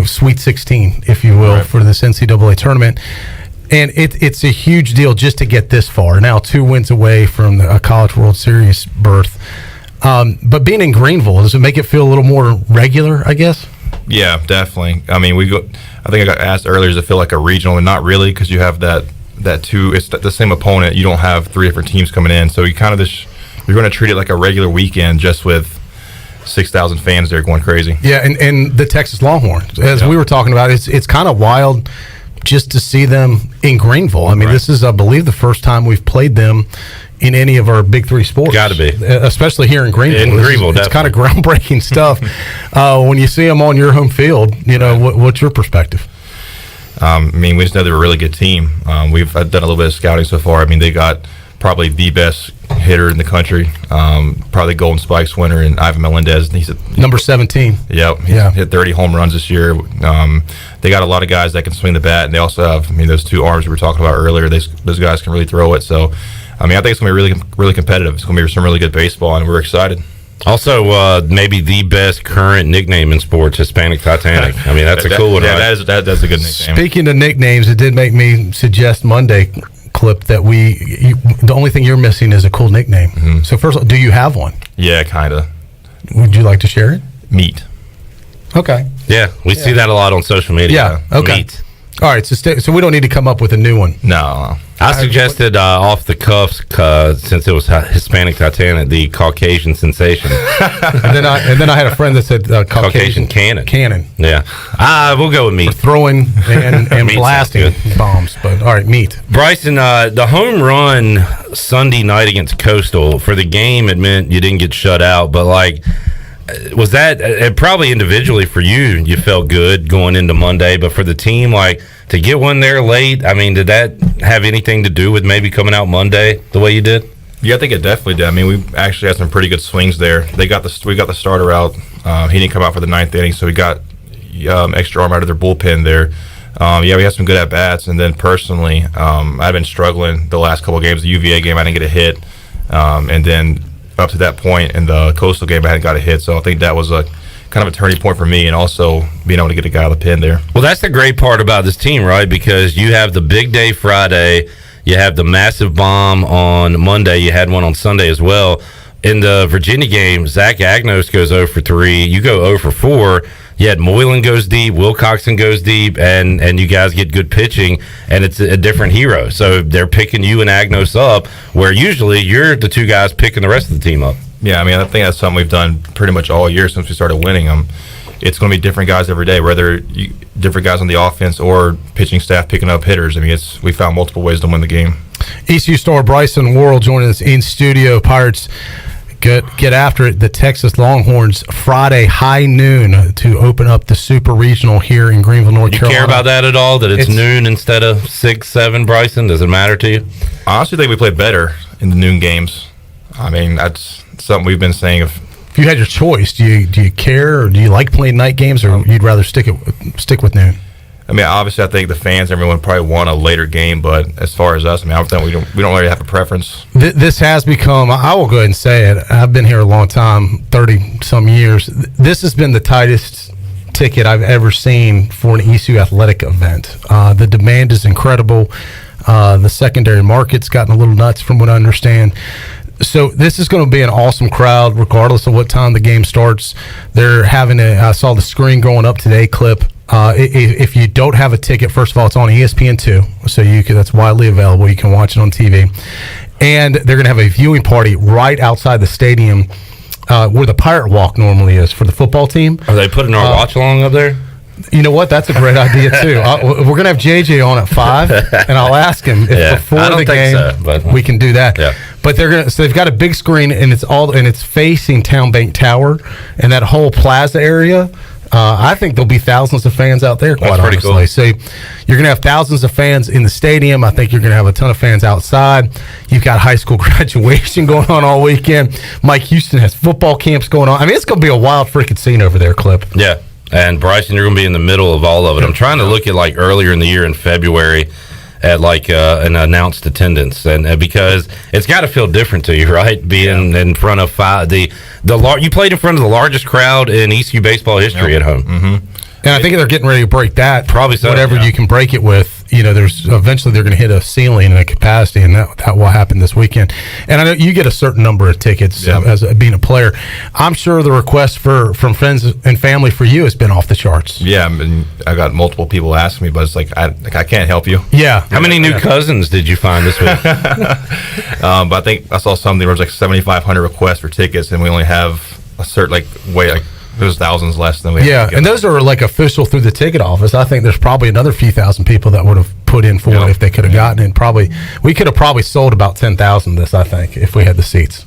Sweet 16, if you will, for this NCAA tournament. And it's a huge deal just to get this far. Now 2 wins away from a College World Series berth. But being in Greenville, does it make it feel a little more regular, I guess? Yeah, definitely. I think I got asked earlier, does it feel like a regional? And not really, because you have that it's the same opponent. You don't have 3 different teams coming in, so you kind of you're going to treat it like a regular weekend, just with 6,000 fans there going crazy. Yeah, and the Texas Longhorns, as we were talking about, it's kind of wild just to see them in Greenville. I mean, this is, I believe, the first time we've played them in any of our big 3 sports. Got to be. Especially here in Greenville. It's kind of groundbreaking stuff. When you see them on your home field, what's your perspective? I mean, we just know they're a really good team. I've done a little bit of scouting so far. I mean, they got probably the best hitter in the country, probably Golden Spikes winner, and Ivan Melendez. He's number 17. Yep, he's hit 30 home runs this year. They got a lot of guys that can swing the bat, and they also have, those 2 arms we were talking about earlier. Those guys can really throw it. So, I think it's going to be really, really competitive. It's going to be some really good baseball, and we're excited. Also, maybe the best current nickname in sports, Hispanic Titanic. That's a cool one. Yeah, right? that's a good nickname. Speaking of nicknames, it did make me suggest Monday clip that the only thing you're missing is a cool nickname. Mm-hmm. So first of all, do you have one? Yeah, kind of. Would you like to share it? Meat. Okay. Yeah, we see that a lot on social media. Yeah, okay. Meat. All right, so we don't need to come up with a new one. No. I suggested off the cuffs, since it was Hispanic Titanic, the Caucasian sensation. and then I had a friend that said Caucasian cannon. Cannon. Yeah. We'll go with meat. For throwing and blasting bombs. But all right, meat. Bryson, the home run Sunday night against Coastal, for the game, it meant you didn't get shut out, but was that probably individually for you felt good going into Monday, but for the team, to get one there late, did that have anything to do with maybe coming out Monday the way you did? Yeah, I think it definitely did. We actually had some pretty good swings there. We got the starter out. He didn't come out for the 9th inning, so we got extra arm out of their bullpen there. We had some good at bats, and then personally, I've been struggling the last couple of games. The UVA game, I didn't get a hit, and then up to that point in the Coastal game, I hadn't got a hit, so I think that was a kind of a turning point for me, and also being able to get a guy out of the pen there. Well, that's the great part about this team, right? Because you have the big day Friday, you have the massive bomb on Monday, you had one on Sunday as well. In the Virginia game, Zach Agnos goes 0 for 3, you go 0 for 4. Yet Moylan goes deep, Wilcoxon goes deep, and you guys get good pitching, and it's a different hero. So they're picking you and Agnos up, where usually you're the 2 guys picking the rest of the team up. Yeah, I think that's something we've done pretty much all year since we started winning them. It's going to be different guys every day, whether different guys on the offense or pitching staff picking up hitters. We found multiple ways to win the game. ECU star Bryson Worrell joining us in studio. Pirates get after it. The Texas Longhorns Friday high noon to open up the Super Regional here in Greenville, North Carolina. Do you care about that at all? That it's noon instead of 6, 7, Bryson? Does it matter to you? I honestly think we play better in the noon games. That's something we've been saying. If you had your choice, do you care, or do you like playing night games, or you'd rather stick with noon? Obviously, I think the fans, everyone probably want a later game, but as far as us, I don't think we don't really have a preference. This has become, I will go ahead and say it, I've been here a long time, 30-some years. This has been the tightest ticket I've ever seen for an ECU athletic event. The demand is incredible. The secondary market's gotten a little nuts from what I understand. So this is going to be an awesome crowd, regardless of what time the game starts. They're having I saw the screen going up today clip. If you don't have a ticket, first of all, it's on ESPN2, so that's widely available. You can watch it on TV. And they're going to have a viewing party right outside the stadium where the Pirate Walk normally is for the football team. Are they putting our watch along up there? You know what? That's a great idea, too. We're going to have JJ on at 5, and I'll ask him if before the game we can do that. Yeah. But they've got a big screen, and it's facing Town Bank Tower and that whole plaza area. I think there'll be thousands of fans out there, quite honestly. Cool. So you're going to have thousands of fans in the stadium. I think you're going to have a ton of fans outside. You've got high school graduation going on all weekend. Mike Houston has football camps going on. It's going to be a wild freaking scene over there, Clip. Yeah. And Bryson, you're going to be in the middle of all of it. I'm trying to look at earlier in the year in February at an announced attendance, and because it's got to feel different to you, right? Being in front of you played in front of the largest crowd in ECU baseball history at home. Mm-hmm. And I think they're getting ready to break that. Probably so, whatever you can break it with. There's eventually they're going to hit a ceiling and a capacity, and that will happen this weekend. And I know you get a certain number of tickets as being a player. I'm sure the request from friends and family for you has been off the charts. Yeah, I mean, I got multiple people asking me, but it's like I can't help you. Yeah. How many new cousins did you find this week? But I think I saw something where it was like 7,500 requests for tickets, and we only have a certain there's thousands less than we have. Yeah, and those are like official through the ticket office. I think there's probably another few thousand people that would have put in for it if they could have gotten it. We could have probably sold about 10,000 this, I think, if we had the seats.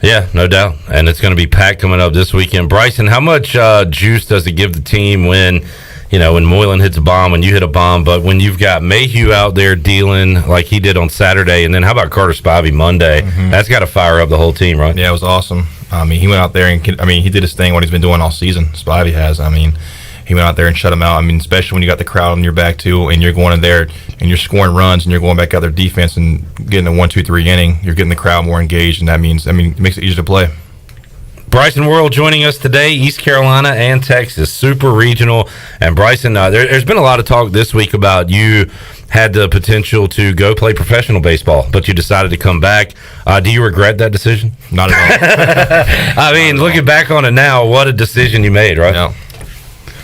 Yeah, no doubt. And it's going to be packed coming up this weekend. Bryson, how much juice does it give the team when Moylan hits a bomb, when you hit a bomb, but when you've got Mayhew out there dealing like he did on Saturday, and then how about Carter Spivey Monday? That's got to fire up the whole team, right? Yeah, it was awesome. I mean, he went out there and he did his thing, what he's been doing all season. Spivey has. I mean, he went out there and shut him out. I mean, especially when you got the crowd on your back too, and you're going in there and you're scoring runs and you're going back out there defense and getting a 1-2-3 inning. You're getting the crowd more engaged, and that means it makes it easier to play. Bryson Worrell joining us today, East Carolina and Texas, super regional. And Bryson, there's been a lot of talk this week about you had the potential to go play professional baseball, but you decided to come back. Do you regret that decision? Not at all. I mean, looking back on it now, what a decision you made, right? Yeah.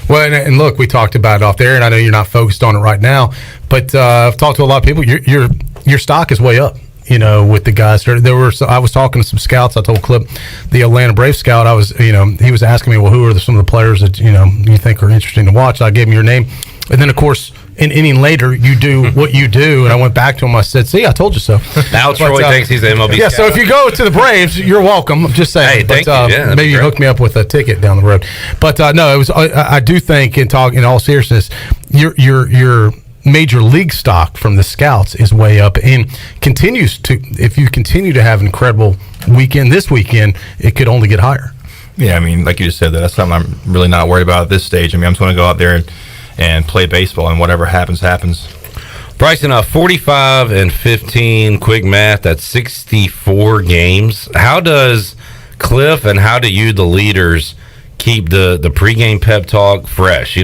Well, and look, we talked about it off there, and I know you're not focused on it right now, but I've talked to a lot of people. Your stock is way up. With the guys, I was talking to some scouts. I told Clip, the Atlanta Braves scout, he was asking me, well, who are some of the players that you think are interesting to watch? I gave him your name, and then of course, an inning later, you do what you do, and I went back to him. I said, "See, I told you so." Now Troy thinks he's the MLB. Yeah, scout. So if you go to the Braves, you're welcome. I'm just saying. Hey, thank you. Yeah, maybe you hook me up with a ticket down the road. But no, it was. I do think, in all seriousness, your major league stock from the scouts is way up and continues to. If you continue to have an incredible weekend this weekend, it could only get higher. Yeah, I mean, like you just said, that's something I'm really not worried about at this stage. I mean, I'm just going to go out there and play baseball, and whatever happens, happens. Bryson, 45 and 15, quick math, that's 64 games. How does Cliff and how do you, the leaders, keep the pregame pep talk fresh? You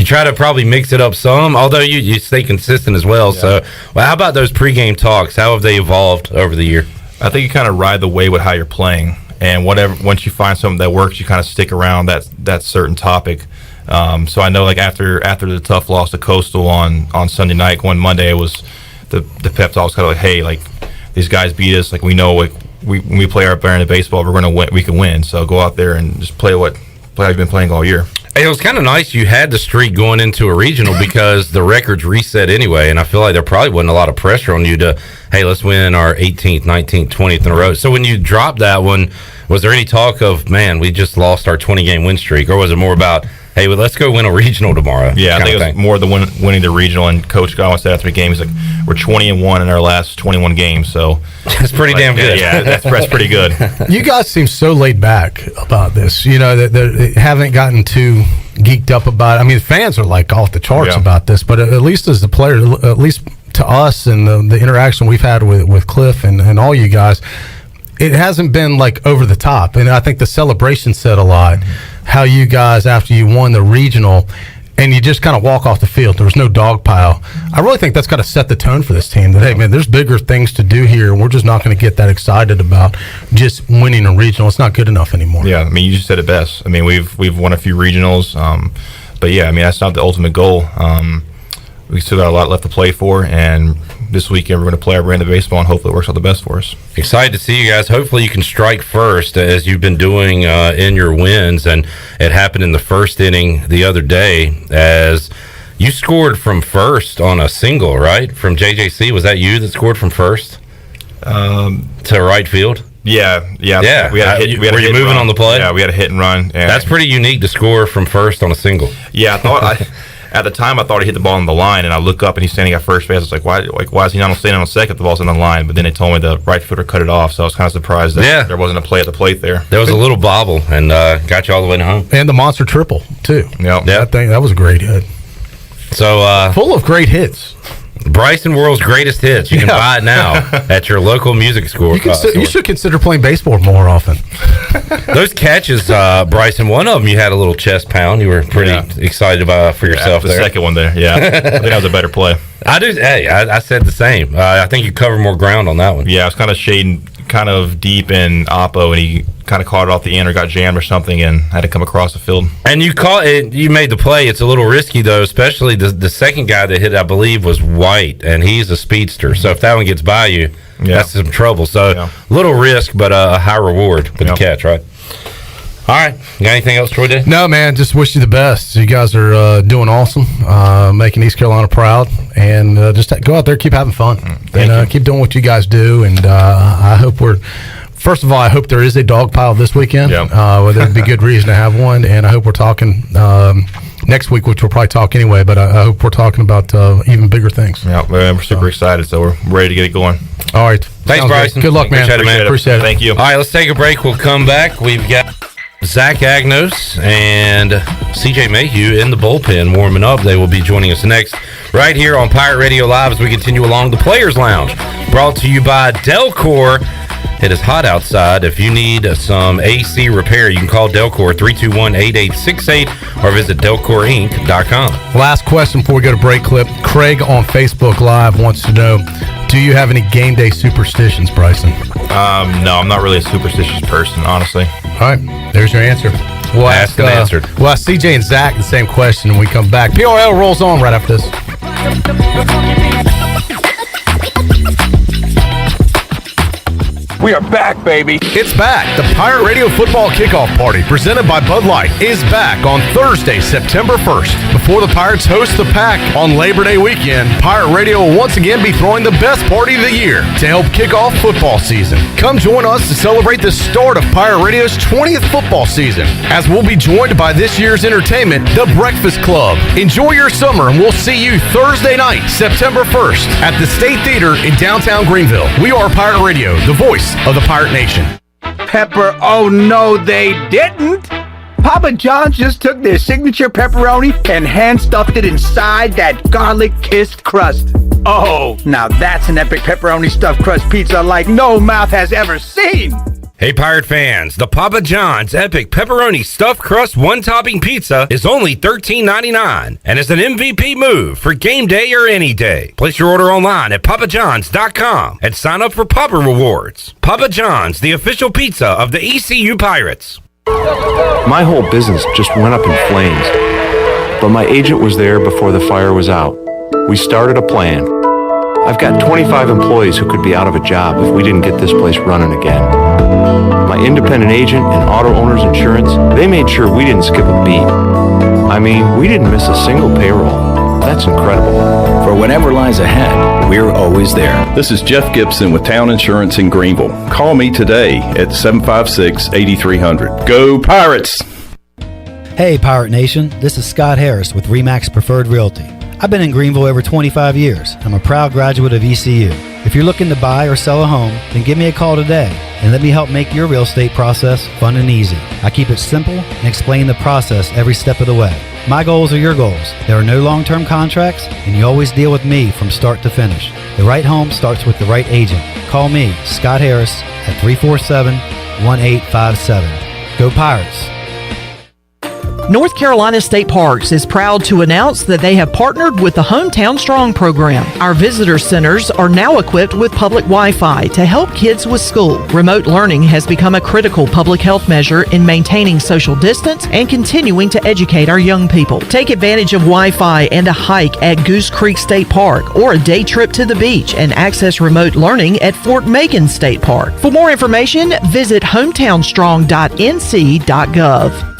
try to probably mix it up some, although you stay consistent as well. Yeah. So, how about those pregame talks? How have they evolved over the year? I think you kind of ride the wave with how you're playing, and once you find something that works, you kind of stick around that certain topic. So I know, like after the tough loss to Coastal on Sunday night, going Monday, it was the pep talk was kind of like, hey, like these guys beat us, like we know, like when we play our brand of baseball, we're gonna win, we can win. So go out there and just play how you've been playing all year. Hey, it was kind of nice you had the streak going into a regional because the record's reset anyway, and I feel like there probably wasn't a lot of pressure on you to, hey, let's win our 18th, 19th, 20th in a row. So when you dropped that one, was there any talk of, man, we just lost our 20-game win streak, or was it more about, hey, well, let's go win a regional tomorrow? Yeah, I think it was more the winning the regional, and Coach Godwin said after the game, he's like, we're 20-1 in our last 21 games, so that's pretty damn good. Yeah, that's pretty good. You guys seem so laid back about this, that they haven't gotten too geeked up about it. I mean, the fans are like off the charts about this, but at least as the player, at least to us and the interaction we've had with Cliff and all you guys, it hasn't been like over the top. And I think the celebration said a lot. How you guys, after you won the regional and you just kind of walk off the field, there was no dog pile. I really think that's got to set the tone for this team that, hey, man, there's bigger things to do here, and we're just not going to get that excited about just winning a regional. It's not good enough anymore. Yeah, I mean, you just said it best. I mean, we've won a few regionals, but yeah, I mean, that's not the ultimate goal. We still got a lot left to play for, and this weekend we're going to play our brand of baseball, and hopefully it works out the best for us. Excited to see you guys. Hopefully you can strike first, as you've been doing in your wins, and it happened in the first inning the other day as you scored from first on a single, right? From JJC. Was that you that scored from first to right field? Yeah. We had a hit, were you moving on the play? Yeah, we had a hit and run. And that's pretty unique to score from first on a single. Yeah, I thought at the time, I thought he hit the ball on the line, and I look up and he's standing at first base. I was like, why is he not standing on second if the ball's on the line? But then they told me the right fielder cut it off, so I was kind of surprised that there wasn't a play at the plate there. There was a little bobble and got you all the way home. And the monster triple, too. Yep. That was a great hit. So full of great hits. Bryson World's Greatest Hits. You can buy it now at your local music store. You should consider playing baseball more often. Those catches, Bryson, one of them you had a little chest pound. You were pretty excited about for yourself the there. second one there, I think that was a better play. I do. Hey, I said the same. I think you covered more ground on that one. Yeah, I was kind of shading kind of deep in Oppo, and he kind of caught it off the end or got jammed or something and had to come across the field. And you caught it. You made the play. It's a little risky, though, especially the second guy that hit, I believe, was White, and he's a speedster. So if that one gets by you, that's some trouble. So little risk, but a high reward with the catch, right? All right. You got anything else, Troy did? No, man. Just wish you the best. You guys are doing awesome, making East Carolina proud, and just go out there, keep having fun, and keep doing what you guys do. And I hope first of all, I hope there is a dog pile this weekend. Well, there'd be good reason to have one, and I hope we're talking next week, which we'll probably talk anyway. But I hope we're talking about even bigger things. Yeah, we're super excited, so we're ready to get it going. All right. Thanks, Bryson. Good luck, man. Appreciate it. Thank you. All right, let's take a break. We'll come back. We've got Zach Agnos and CJ Mayhew in the bullpen warming up. They will be joining us next right here on Pirate Radio Live as we continue along the Players Lounge. Brought to you by Delcor. It is hot outside. If you need some AC repair, you can call Delcor 321-8868 or visit delcorinc.com. Last question before we go to break clip. Craig on Facebook Live wants to know, do you have any game day superstitions, Bryson? No, I'm not really a superstitious person, honestly. All right, there's your answer. We'll ask answered. We'll ask CJ and Zach the same question when we come back. PRL rolls on right after this. We are back, baby. It's back. The Pirate Radio Football Kickoff Party, presented by Bud Light, is back on Thursday, September 1st. Before the Pirates host the Pack on Labor Day weekend, Pirate Radio will once again be throwing the best party of the year to help kick off football season. Come join us to celebrate the start of Pirate Radio's 20th football season, as we'll be joined by this year's entertainment, The Breakfast Club. Enjoy your summer, and we'll see you Thursday night, September 1st, at the State Theater in downtown Greenville. We are Pirate Radio, the voice of the Pirate Nation. Pepper, oh no, they didn't. Papa John's just took their signature pepperoni and hand-stuffed it inside that garlic-kissed crust. Oh, now that's an epic pepperoni stuffed crust pizza like no mouth has ever seen. Hey, Pirate fans, the Papa John's Epic Pepperoni Stuffed Crust One-Topping Pizza is only $13.99 and is an MVP move for game day or any day. Place your order online at papajohns.com and sign up for Papa Rewards. Papa John's, the official pizza of the ECU Pirates. My whole business just went up in flames, but my agent was there before the fire was out. We started a plan. I've got 25 employees who could be out of a job if we didn't get this place running again. My independent agent and auto owner's insurance, they made sure we didn't skip a beat. I mean, we didn't miss a single payroll. That's incredible. For whatever lies ahead, we're always there. This is Jeff Gibson with Town Insurance in Greenville. Call me today at 756-8300. Go Pirates! Hey, Pirate Nation. This is Scott Harris with RE/MAX Preferred Realty. I've been in Greenville over 25 years. I'm a proud graduate of ECU. If you're looking to buy or sell a home, then give me a call today and let me help make your real estate process fun and easy. I keep it simple and explain the process every step of the way. My goals are your goals. There are no long-term contracts, and you always deal with me from start to finish. The right home starts with the right agent. Call me, Scott Harris, at 347-1857. Go Pirates! North Carolina State Parks is proud to announce that they have partnered with the Hometown Strong program. Our visitor centers are now equipped with public Wi-Fi to help kids with school. Remote learning has become a critical public health measure in maintaining social distance and continuing to educate our young people. Take advantage of Wi-Fi and a hike at Goose Creek State Park or a day trip to the beach and access remote learning at Fort Megan State Park. For more information, visit hometownstrong.nc.gov.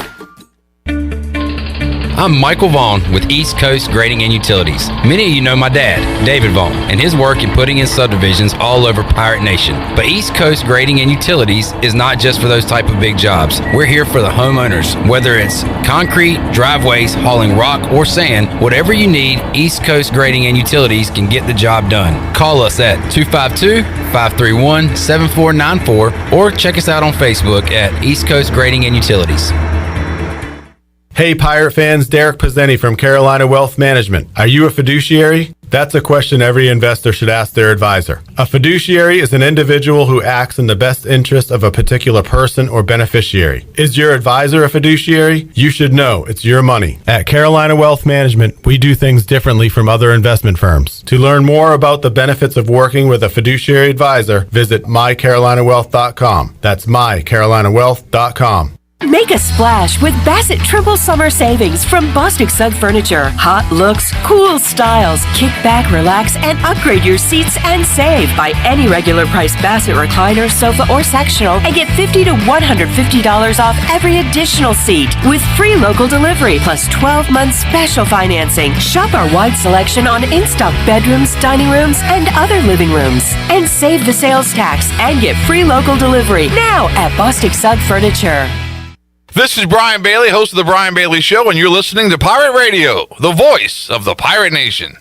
I'm Michael Vaughn with East Coast Grading and Utilities. Many of you know my dad, David Vaughn, and his work in putting in subdivisions all over Pirate Nation. But East Coast Grading and Utilities is not just for those type of big jobs. We're here for the homeowners. Whether it's concrete, driveways, hauling rock, or sand, whatever you need, East Coast Grading and Utilities can get the job done. Call us at 252-531-7494 or check us out on Facebook at East Coast Grading and Utilities. Hey Pirate fans, Derek Pizzeni from Carolina Wealth Management. Are you a fiduciary? That's a question every investor should ask their advisor. A fiduciary is an individual who acts in the best interest of a particular person or beneficiary. Is your advisor a fiduciary? You should know it's your money. At Carolina Wealth Management, we do things differently from other investment firms. To learn more about the benefits of working with a fiduciary advisor, visit mycarolinawealth.com. That's mycarolinawealth.com. Make a splash with Bassett Triple Summer Savings from Bostic Sugg Furniture. Hot looks, cool styles. Kick back, relax, and upgrade your seats and save. Buy any regular price Bassett recliner, sofa, or sectional and get $50 to $150 off every additional seat with free local delivery plus 12-month special financing. Shop our wide selection on in-stock bedrooms, dining rooms, and other living rooms. And save the sales tax and get free local delivery now at Bostic Sugg Furniture. This is Brian Bailey, host of The Brian Bailey Show, and you're listening to Pirate Radio, the voice of the Pirate Nation.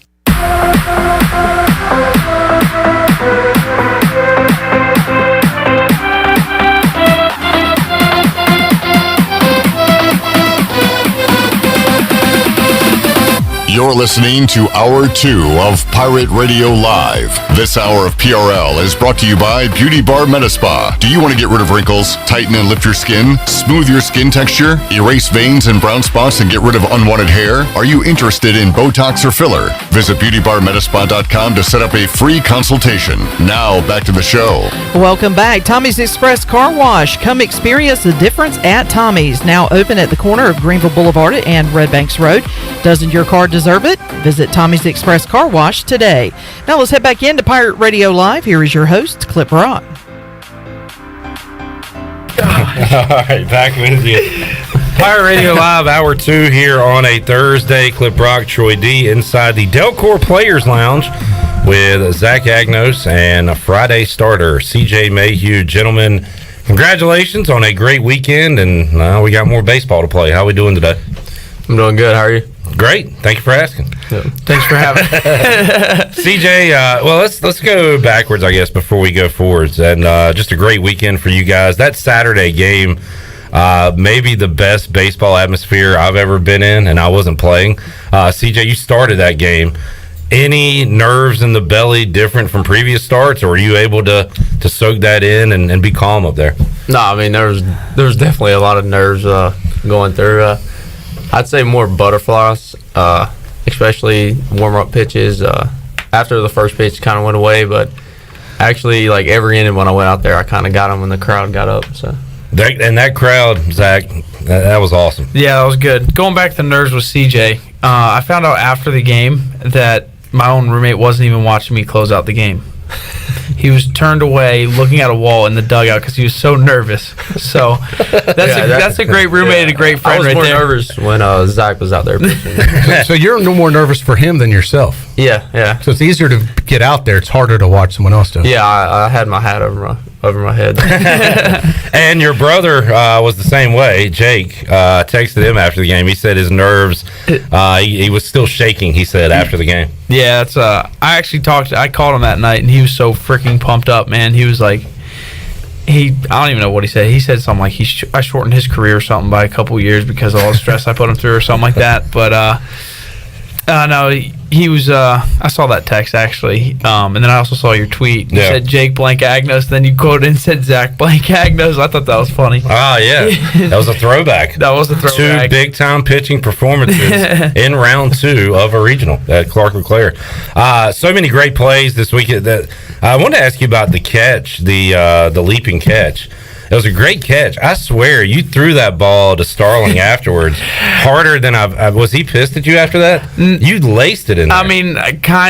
You're listening to Hour 2 of Pirate Radio Live. This hour of PRL is brought to you by Beauty Bar Metaspa. Do you want to get rid of wrinkles, tighten and lift your skin, smooth your skin texture, erase veins and brown spots, and get rid of unwanted hair? Are you interested in Botox or filler? Visit beautybarmetaspa.com to set up a free consultation. Now, back to the show. Welcome back. Tommy's Express Car Wash. Come experience the difference at Tommy's. Now open at the corner of Greenville Boulevard and Red Banks Road. Doesn't your car deserve it? Visit Tommy's Express Car Wash today. Now let's head back into Pirate Radio Live. Here is your host, Clip Rock. All right, back with you. Pirate Radio Live, Hour 2 here on a Thursday. Clip Rock, Troy D inside the Delcor Players Lounge with Zach Agnos and a Friday starter, CJ Mayhew. Gentlemen, congratulations on a great weekend, and now we got more baseball to play. How are we doing today? I'm doing good. How are you? Great. Thank you for asking. Thanks for having me. CJ, well, let's go backwards, I guess, before we go forwards. And just a great weekend for you guys. That Saturday game, maybe the best baseball atmosphere I've ever been in, and I wasn't playing. CJ, you started that game. Any nerves in the belly different from previous starts, or were you able to soak that in and be calm up there? No, I mean, there was definitely a lot of nerves going through. I'd say more butterflies, especially warm-up pitches. After the first pitch kind of went away, but actually, like, every inning when I went out there, I kind of got them when the crowd got up. So that crowd, Zach, that was awesome. Yeah, that was good. Going back to the nerves with CJ, I found out after the game that my own roommate wasn't even watching me close out the game. He was turned away looking at a wall in the dugout because he was so nervous. So that's a great roommate and a great friend right there. I was more nervous when Zach was out there pitching. So you're no more nervous for him than yourself. Yeah. So it's easier to get out there. It's harder to watch someone else do it. Yeah, I had my hat over my head. And your brother was the same way. Jake texted him after the game. He said his nerves, he was still shaking, he said, after the game. Yeah, it's I called him that night, and he was so freaking pumped up, man. He was like, I don't even know what he said. He said something like I shortened his career or something by a couple years because of all the stress I put him through or something like that. But no, he was. I saw that text actually, and then I also saw your tweet. You said Jake blank Agnos, then you quoted and said Zach blank Agnos. I thought that was funny. Ah, yeah, that was a throwback. That was a throwback. 2 big time pitching performances in round 2 of a regional at Clark LeClaire. So many great plays this weekend. That I wanted to ask you about the catch, the leaping catch. It was a great catch. I swear, you threw that ball to Starling afterwards harder than was he pissed at you after that? You laced it in there. I mean,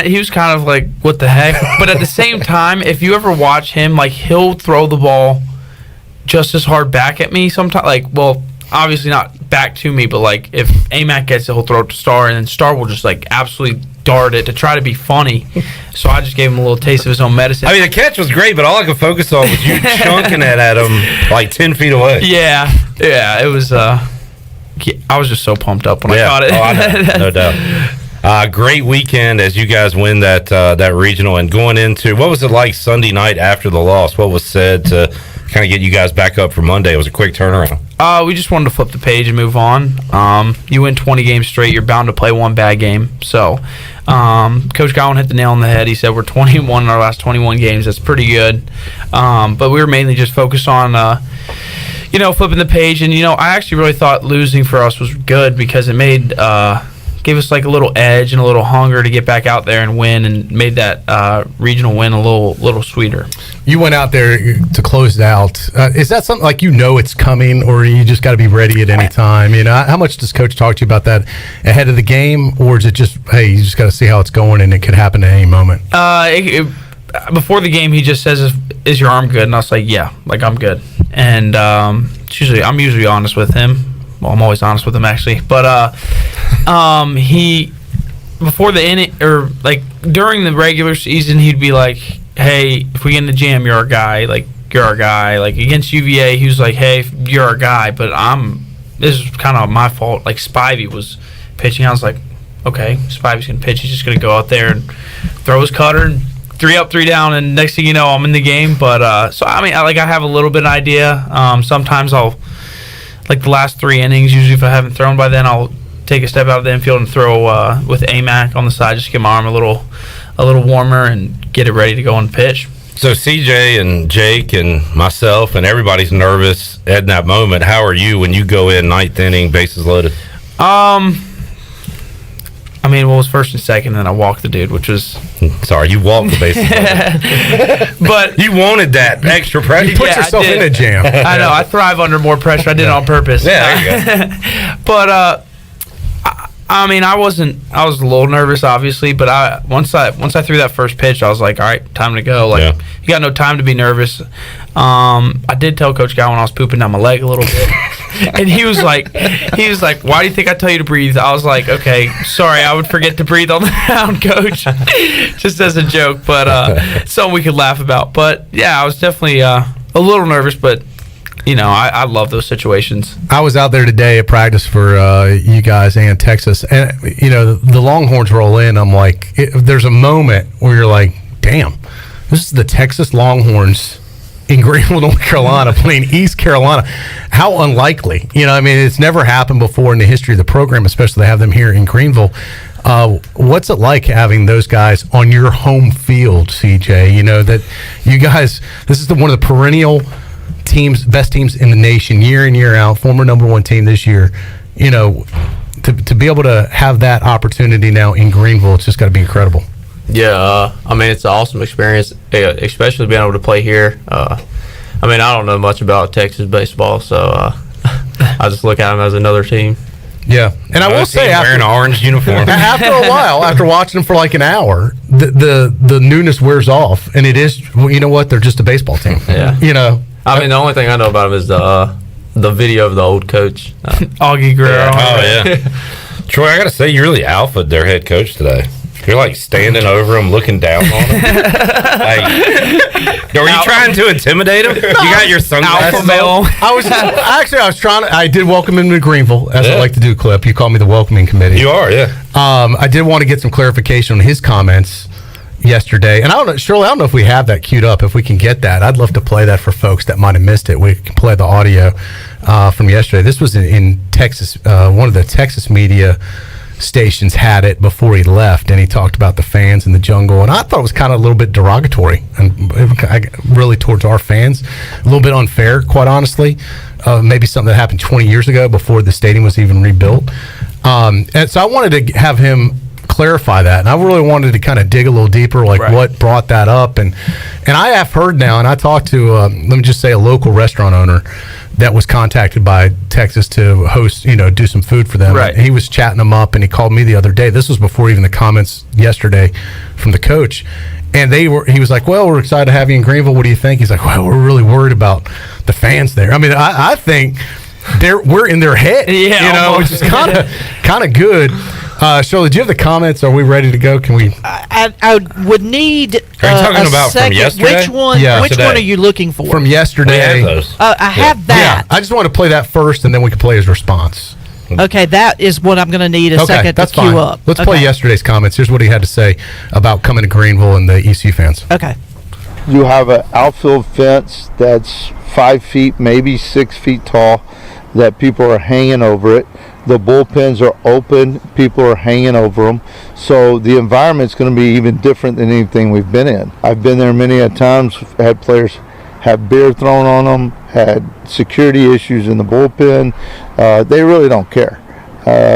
he was kind of like, what the heck? But at the same time, if you ever watch him, like, he'll throw the ball just as hard back at me sometimes. Like, well, obviously not back to me, but, like, if AMAC gets it, he'll throw it to Star, and then Star will just, like, absolutely dart it to try to be funny. So I just gave him a little taste of his own medicine. I mean, the catch was great, but all I could focus on was you chunking it at him like 10 feet away. Yeah, it was. I was just so pumped up when I caught it. Oh, I know. No doubt. Great weekend as you guys win that regional, and going into, what was it like Sunday night after the loss? What was said to kind of get you guys back up for Monday? It was a quick turnaround. We just wanted to flip the page and move on. You win 20 games straight, you're bound to play one bad game. So Coach Godwin hit the nail on the head. He said we're 21 in our last 21 games. That's pretty good. But we were mainly just focused on, flipping the page. And, I actually really thought losing for us was good because it gave us like a little edge and a little hunger to get back out there and win, and made that regional win a little sweeter. You went out there to close it out. Is that something like it's coming, or you just got to be ready at any time? How much does Coach talk to you about that ahead of the game, or is it just, hey, you just got to see how it's going and it could happen at any moment? Before the game, he just says, "Is your arm good?" And I was like, "Yeah, like I'm good." And I'm usually honest with him. Well, I'm always honest with him actually, but he before the inning or like during the regular season, he'd be like, "Hey, if we get in the jam, you're our guy. Like you're our guy." Like against UVA, he was like, "Hey, you're our guy." But this is kind of my fault. Like Spivey was pitching, I was like, "Okay, Spivey's gonna pitch. He's just gonna go out there and throw his cutter and 3 up, 3 down, and next thing you know, I'm in the game." But I have a little bit of idea. Sometimes I'll. Like the last 3 innings, usually if I haven't thrown by then, I'll take a step out of the infield and throw with AMAC on the side, just get my arm a little warmer and get it ready to go and pitch. So CJ and Jake and myself and everybody's nervous at that moment. How are you when you go in 9th inning, bases loaded? It was first and second, and I walked the dude, which was... Sorry, you walked the bases loaded. But you wanted that extra pressure. You put yourself in a jam. I know. I thrive under more pressure. I did it on purpose. Yeah, there you go. But, I was a little nervous, obviously, but once I threw that first pitch, I was like, all right, time to go. Like, you got no time to be nervous. I did tell Coach Godwin I was pooping down my leg a little bit. And he was like, "Why do you think I tell you to breathe?" I was like, "Okay, sorry, I would forget to breathe on the mound, Coach," just as a joke, but something we could laugh about. But yeah, I was definitely a little nervous, but I love those situations. I was out there today at practice for you guys and Texas, and the Longhorns roll in. I'm like, there's a moment where you're like, "Damn, this is the Texas Longhorns." In Greenville, North Carolina, playing East Carolina. How unlikely. It's never happened before in the history of the program, especially to have them here in Greenville. What's it like having those guys on your home field, CJ? That you guys, this is one of the perennial teams, best teams in the nation, year in, year out, former number 1 team this year. To be able to have that opportunity now in Greenville, it's just got to be incredible. Yeah, it's an awesome experience, especially being able to play here. I don't know much about Texas baseball, so I just look at them as another team. Yeah, and I will say, wearing an orange uniform. After a while, after watching them for like an hour, the newness wears off, and it is. You know what? They're just a baseball team. Yeah. The only thing I know about them is the video of the old coach, Augie Guerrero. Yeah. Oh yeah, Troy. I gotta say, you really alphaed their head coach today. You're like standing over him, looking down on him. Are you trying to intimidate him? You got your sunglasses on? I did welcome him to Greenville, as I like to do, Clip. You call me the welcoming committee. You are, yeah. I did want to get some clarification on his comments yesterday. And I don't know, Shirley, I don't know if we have that queued up. If we can get that, I'd love to play that for folks that might have missed it. We can play the audio from yesterday. This was in Texas, one of the Texas media stations had it before he left, and he talked about the fans in the jungle, and I thought it was kind of a little bit derogatory and really towards our fans, a little bit unfair, quite honestly. Maybe something that happened 20 years ago before the stadium was even rebuilt. And so I wanted to have him clarify that, and I really wanted to kind of dig a little deeper, like what brought that up. And I have heard now, and I talked to let me just say a local restaurant owner that was contacted by Texas to host, do some food for them. Right. And he was chatting them up, and he called me the other day. This was before even the comments yesterday from the coach. And he was like, "Well, we're excited to have you in Greenville. What do you think?" He's like, "Well, we're really worried about the fans there." I think we're in their head, which is kind of good. Shirley, do you have the comments? Are we ready to go? Can we? I would need. Are you talking about second. from yesterday? Which one? Yeah. Which one are you looking for? From yesterday. We have those. I have that. Yeah, I just want to play that first, and then we can play his response. Okay, that is what I'm going to need a second to queue up. Let's play yesterday's comments. Here's what he had to say about coming to Greenville and the ECU fans. Okay. You have an outfield fence that's 5 feet, maybe 6 feet tall. that people are hanging over it. The bullpens are open, people are hanging over them. So the environment's going to be even different than anything we've been in. I've been there many a times, had players have beer thrown on them, had security issues in the bullpen. They really don't care.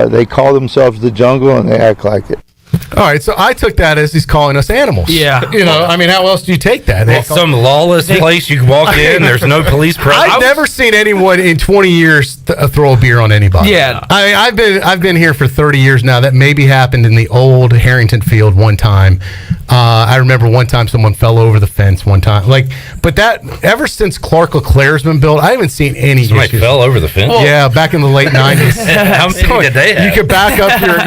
They call themselves the jungle and they act like it. All right, so I took that as he's calling us animals. Yeah. You know, I mean, how else do you take that? Well, some lawless place you can walk in, there's no police presence. I've never seen anyone in 20 years throw a beer on anybody. Yeah. I mean, I've been here for 30 years now. That maybe happened in the old Harrington field one time. I remember one time someone fell over the fence one time. But that, ever since Clark LeClair's been built, I haven't seen any Somebody issues. fell over the fence? Yeah, back in the late 90s. How many did they have? You could back up your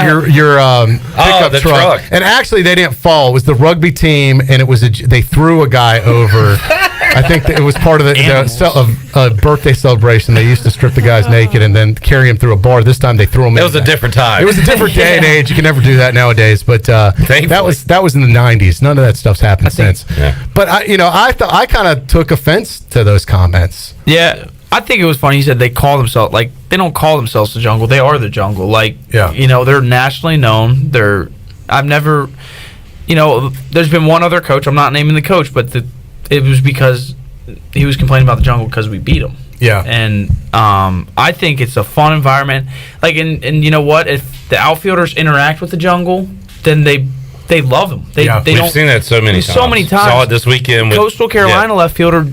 pickup the truck. truck. And actually, they didn't fall. It was the rugby team, and it was they threw a guy over. I think that it was part of the birthday celebration. They used to strip the guys naked and then carry him through a bar. This time they threw him. It was a different time. It was a different day and age. You can never do that nowadays. But that was in the 90s. None of that stuff's happened since. Yeah. But I kind of took offense to those comments. Yeah. I think it was funny. He said they call themselves, they don't call themselves the jungle. They are the jungle. They're nationally known. I've never, there's been one other coach. I'm not naming the coach, but it was because he was complaining about the jungle because we beat him. Yeah. And I think it's a fun environment. And you know what? If the outfielders interact with the jungle, then they love him. We've seen that so many times. So many times. Saw it this weekend. With, Coastal Carolina left fielder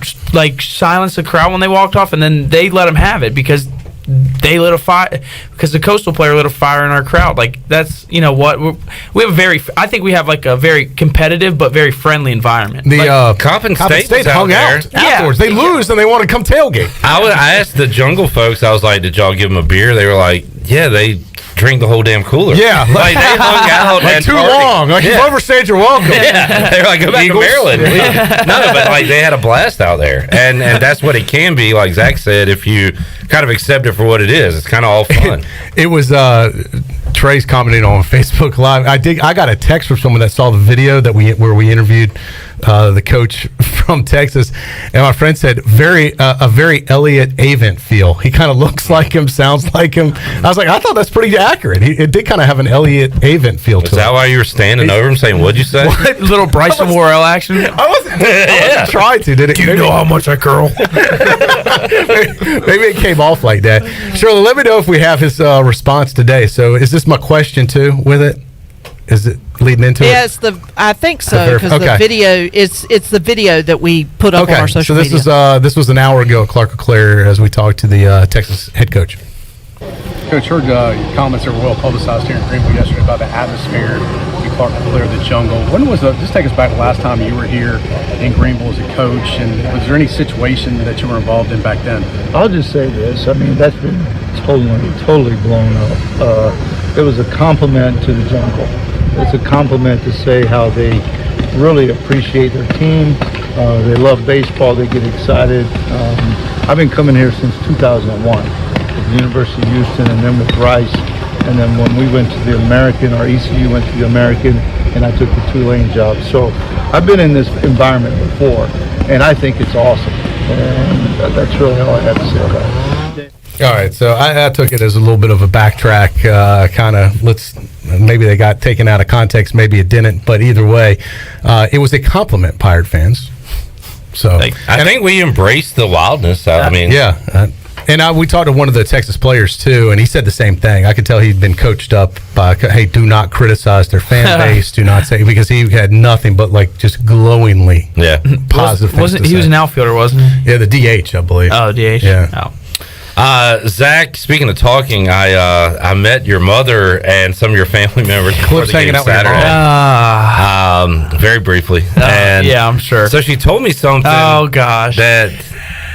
silenced the crowd when they walked off, and then they let him have it because they lit a fire. Because the Coastal player lit a fire in our crowd. That's we have I think we have a very competitive but very friendly environment. The Coppin State hung out afterwards. They lose and they want to come tailgate. I asked the jungle folks. I was like, "Did y'all give them a beer?" They were like, "Yeah, they drink the whole damn cooler." Yeah, they hung out and too partied. long. You've overstayed your welcome. Yeah, they were like, "Go back Eagles. to Maryland." No, but they had a blast out there, and that's what it can be. Like Zach said, if you kind of accept it for what it is, it's kind of all fun. It was Trey's commenting on Facebook Live. I got a text from someone that saw the video where we interviewed the coach from Texas, and my friend said a very Elliot Avent feel. He kind of looks like him, sounds like him. I was like, I thought that's pretty accurate. It did kind of have an Elliot Avent feel to it. Is that why you were standing over him saying, "What'd you say?" What? Little Bryson Worrell action. I wasn't trying to. Did it? Do you know how much I curl? Maybe it came off like that. Shirley, let me know if we have his response today. So is this my question too with it? Is it leading into it? Yes, I think so, because the video it's the video that we put up on our social media. So this was an hour ago at Clark LeClair as we talked to the Texas head coach. Coach, heard your comments that were well publicized here in Greenville yesterday about the atmosphere in Clark LeClair, the jungle. When was just take us back to the last time you were here in Greenville as a coach, and was there any situation that you were involved in back then? I'll just say this. I mean, that's been totally blown up. It was a compliment to the jungle. It's a compliment to say how they really appreciate their team. They love baseball. They get excited. I've been coming here since 2001 at the University of Houston, and then with Rice. And then when we went to the American, our ECU went to the American, and I took the Tulane job. So I've been in this environment before, and I think it's awesome. And that's really all I have to say about it. All right, so I took it as a little bit of a backtrack, kind of, maybe they got taken out of context, maybe it didn't, but either way, it was a compliment, Pirate fans. So I think we embraced the wildness. I mean, yeah. And we talked to one of the Texas players, too, and he said the same thing. I could tell he'd been coached up by, hey, do not criticize their fan base, do not say, because he had nothing but, just glowingly positive things to say. He was an outfielder, wasn't he? Yeah, the DH, I believe. Oh, DH? Yeah. Zach, speaking of talking, I met your mother and some of your family members before the game Saturday. Very briefly. Yeah, I'm sure. So she told me something. Oh, gosh. That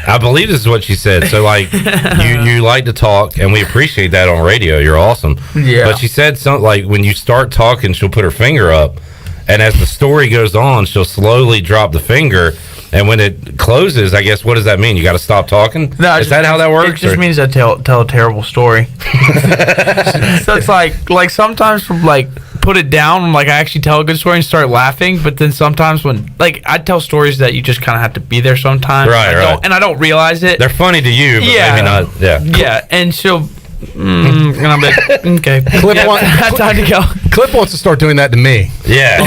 I believe this is what she said. So, you like to talk, and we appreciate that on radio. You're awesome. Yeah. But she said something when you start talking, she'll put her finger up, and as the story goes on, she'll slowly drop the finger. And when it closes, I guess, what does that mean? You got to stop talking? No, is that how that works? It just means I tell a terrible story. So it's like sometimes from put it down, like I actually tell a good story and start laughing. But then sometimes when, like, I tell stories that you just kind of have to be there sometimes. Right, right. And I don't realize it. They're funny to you, but maybe not. Yeah. Yeah, and she'll, and I'm like, okay. Clip time to go. Clip wants to start doing that to me. Yeah.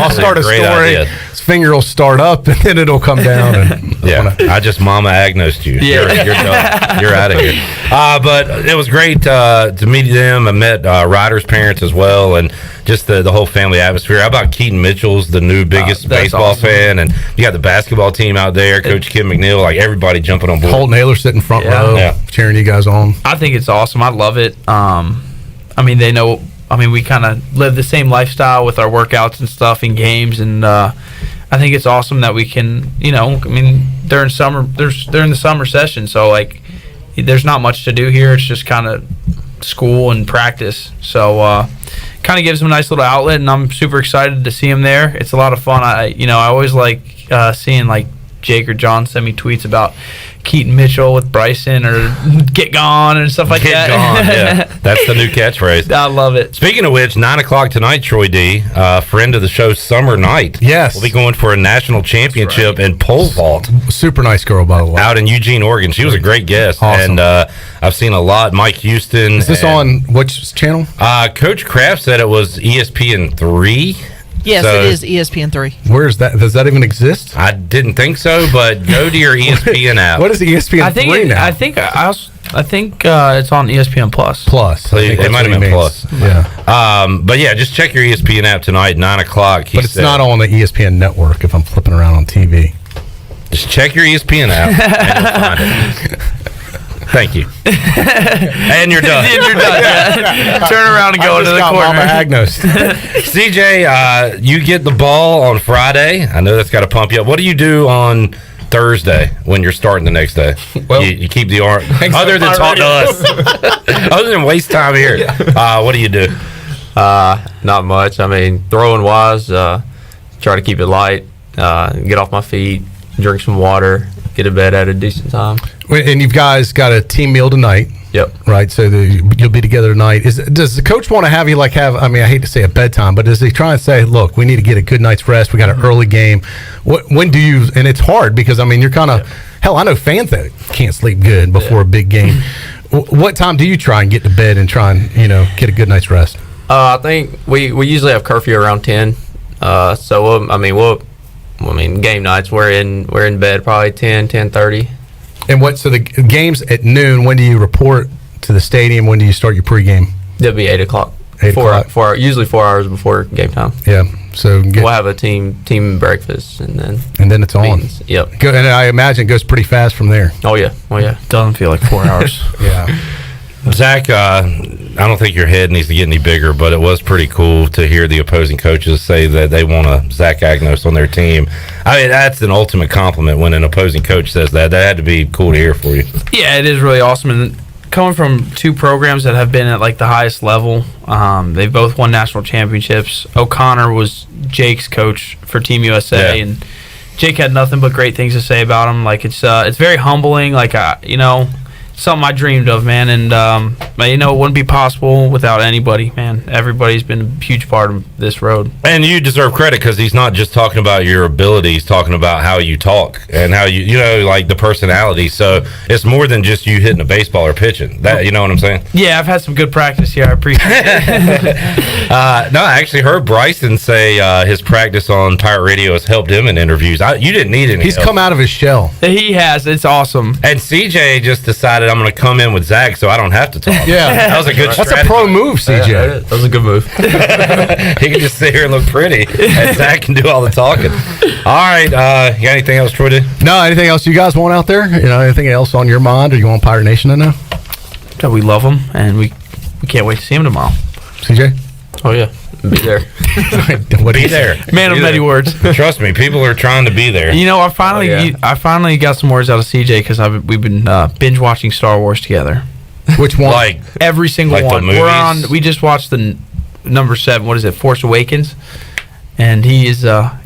I'll start a story. Idea. His finger will start up, and then it'll come down. And Yeah, I just Mama Agnosed you. Yeah. You're done. You're out of here. But it was great to meet them. I met Ryder's parents as well, and just the whole family atmosphere. How about Keaton Mitchell's the new biggest baseball awesome. fan, and you got the basketball team out there, Coach Kim McNeil, like everybody jumping on board. Holt Naylor sitting front row, cheering you guys on. I think it's awesome. I love it. I mean, they know. I mean, we kind of live the same lifestyle with our workouts and stuff and games, and I think it's awesome that we can, I mean, during the summer session, so like, there's not much to do here. It's just kind of school and practice. So, kind of gives them a nice little outlet, and I'm super excited to see them there. It's a lot of fun. I always like seeing like Jake or John send me tweets about Keaton Mitchell with Bryson or get gone and stuff like that. Get gone, yeah. That's the new catchphrase. I love it. Speaking of which, 9 o'clock tonight, Troy D., friend of the show, Summer Knight. Yes. We'll be going for a national championship in pole vault. Super nice girl, by the way. Out in Eugene, Oregon. She was a great guest. Awesome. And I've seen a lot. Mike Houston. Is this on which channel? Coach Kraft said it was ESPN 3. Yes, it is ESPN3. Where's that? Does that even exist? I didn't think so, but go to your ESPN app. What is ESPN3 now? I think it's on ESPN Plus. It might have been Plus. Yeah. But yeah, just check your ESPN app tonight, 9 o'clock. But it's not on the ESPN network if I'm flipping around on TV. Just check your ESPN app and you'll find it. Thank you. And you're done. Turn around and go into the corner. Mama Agnos. CJ, you get the ball on Friday. I know that's got to pump you up. What do you do on Thursday when you're starting the next day? Well, you keep the arm. Other than talk to us. Other than waste time here. What do you do? Not much. I mean, throwing wise, try to keep it light, get off my feet, drink some water, get to bed at a decent time. And you guys got a team meal tonight. Yep. Right, so you'll be together tonight. Does the coach want to have you I hate to say a bedtime, but does he try and say, look, we need to get a good night's rest. We got an early game. When do you, and it's hard because, I mean, you're kind of, hell, I know fans that can't sleep good before a big game. What time do you try and get to bed and try and, get a good night's rest? I think we usually have curfew around 10. Game nights, we're in bed probably 10:30. And so the game's at noon. When do you report to the stadium? When do you start your pregame? It'll be 8 o'clock. 8 o'clock. Usually 4 hours before game time. Yeah. So we'll have a team breakfast and then it's on. Meetings. Yep. And I imagine it goes pretty fast from there. Oh yeah. Doesn't feel like 4 hours. Yeah. Zach, I don't think your head needs to get any bigger, but it was pretty cool to hear the opposing coaches say that they want a Zach Agnos on their team. I mean, that's an ultimate compliment when an opposing coach says that. That had to be cool to hear for you. Yeah, it is really awesome. And coming from two programs that have been at like the highest level, they both won national championships. O'Connor was Jake's coach for Team USA, and Jake had nothing but great things to say about him. Like it's very humbling. Like something I dreamed of, man, and it wouldn't be possible without anybody, man. Everybody's been a huge part of this road. And you deserve credit because he's not just talking about your ability, he's talking about how you talk and how you like the personality. So it's more than just you hitting a baseball or pitching. That, you know what I'm saying? Yeah, I've had some good practice here. I appreciate it. No, I actually heard Bryson say his practice on Pirate Radio has helped him in interviews. You didn't need any He's help. come out of his shell. He has. It's awesome. And CJ just decided I'm going to come in with Zach so I don't have to talk. Yeah. That was a good That's strategy. a pro move, CJ. That was a good move. He can just sit here and look pretty, and Zach can do all the talking. All right, you got anything else, Troy? No, anything else you guys want out there? Anything else on your mind, or you want Pirate Nation to know? That we love them, and we can't wait to see them tomorrow. CJ? Oh, yeah. Be there. Be there. Man of many words. Trust me, people are trying to be there. I finally got some words out of CJ because we've been binge watching Star Wars together. Which one? Like every single like one. The movies? We just watched the number 7. What is it? Force Awakens. And he is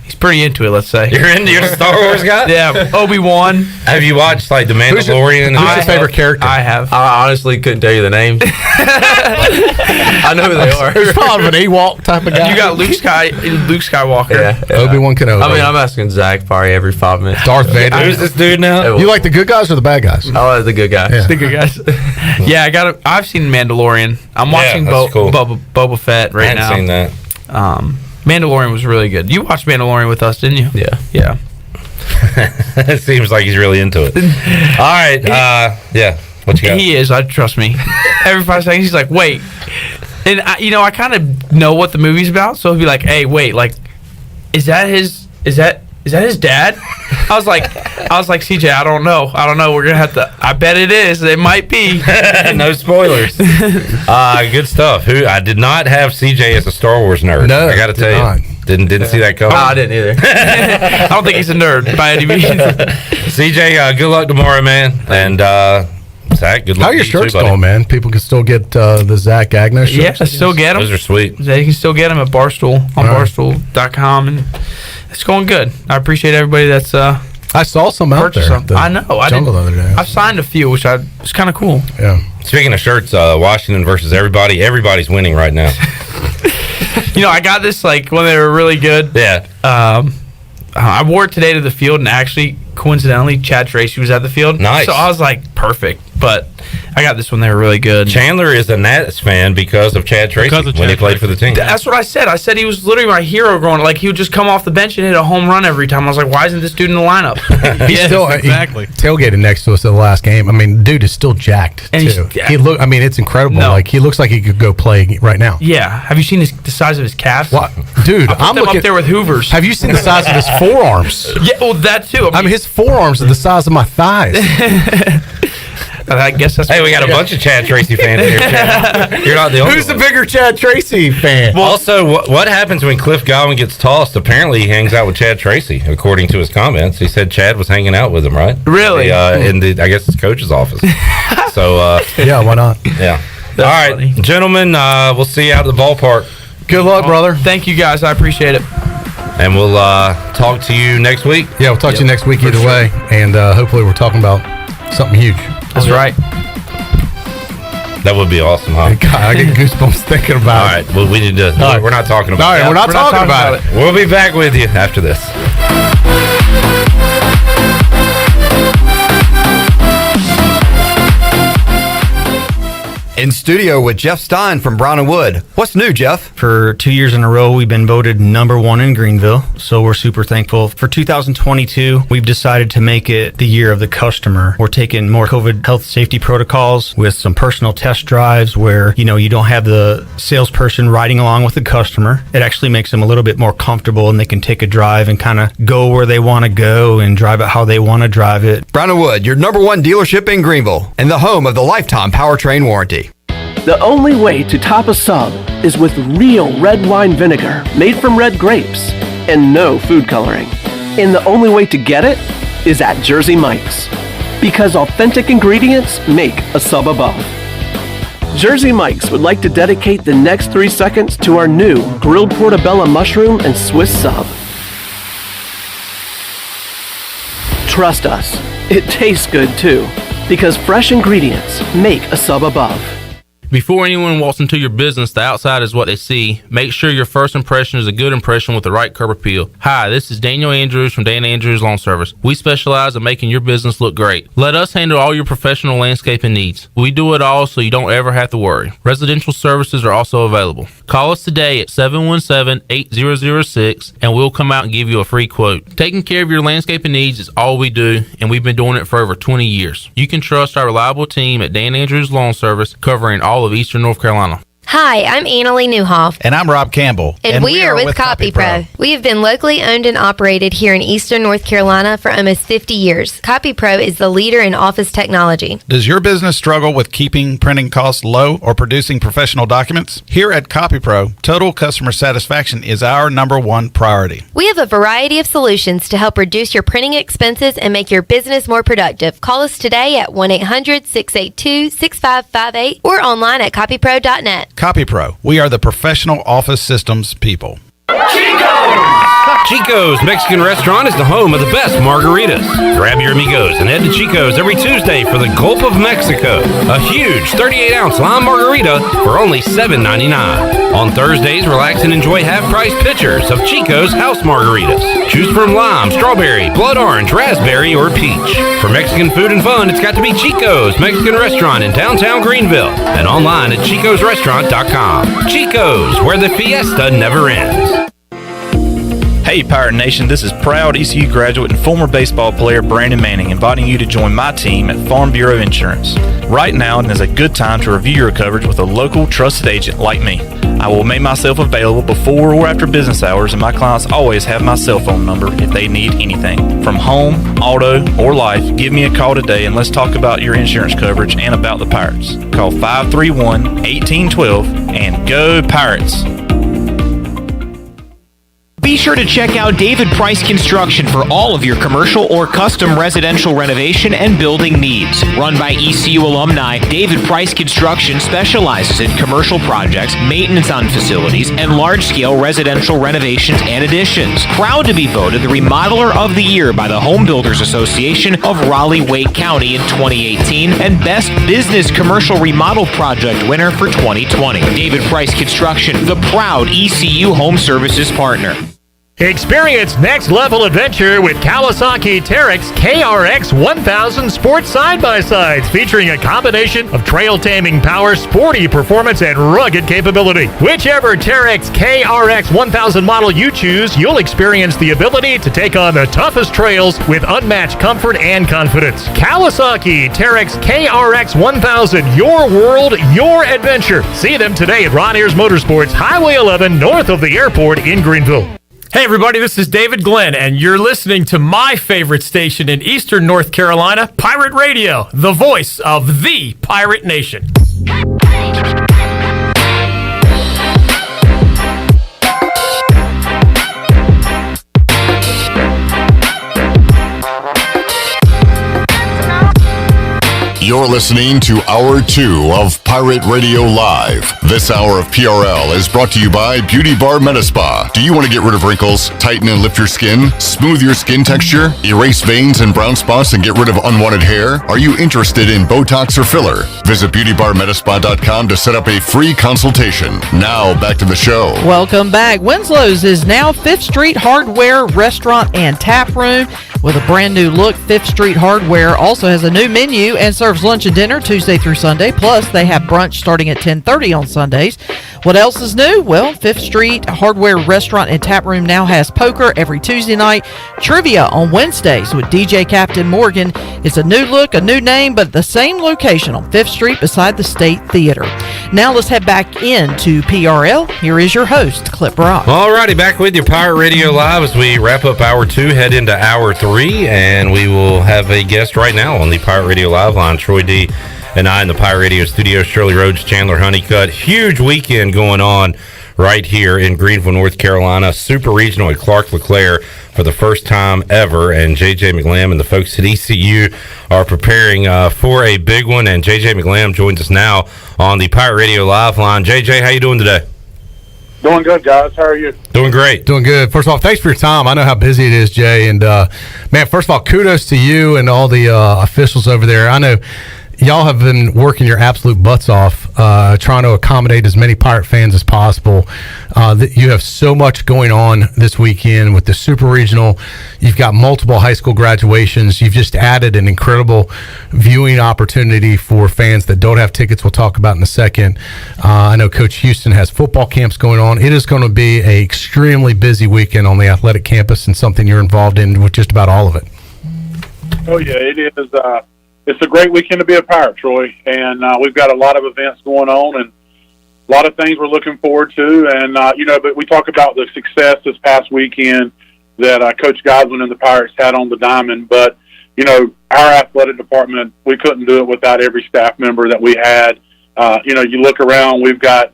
He's pretty into it, let's say. You're a Star Wars guy? Yeah, Obi-Wan. Have you watched like The Mandalorian? Who's your favorite character? I have. I honestly couldn't tell you the names. I know who they are. Who's probably an Ewok type of guy? You got Luke Skywalker. Yeah. Obi-Wan Kenobi. I mean, I'm asking Zach probably every 5 minutes. Darth Vader. Who's this dude now? You like the good guys or the bad guys? I like the good guys. Yeah. The good guys. Yeah, I've seen Mandalorian. I'm watching that's cool. Boba Fett right now. I hadn't seen that. Mandalorian was really good. You watched Mandalorian with us, didn't you? Yeah. Yeah. It seems like he's really into it. All right. Yeah. What you got? He is. Trust me. Every 5 seconds, he's like, "Wait," and I kind of know what the movie's about, so he'll be like, "Hey, wait, like, is that his dad?" I was like, CJ, I don't know. We're gonna have to. I bet it is. It might be. No spoilers. Good stuff. I did not have CJ as a Star Wars nerd. No, I got to tell you, didn't see that coming. I didn't either. I don't think he's a nerd by any means. CJ, good luck tomorrow, man. And Zach, good luck. How are your to you shirts too, buddy. going, man? People can still get the Zach Agnew shirts? Yeah, still get them. Those are sweet. You can still get them at Barstool on Barstool.com, and it's going good. I appreciate everybody that's I saw some out there. some. I know. Jungle the other day. I've signed a few, which it's kind of cool. Yeah. Speaking of shirts, Washington versus everybody. Everybody's winning right now. I got this like when they were really good. Yeah. I wore it today to the field, and actually, coincidentally, Chad Tracy was at the field. Nice. So I was like, perfect. But I got this when they were really good. Chandler is a Nats fan because of Chad Tracy when he played for the team. That's what I said. I said he was literally my hero growing. Like, he would just come off the bench and hit a home run every time. I was like, why isn't this dude in the lineup? He's still exactly. He tailgated next to us in the last game. I mean, dude is still jacked And too. I mean, it's incredible. No. Like, he looks like he could go play right now. Yeah. Have you seen the size of his calves? What? Dude, I'm looking up there with Hoovers. Have you seen the size of his forearms? Yeah, well, that too. I mean, his forearms are the size of my thighs. I guess that's. Hey, we got a bunch of Chad Tracy fans here. Chad. You're not the only Who's one. the bigger Chad Tracy fan? Well, also, what happens when Cliff Godwin gets tossed? Apparently, he hangs out with Chad Tracy, according to his comments. He said Chad was hanging out with him, right? Really? In the, I guess, his coach's office. So, yeah, why not? Yeah. All right, funny. gentlemen, we'll see you out at the ballpark. Good luck, brother. Thank you, guys. I appreciate it. And we'll talk to you next week. Yeah, we'll talk to you next week either way. And hopefully we're talking about something huge. That's right. That would be awesome, huh? God, I get goosebumps thinking about All right, well, we need to. We're not talking about it. it. We're not talking about it. We'll be back with you after this. In studio with Jeff Stein from Brown & Wood. What's new, Jeff? For 2 years in a row, we've been voted #1 in Greenville, so we're super thankful. For 2022, we've decided to make it the year of the customer. We're taking more COVID health safety protocols with some personal test drives where, you don't have the salesperson riding along with the customer. It actually makes them a little bit more comfortable, and they can take a drive and kind of go where they want to go and drive it how they want to drive it. Brown & Wood, your #1 dealership in Greenville and the home of the lifetime powertrain warranty. The only way to top a sub is with real red wine vinegar made from red grapes and no food coloring. And the only way to get it is at Jersey Mike's, because authentic ingredients make a sub above. Jersey Mike's would like to dedicate the next 3 seconds to our new grilled portobello mushroom and Swiss sub. Trust us, it tastes good too, because fresh ingredients make a sub above. Before anyone walks into your business, the outside is what they see. Make sure your first impression is a good impression with the right curb appeal. Hi, this is Daniel Andrews from Dan Andrews Lawn Service. We specialize in making your business look great. Let us handle all your professional landscaping needs. We do it all so you don't ever have to worry. Residential services are also available. Call us today at 717-8006 and we'll come out and give you a free quote. Taking care of your landscaping needs is all we do, and we've been doing it for over 20 years. You can trust our reliable team at Dan Andrews Lawn Service, covering all of Eastern North Carolina. Hi, I'm Annalie Newhoff. And I'm Rob Campbell. And we are with Copy Pro. We have been locally owned and operated here in Eastern North Carolina for almost 50 years. Copy Pro is the leader in office technology. Does your business struggle with keeping printing costs low or producing professional documents? Here at Copy Pro, total customer satisfaction is our #1 priority. We have a variety of solutions to help reduce your printing expenses and make your business more productive. Call us today at 1-800-682-6558 or online at copypro.net. Copy Pro, we are the professional office systems people. Chico's Mexican Restaurant is the home of the best margaritas. Grab your amigos and head to Chico's every Tuesday for the Gulf of Mexico, a huge 38-ounce lime margarita for only $7.99. On Thursdays, relax and enjoy half-price pitchers of Chico's house margaritas. Choose from lime, strawberry, blood orange, raspberry, or peach. For Mexican food and fun, it's got to be Chico's Mexican Restaurant in downtown Greenville and online at chicosrestaurant.com. Chico's, where the fiesta never ends. Hey Pirate Nation, this is proud ECU graduate and former baseball player Brandon Manning inviting you to join my team at Farm Bureau Insurance. Right now is a good time to review your coverage with a local trusted agent like me. I will make myself available before or after business hours, and my clients always have my cell phone number if they need anything. From home, auto, or life, give me a call today and let's talk about your insurance coverage and about the Pirates. Call 531-1812 and go Pirates! Be sure to check out David Price Construction for all of your commercial or custom residential renovation and building needs. Run by ECU alumni, David Price Construction specializes in commercial projects, maintenance on facilities, and large-scale residential renovations and additions. Proud to be voted the Remodeler of the Year by the Home Builders Association of Raleigh-Wake County in 2018 and Best Business Commercial Remodel Project winner for 2020. David Price Construction, the proud ECU Home Services partner. Experience next-level adventure with Kawasaki Teryx KRX 1000 sports side-by-sides featuring a combination of trail-taming power, sporty performance, and rugged capability. Whichever Teryx KRX 1000 model you choose, you'll experience the ability to take on the toughest trails with unmatched comfort and confidence. Kawasaki Teryx KRX 1000, your world, your adventure. See them today at Ron Ayers Motorsports, Highway 11, north of the airport in Greenville. Hey everybody, this is David Glenn, and you're listening to my favorite station in Eastern North Carolina, Pirate Radio, the voice of the Pirate Nation. You're listening to Hour 2 of Pirate Radio Live. This hour of PRL is brought to you by Beauty Bar Metaspa. Do you want to get rid of wrinkles, tighten and lift your skin, smooth your skin texture, erase veins and brown spots, and get rid of unwanted hair? Are you interested in Botox or filler? Visit beautybarmetaspa.com to set up a free consultation. Now, back to the show. Welcome back. Winslow's is now 5th Street Hardware Restaurant and Tap Room with a brand new look. 5th Street Hardware also has a new menu and serves lunch and dinner Tuesday through Sunday. Plus, they have brunch starting at 10:30 on Sundays. What else is new? Well, 5th Street Hardware Restaurant and Tap Room now has poker every Tuesday night, trivia on Wednesdays with DJ Captain Morgan. It's a new look, a new name, but the same location on 5th Street beside the State Theater. Now let's head back into PRL. Here is your host, Clip Brock. All righty, back with you, Pirate Radio Live, as we wrap up Hour 2, head into Hour 3, and we will have a guest right now on the Pirate Radio Live line, Troy D. and I in the Pirate Radio studio, Shirley Rhodes, Chandler Honeycutt. Huge weekend going on right here in Greenville, North Carolina. Super Regional at Clark LeClaire for the first time ever, and J.J. McLamb and the folks at ECU are preparing for a big one, and J.J. McLamb joins us now on the Pirate Radio Live line. J.J., how you doing today? Doing good, guys. How are you? Doing great. Doing good. First of all, thanks for your time. I know how busy it is, Jay. And, man, first of all, kudos to you and all the officials over there. I know y'all have been working your absolute butts off trying to accommodate as many Pirate fans as possible. You have so much going on this weekend with the Super Regional. You've got multiple high school graduations. You've just added an incredible viewing opportunity for fans that don't have tickets. We'll talk about in a second. I know Coach Houston has football camps going on. It is going to be an extremely busy weekend on the athletic campus and something you're involved in with just about all of it. Oh, yeah, it is. It's a great weekend to be a Pirate, Troy, and we've got a lot of events going on and a lot of things we're looking forward to. And, but we talk about the success this past weekend that Coach Godwin and the Pirates had on the diamond. But, our athletic department, we couldn't do it without every staff member that we had. You look around, we've got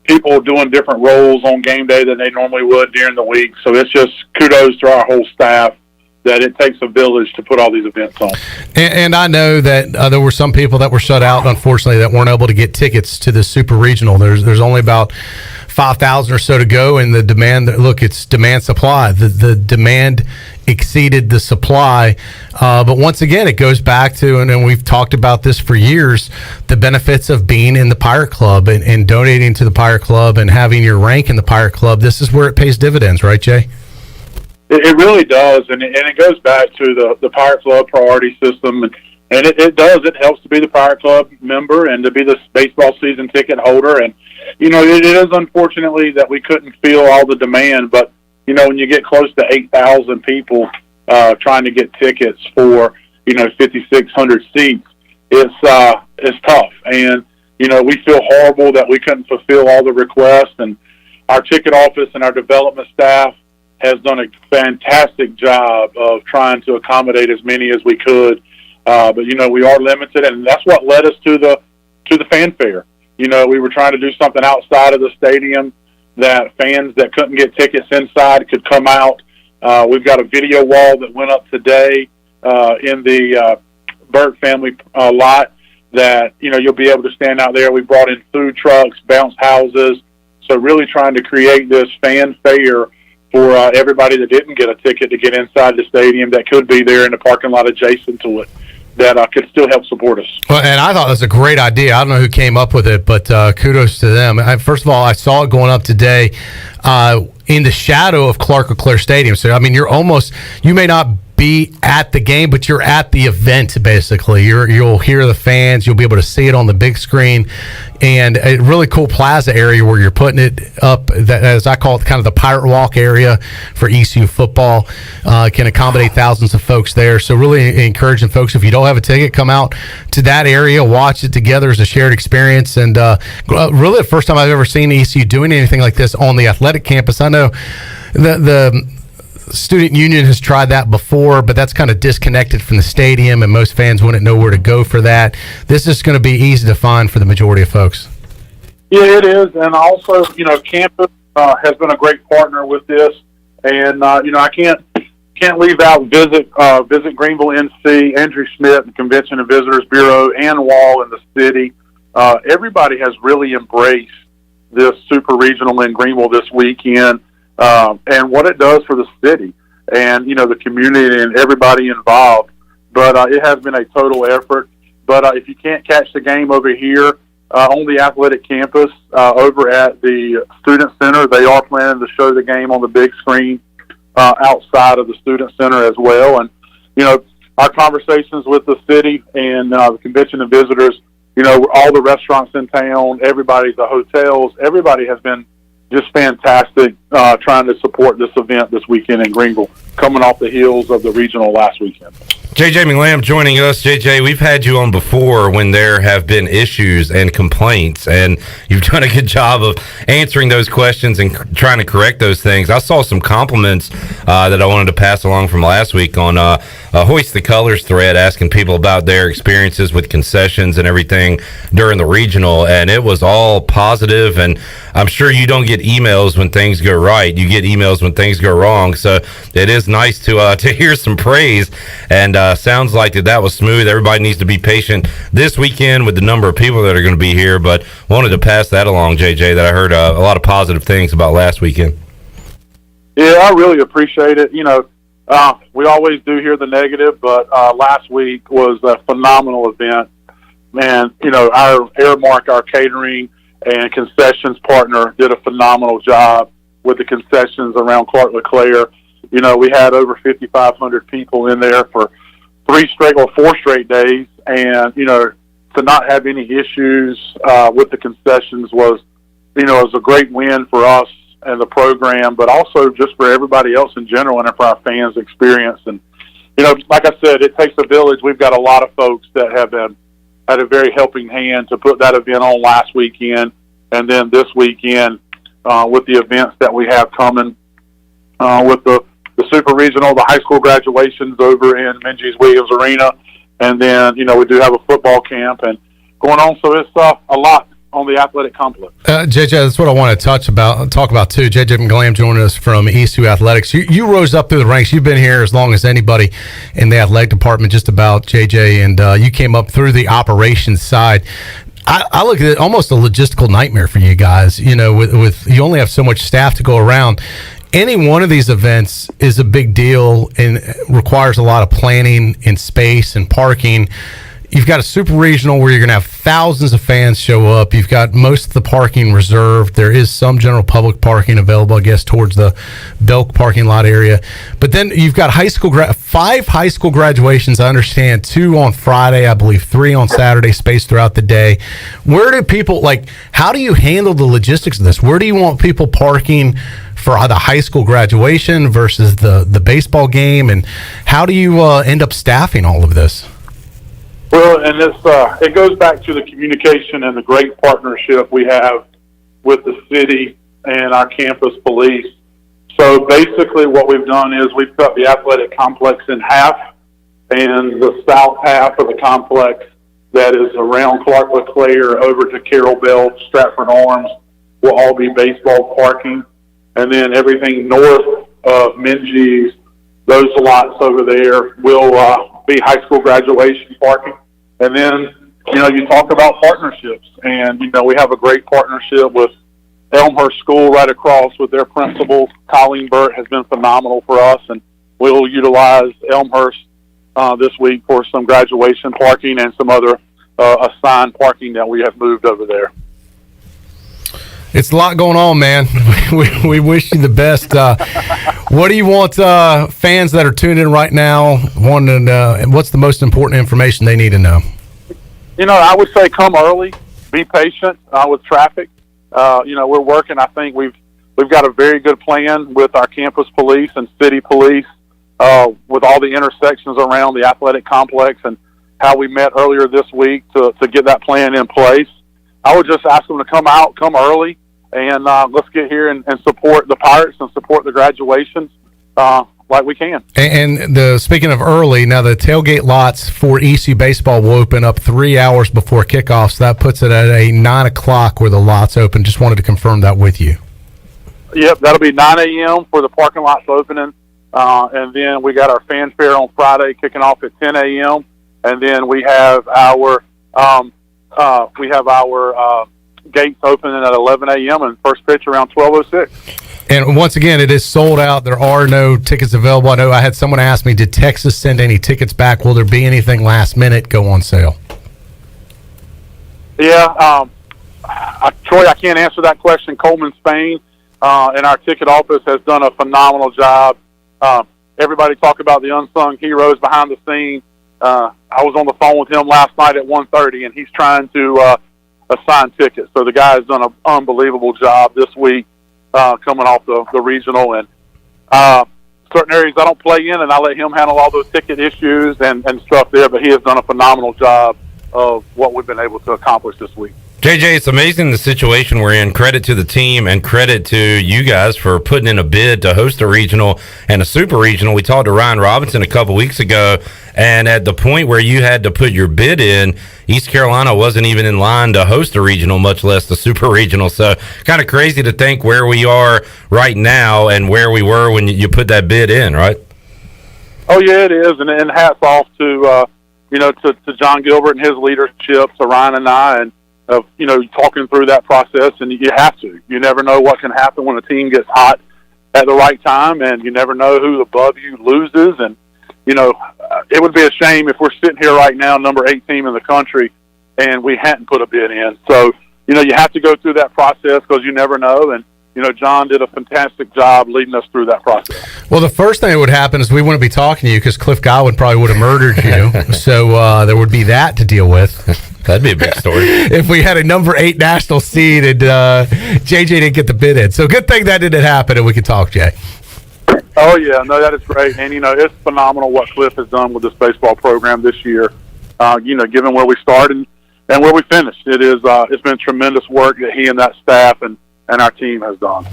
people doing different roles on game day than they normally would during the week. So it's just kudos to our whole staff that it takes a village to put all these events on. And I know that there were some people that were shut out, unfortunately, that weren't able to get tickets to the Super Regional. There's only about 5,000 or so to go, and the demand, look, it's demand supply. The demand exceeded the supply. But once again, it goes back to, and we've talked about this for years, the benefits of being in the Pirate Club and donating to the Pirate Club and having your rank in the Pirate Club. This is where it pays dividends, right, Jay? It really does, and it goes back to the Pirate Club priority system, and it does. It helps to be the Pirate Club member and to be the baseball season ticket holder. And, you know, it is unfortunately that we couldn't fill all the demand, but, you know, when you get close to 8,000 people trying to get tickets for, you know, 5,600 seats, it's tough. And, you know, we feel horrible that we couldn't fulfill all the requests, and our ticket office and our development staff has done a fantastic job of trying to accommodate as many as we could. But, you know, we are limited, and that's what led us to the fanfare. You know, we were trying to do something outside of the stadium that fans that couldn't get tickets inside could come out. We've got a video wall that went up today in the Burt family lot that, you know, you'll be able to stand out there. We brought in food trucks, bounce houses, so really trying to create this fanfare for everybody that didn't get a ticket to get inside the stadium that could be there in the parking lot adjacent to it, that could still help support us. Well, and I thought it was a great idea. I don't know who came up with it, but kudos to them. First of all, I saw it going up today in the shadow of Clark LeClaire Stadium. So, I mean, you may not be at the game, but you're at the event, basically. You'll hear the fans. You'll be able to see it on the big screen. And a really cool plaza area where you're putting it up, that, as I call it, kind of the Pirate Walk area for ECU football. Can accommodate thousands of folks there. So really encouraging folks, if you don't have a ticket, come out to that area, watch it together as a shared experience. And really the first time I've ever seen ECU doing anything like this on the athletic campus. I know the student union has tried that before, but that's kind of disconnected from the stadium, and most fans wouldn't know where to go for that. This is going to be easy to find for the majority of folks. Yeah, it is, and also, you know, campus has been a great partner with this, and you know, I can't leave out Visit Greenville NC, Andrew Schmidt, the Convention and Visitors Bureau, and Wall in the city. Everybody has really embraced this super regional in Greenville this weekend. And what it does for the city and, you know, the community and everybody involved. But it has been a total effort. But if you can't catch the game over here on the athletic campus, over at the Student Center, they are planning to show the game on the big screen outside of the Student Center as well. And, you know, our conversations with the city and the Convention and Visitors, you know, all the restaurants in town, everybody, the hotels, everybody has been just fantastic trying to support this event this weekend in Greenville, coming off the heels of the regional last weekend. JJ McLamb joining us. JJ, we've had you on before when there have been issues and complaints, and you've done a good job of answering those questions and trying to correct those things. I saw some compliments that I wanted to pass along from last week on a Hoist the Colors thread, asking people about their experiences with concessions and everything during the regional, and it was all positive. And I'm sure you don't get emails when things go right. You get emails when things go wrong. So it is nice to hear some praise, and sounds like that was smooth. Everybody needs to be patient this weekend with the number of people that are going to be here, but wanted to pass that along, JJ, that I heard a lot of positive things about last weekend. Yeah, I really appreciate it. You know, we always do hear the negative, but last week was a phenomenal event. Man, you know, our Airmark, our catering and concessions partner, did a phenomenal job with the concessions around Clark LeClaire. You know, we had over 5,500 people in there for 4 straight days, and, you know, to not have any issues with the concessions was, you know, it was a great win for us and the program, but also just for everybody else in general and for our fans' experience. And, you know, like I said, it takes a village. We've got a lot of folks that have had a very helping hand to put that event on last weekend, and then this weekend with the events that we have coming with the Super Regional, the high school graduations over in Minges-Williams Arena, and then, you know, we do have a football camp and going on, so it's a lot on the athletic complex. JJ, that's what I want to talk about too. JJ McLamb joining us from ECU Athletics. You rose up through the ranks. You've been here as long as anybody in the athletic department, just about, JJ, and you came up through the operations side. I look at it almost a logistical nightmare for you guys. You know, with you only have so much staff to go around. Any one of these events is a big deal and requires a lot of planning and space and parking. You've got a super regional where you're going to have thousands of fans show up. You've got most of the parking reserved. There is some general public parking available, I guess, towards the Belk parking lot area. But then you've got 5 high school graduations, I understand, 2 on Friday, I believe 3 on Saturday, spaced throughout the day. Where do people, how do you handle the logistics of this? Where do you want people parking for the high school graduation versus the baseball game? And how do you end up staffing all of this? Well, and it goes back to the communication and the great partnership we have with the city and our campus police. So basically what we've done is we've cut the athletic complex in half, and the south half of the complex that is around Clark LeClaire over to Carroll Bell, Stratford Arms will all be baseball parking. And then everything north of Minges, those lots over there will be high school graduation parking. And then, you talk about partnerships. And, we have a great partnership with Elmhurst School right across with their principal. Colleen Burt has been phenomenal for us. And we'll utilize Elmhurst this week for some graduation parking and some other assigned parking that we have moved over there. It's a lot going on, man. We wish you the best. What do you want fans that are tuned in right now wanting? What's the most important information they need to know? I would say come early, be patient with traffic. We're working. I think we've got a very good plan with our campus police and city police with all the intersections around the athletic complex and how we met earlier this week to get that plan in place. I would just ask them to come out, come early, and let's get here and support the Pirates and support the graduations like we can. And speaking of early, now the tailgate lots for ECU baseball will open up 3 hours before kickoff, so that puts it at a 9 o'clock where the lots open. Just wanted to confirm that with you. Yep, that'll be 9 a.m. for the parking lots opening, and then we got our fanfare on Friday kicking off at 10 a.m., and then we have our gates opening at 11 a.m. and first pitch around 12:06. And once again, it is sold out. There are no tickets available. I know I had someone ask me, did Texas send any tickets back? Will there be anything last minute go on sale? Yeah, Troy, I can't answer that question. Coleman Spain in our ticket office has done a phenomenal job. Everybody talk about the unsung heroes behind the scene. I was on the phone with him last night at 1:30, and he's trying to assign tickets. So the guy has done an unbelievable job this week coming off the regional. And certain areas I don't play in, and I let him handle all those ticket issues and stuff there, but he has done a phenomenal job of what we've been able to accomplish this week. JJ, it's amazing the situation we're in. Credit to the team and credit to you guys for putting in a bid to host a regional and a super regional. We talked to Ryan Robinson a couple weeks ago, and at the point where you had to put your bid in, East Carolina wasn't even in line to host a regional, much less the super regional. So kind of crazy to think where we are right now and where we were when you put that bid in, right? Oh, yeah, it is. And hats off to, to John Gilbert and his leadership, to Ryan and I, and of, talking through that process. And you have to. You never know what can happen when a team gets hot at the right time, and you never know who above you loses. And, it would be a shame if we're sitting here right now, number 8 team in the country, and we hadn't put a bid in. So, you have to go through that process because you never know. And, John did a fantastic job leading us through that process. Well, the first thing that would happen is we wouldn't be talking to you because Cliff Godwin probably would have murdered you. So there would be that to deal with. That'd be a big story. If we had a number 8 national seed and JJ didn't get the bid in. So good thing that didn't happen and we could talk, Jay. Oh, yeah. No, that is great. And, it's phenomenal what Cliff has done with this baseball program this year, given where we started and where we finished. It's been tremendous work that he and that staff and our team has done.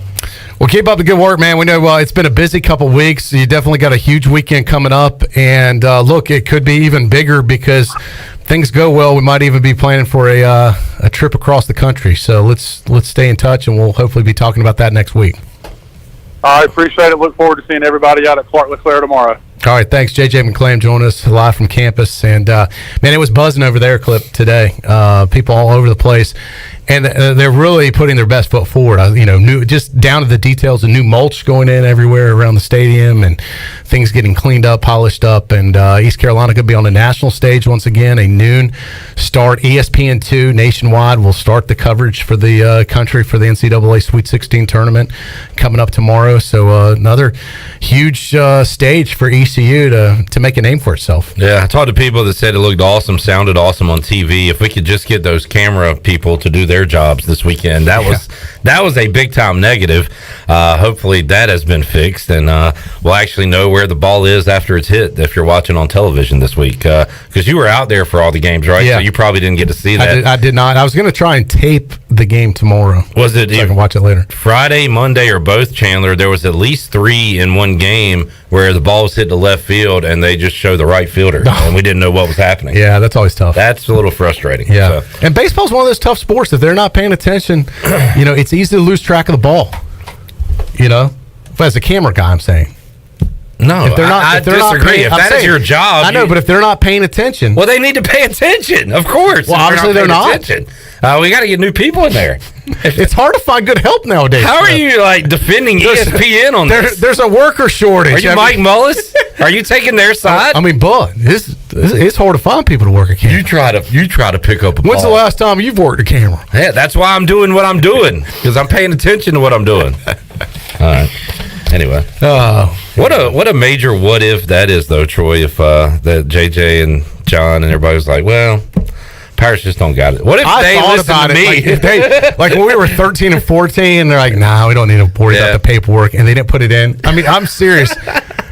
Well, keep up the good work, man. We know it's been a busy couple weeks. You definitely got a huge weekend coming up. And, look, it could be even bigger because things go well. We might even be planning for a trip across the country. So let's stay in touch, and we'll hopefully be talking about that next week. I appreciate it. Look forward to seeing everybody out at Clark LeClaire tomorrow. All right, thanks. JJ McLamb joining us live from campus. And, man, it was buzzing over there, Clip, today. People all over the place. And they're really putting their best foot forward. New, just down to the details, the new mulch going in everywhere around the stadium and things getting cleaned up, polished up. And East Carolina could be on the national stage once again. A noon start. ESPN2 nationwide will start the coverage for the country for the NCAA Sweet 16 tournament coming up tomorrow. So another huge stage for ECU to make a name for itself. Yeah, I talked to people that said it looked awesome, sounded awesome on TV. If we could just get those camera people to do their jobs this weekend, that was a big time negative. Hopefully that has been fixed, and we'll actually know where the ball is after it's hit if you're watching on television this week, because you were out there for all the games, right? Yeah. So you probably didn't get to see that. I did not. I was going to try and tape the game tomorrow. Was it? So I can watch it later. Friday, Monday, or both, Chandler? There was at least 3 in one game where the ball was hit to left field and they just show the right fielder, and we didn't know what was happening. Yeah, that's always tough. That's a little frustrating. Yeah, so. And baseball's one of those tough sports. If they're not paying attention, it's easy to lose track of the ball. As a camera guy, I'm saying. No, if they're not, I if they're disagree. Not paying, if that is your job, I know. But if they're not paying attention, well, they need to pay attention. Of course. Well, obviously they're not. We got to get new people in there. It's hard to find good help nowadays. How are you defending ESPN on this? There's a worker shortage. Are you Mike Mullis? Are you taking their side? I mean, but it's hard to find people to work a camera. You try to pick up a When's ball. the last time you've worked a camera? Yeah, that's why I'm doing what I'm doing, because I'm paying attention to what I'm doing. All right. Anyway, what a major what if that is, though, Troy. If that JJ and John and everybody was like, well, Pirates just don't got it. What if they listen to me? Like, if they, when we were 13 and 14, they're like, nah, we don't need to worry about the paperwork, and they didn't put it in. I mean, I'm serious.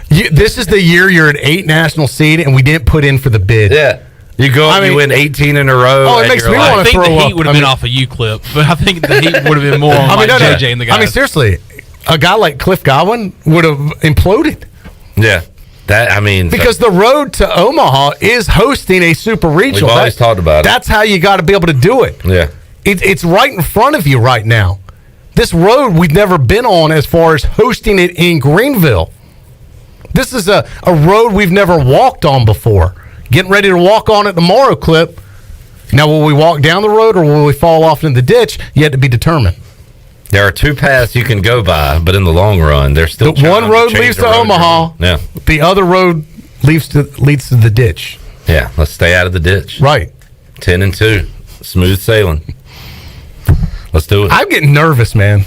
This is the year you're an 8 national seed, and we didn't put in for the bid. Yeah. You go and you win 18 in a row. Oh, it makes me want to throw up. I think the heat would have been off of you, Clip, but I think the heat would have been more on JJ and the guys. I mean, seriously, a guy like Cliff Godwin would have imploded. Yeah. Because the road to Omaha is hosting a super regional. We've always talked about it. That's how you got to be able to do it. Yeah. It's right in front of you right now. This road we've never been on as far as hosting it in Greenville. This is a road we've never walked on before. Getting ready to walk on it tomorrow, Clip. Now, will we walk down the road or will we fall off in the ditch? Yet to be determined. There are 2 paths you can go by, but in the long run, there's still one road leads to Omaha. Yeah. The other road leads to the ditch. Yeah, let's stay out of the ditch. Right. 10-2, smooth sailing. Let's do it. I'm getting nervous, man,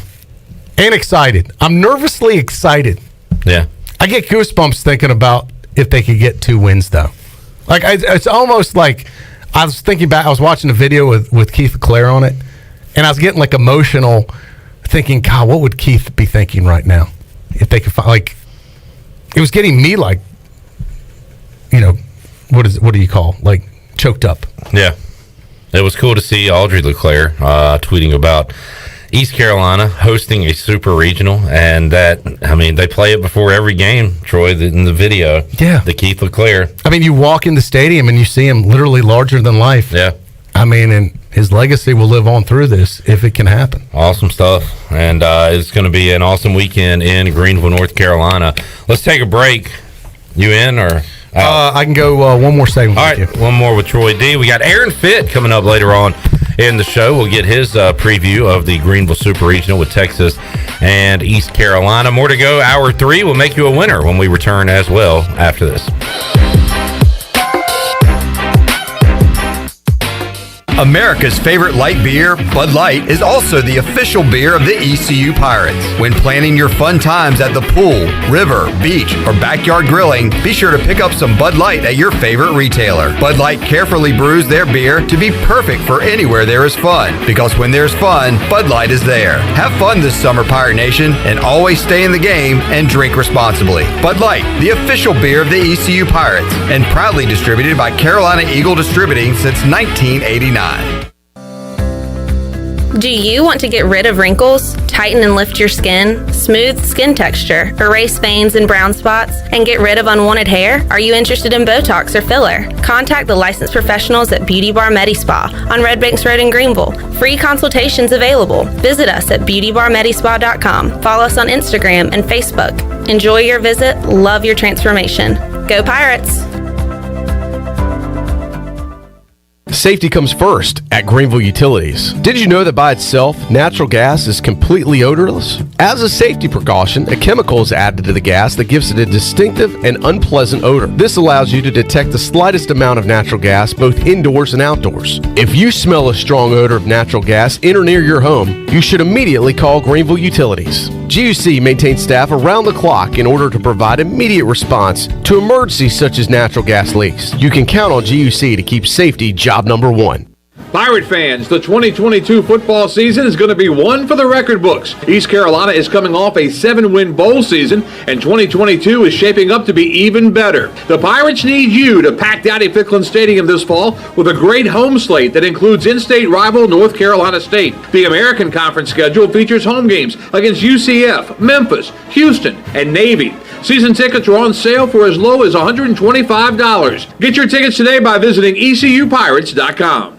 and excited. I'm nervously excited. Yeah. I get goosebumps thinking about if they could get 2 wins, though. Like it's almost like I was thinking back. I was watching a video with Keith LeClaire on it, and I was getting emotional. Thinking, God, what would Keith be thinking right now if they could find? It was getting me what do you call choked up? Yeah, it was cool to see Audrey LeClaire tweeting about East Carolina hosting a super regional, and they play it before every game. Troy, in the video, the Keith LeClaire. I mean, you walk in the stadium and you see him literally larger than life. Yeah. I mean, and his legacy will live on through this if it can happen. Awesome stuff. And it's going to be an awesome weekend in Greenville, North Carolina. Let's take a break. You in or I can go one more segment. All right, one more with Troy D. We got Aaron Fitt coming up later on in the show. We'll get his preview of the Greenville Super Regional with Texas and East Carolina. More to go. Hour 3 will make you a winner when we return as well after this. America's favorite light beer, Bud Light, is also the official beer of the ECU Pirates. When planning your fun times at the pool, river, beach, or backyard grilling, be sure to pick up some Bud Light at your favorite retailer. Bud Light carefully brews their beer to be perfect for anywhere there is fun. Because when there's fun, Bud Light is there. Have fun this summer, Pirate Nation, and always stay in the game and drink responsibly. Bud Light, the official beer of the ECU Pirates, and proudly distributed by Carolina Eagle Distributing since 1989. Do you want to get rid of wrinkles, tighten and lift your skin, smooth skin texture, erase veins and brown spots, and get rid of unwanted hair? Are you interested in Botox or filler? Contact the licensed professionals at Beauty Bar MediSpa on Red Banks Road in Greenville. Free consultations available. Visit us at beautybarmedispa.com. Follow us on Instagram and Facebook. Enjoy your visit. Love your transformation. Go Pirates! Safety comes first at Greenville Utilities. Did you know that by itself, natural gas is completely odorless? As a safety precaution, a chemical is added to the gas that gives it a distinctive and unpleasant odor. This allows you to detect the slightest amount of natural gas both indoors and outdoors. If you smell a strong odor of natural gas in or near your home, you should immediately call Greenville Utilities. GUC maintains staff around the clock in order to provide immediate response to emergencies such as natural gas leaks. You can count on GUC to keep safety job number one. Pirate fans, the 2022 football season is going to be one for the record books. East Carolina is coming off a 7-win bowl season, and 2022 is shaping up to be even better. The Pirates need you to pack Dowdy-Ficklin Stadium this fall with a great home slate that includes in-state rival North Carolina State. The American Conference schedule features home games against UCF, Memphis, Houston, and Navy. Season tickets are on sale for as low as $125. Get your tickets today by visiting ECUPirates.com.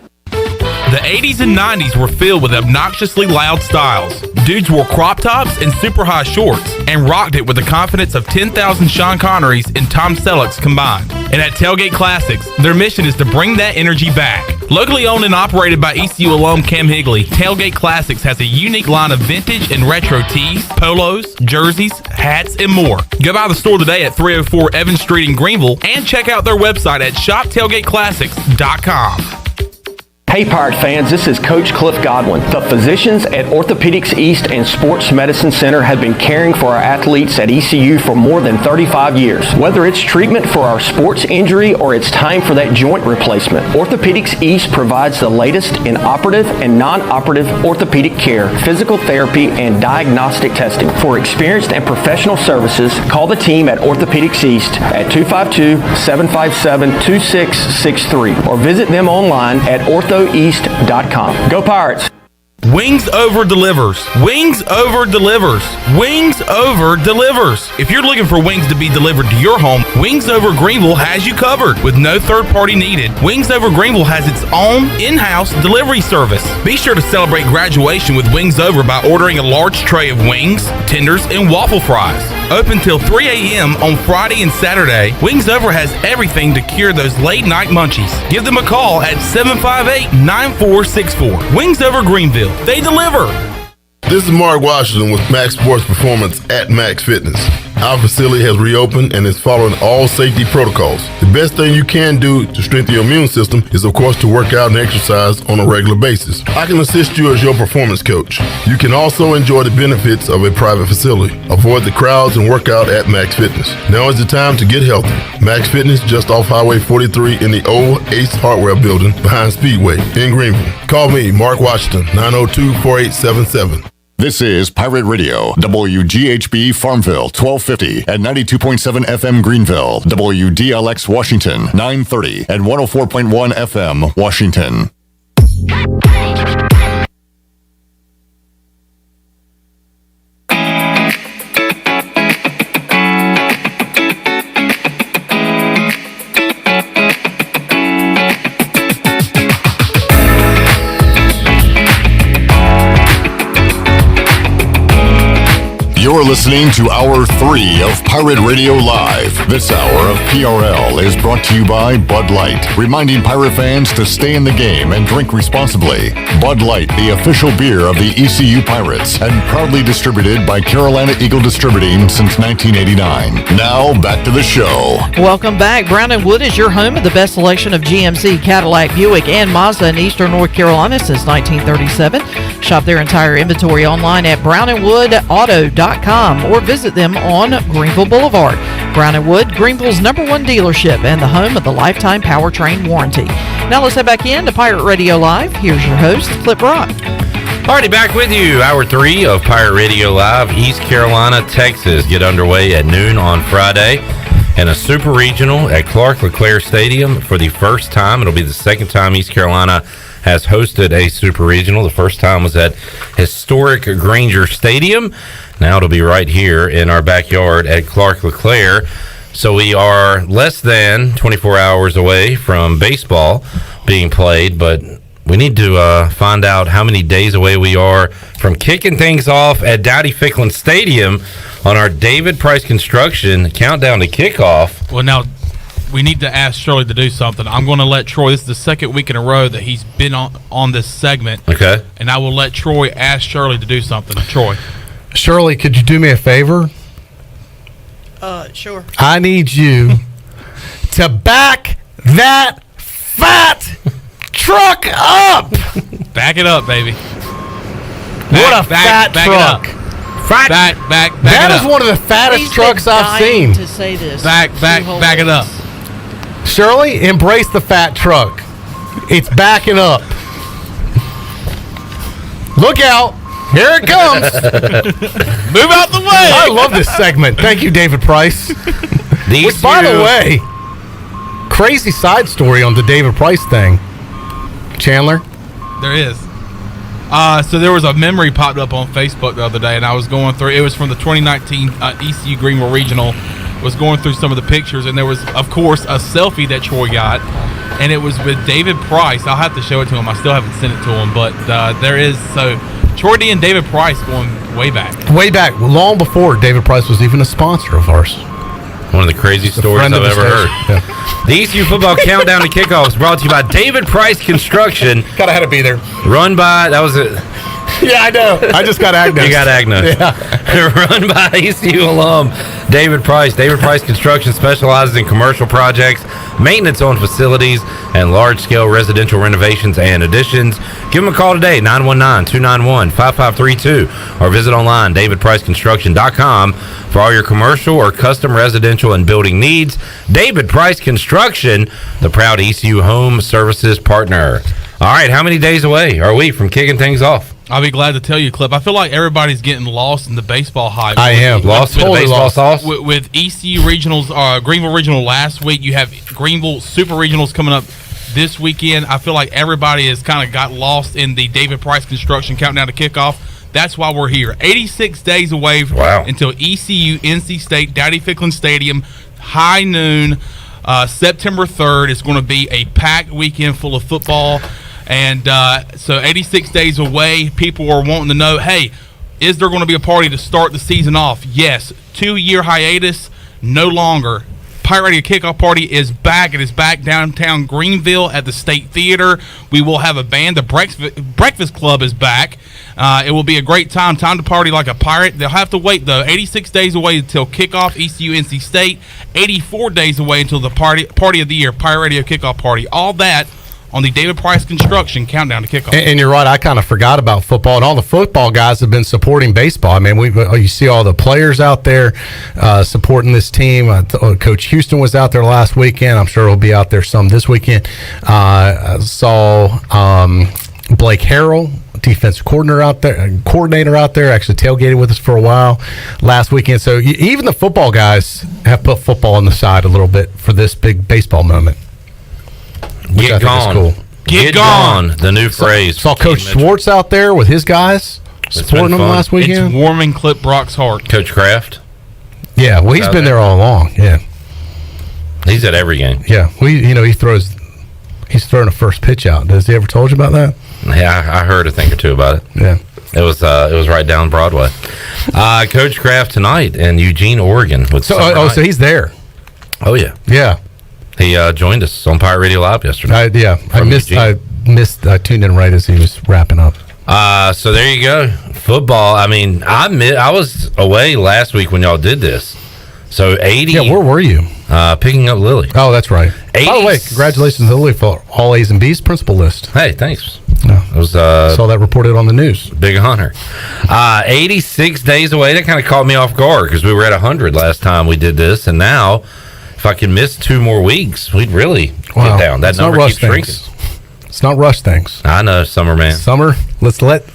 The 80s and 90s were filled with obnoxiously loud styles. Dudes wore crop tops and super high shorts and rocked it with the confidence of 10,000 Sean Connerys and Tom Sellecks combined. And at Tailgate Classics, their mission is to bring that energy back. Locally owned and operated by ECU alum Cam Higley, Tailgate Classics has a unique line of vintage and retro tees, polos, jerseys, hats, and more. Go by the store today at 304 Evans Street in Greenville and check out their website at shoptailgateclassics.com. Hey Pirate fans, this is Coach Cliff Godwin. The physicians at Orthopedics East and Sports Medicine Center have been caring for our athletes at ECU for more than 35 years. Whether it's treatment for our sports injury or it's time for that joint replacement, Orthopedics East provides the latest in operative and non-operative orthopedic care, physical therapy, and diagnostic testing. For experienced and professional services, call the team at Orthopedics East at 252-757-2663 or visit them online at orthoeast.com. Go Pirates! Wings Over delivers. Wings Over delivers. Wings Over delivers. If you're looking for wings to be delivered to your home, Wings Over Greenville has you covered with no third party needed. Wings Over Greenville has its own in-house delivery service. Be sure to celebrate graduation with Wings Over by ordering a large tray of wings, tenders, and waffle fries. Open till 3 a.m. on Friday and Saturday, Wings Over has everything to cure those late night munchies. Give them a call at 758-9464. Wings Over Greenville. They deliver. This is Mark Washington with Max Sports Performance at Max Fitness. Our facility has reopened and is following all safety protocols. The best thing you can do to strengthen your immune system is, of course, to work out and exercise on a regular basis. I can assist you as your performance coach. You can also enjoy the benefits of a private facility. Avoid the crowds and work out at Max Fitness. Now is the time to get healthy. Max Fitness, just off Highway 43 in the old Ace Hardware building behind Speedway in Greenville. Call me, Mark Washington, 902-4877. This is Pirate Radio, WGHB Farmville, 1250 and 92.7 FM Greenville, WDLX Washington, 930 and 104.1 FM Washington. You're listening to Hour 3 of Pirate Radio Live. This hour of PRL is brought to you by Bud Light, reminding Pirate fans to stay in the game and drink responsibly. Bud Light, the official beer of the ECU Pirates, and proudly distributed by Carolina Eagle Distributing since 1989. Now, back to the show. Welcome back. Brown & Wood is your home of the best selection of GMC, Cadillac, Buick, and Mazda in Eastern North Carolina since 1937. Shop their entire inventory online at brownandwoodauto.com or visit them on Greenville Boulevard. Brown & Wood, Greenville's #1 dealership and the home of the lifetime powertrain warranty. Now let's head back in to Pirate Radio Live. Here's your host, Flip Rock. Alrighty, back with you. Hour 3 of Pirate Radio Live. East Carolina, Texas get underway at noon on Friday. And a super regional at Clark LeClaire Stadium for the first time. It'll be the second time East Carolina has hosted a super regional. The first time was at historic Granger Stadium. Now it'll be right here in our backyard at Clark LeClaire. So we are less than 24 hours away from baseball being played, but We need to find out how many days away we are from kicking things off at Dowdy Ficklin Stadium on our David Price Construction countdown to kickoff. Well, now we need to ask Shirley to do something. I'm going to let Troy. This is the second week in a row that he's been on this segment. Okay. And I will let Troy ask Shirley to do something. Troy. Shirley, could you do me a favor? Sure. I need you to back that fat truck up. Back it up, baby. What a fat truck. Back That it is up. one of the fattest He's trucks been I've dying seen. to say this. Back it up. Shirley, embrace the fat truck. It's backing up. Look out. Here it comes. Move out the way. I love this segment. Thank you, David Price. Which, by the way, crazy side story on the David Price thing. Chandler? There is. So there was a memory popped up on Facebook the other day, and I was going through. It was from the 2019 ECU Greenville Regional. Was going through some of the pictures, and there was, of course, a selfie that Troy got, and it was with David Price. I'll have to show it to him. I still haven't sent it to him, but there is. So Troy D and David Price going way back. Way back, long before David Price was even a sponsor of ours. One of the craziest stories I've ever heard. Yeah. The ECU Football Countdown to Kickoff is brought to you by David Price Construction. Gotta have to be there. Run by, that was it. Yeah, I know. I just got Agnos. You got Agnos. Yeah. Run by ECU alum David Price. David Price Construction specializes in commercial projects, maintenance on facilities, and large-scale residential renovations and additions. Give them a call today, 919-291-5532, or visit online, davidpriceconstruction.com, for all your commercial or custom residential and building needs. David Price Construction, the proud ECU home services partner. All right, how many days away are we from kicking things off? I'll be glad to tell you, Clip. I feel like everybody's getting lost in the baseball hype. I am. Lost in the baseball sauce? With ECU Regionals, Greenville Regional last week, you have Greenville Super Regionals coming up this weekend. I feel like everybody has kind of got lost in the David Price Construction countdown to kickoff. That's why we're here. 86 days away until ECU, NC State, Dowdy Ficklin Stadium, high noon, September 3rd. It's going to be a packed weekend full of football. And so 86 days away, people are wanting to know, hey, is there going to be a party to start the season off? Yes. 2-year hiatus, no longer. Pirate Radio Kickoff Party is back. It is back downtown Greenville at the State Theater. We will have a band. The Breakfast Club is back. It will be a great time. Time to party like a pirate. They'll have to wait, though. 86 days away until kickoff, ECU, NC State. 84 days away until the party of the year, Pirate Radio Kickoff Party. All that on the David Price Construction countdown to kickoff. And you're right, I kind of forgot about football, and all the football guys have been supporting baseball. I mean, you see all the players out there supporting this team. Coach Houston was out there last weekend. I'm sure he'll be out there some this weekend. I saw Blake Harrell, defensive coordinator out there, actually tailgated with us for a while last weekend. So even the football guys have put football on the side a little bit for this big baseball moment. Get gone. Cool. Get gone. The new phrase. Saw Coach Schwartz out there with his guys supporting them last weekend. It's warming Clip Brock's heart. Coach Kraft. Yeah, well, he's been there all along. Yeah, he's at every game. Yeah, he's throwing a first pitch out. Has he ever told you about that? Yeah, I heard a thing or two about it. Yeah, it was right down Broadway. Coach Kraft tonight in Eugene, Oregon. So he's there. Oh yeah, yeah. He joined us on Pirate Radio Live yesterday. I tuned in right as he was wrapping up. So there you go. Football. I mean, I was away last week when y'all did this. So 80. Yeah, where were you? Picking up Lily. Oh, that's right. 80. By the way, congratulations to Lily for all A's and B's principal list. Hey, thanks. No. It was saw that reported on the news. Big honor. 86 days away. That kind of caught me off guard because we were at 100 last time we did this, and now if I can miss 2 more weeks, we'd really get down. That number keeps shrinking. It's not rush things. I know, summer man. Summer. Let's let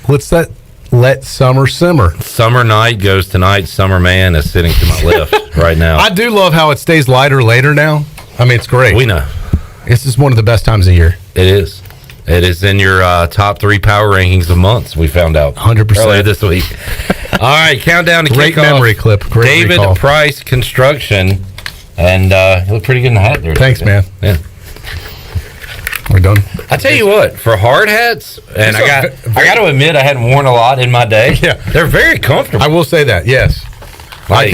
summer simmer. Summer night goes tonight. Summer man is sitting to my left right now. I do love how it stays lighter later now. I mean, it's great. We know. This is one of the best times of year. It is. It is in your top 3 power rankings of months, we found out. 100%. Earlier this week. All right, countdown to Great kickoff. memory clip. Great David recall. Price Construction. And you look pretty good in the hat there. Thanks, man. Yeah. We're done. I tell you what, for hard hats, and I got to admit, I hadn't worn a lot in my day. Yeah, they're very comfortable. I will say that. Yes, like,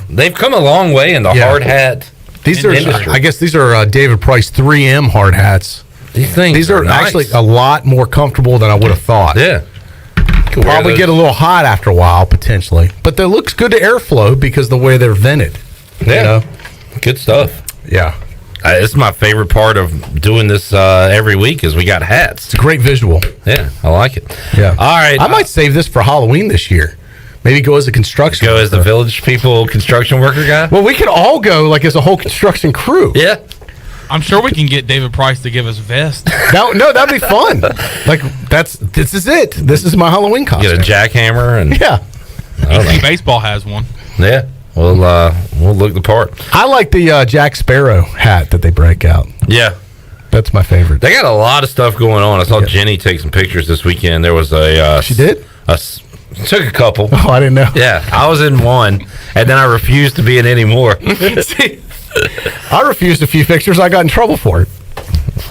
they've come a long way in the hard hat. These are, industry. I guess, these are David Price 3M hard hats. These are nice. actually a lot more comfortable than I would have thought. Yeah, probably get a little hot after a while potentially, but they looks good to airflow because the way they're vented. Yeah, you know? Good stuff. Yeah. It's my favorite part of doing this every week is we got hats. It's a great visual. Yeah, I like it. Yeah. All right. I might save this for Halloween this year. Maybe go as a construction Go as the village people construction worker guy? Well, we could all go like as a whole construction crew. Yeah. I'm sure we can get David Price to give us vests. No, that'd be fun. Like this is it. This is my Halloween costume. Get a jackhammer and yeah. EC Baseball has one. Yeah. We'll look the part. I like the Jack Sparrow hat that they break out. Yeah. That's my favorite. They got a lot of stuff going on. I saw Jenny take some pictures this weekend. There was a she did? Took a couple. Oh, I didn't know. Yeah, I was in one, and then I refused to be in any more. See, I refused a few pictures. I got in trouble for it.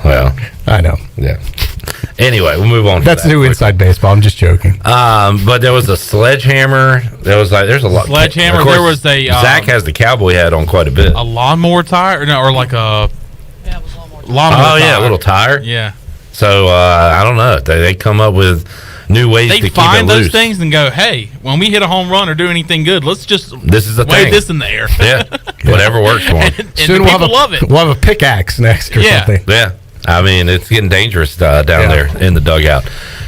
Well, I know. Yeah. Anyway, we'll move on. That's new inside baseball. I'm just joking. But there was a sledgehammer. There's a lot. Sledgehammer. Of course, there was a Zach has the cowboy hat on quite a bit. A lawnmower tire, or like a lawnmower. Oh yeah, a little tire. Yeah. So I don't know. They come up with new ways to keep it find those loose. things and go, hey, when we hit a home run or do anything good, let's just This is the wave thing. this in the air. Yeah, whatever works for them. and the people love it. We'll have a pickaxe next or something. Yeah, I mean it's getting dangerous down there in the dugout.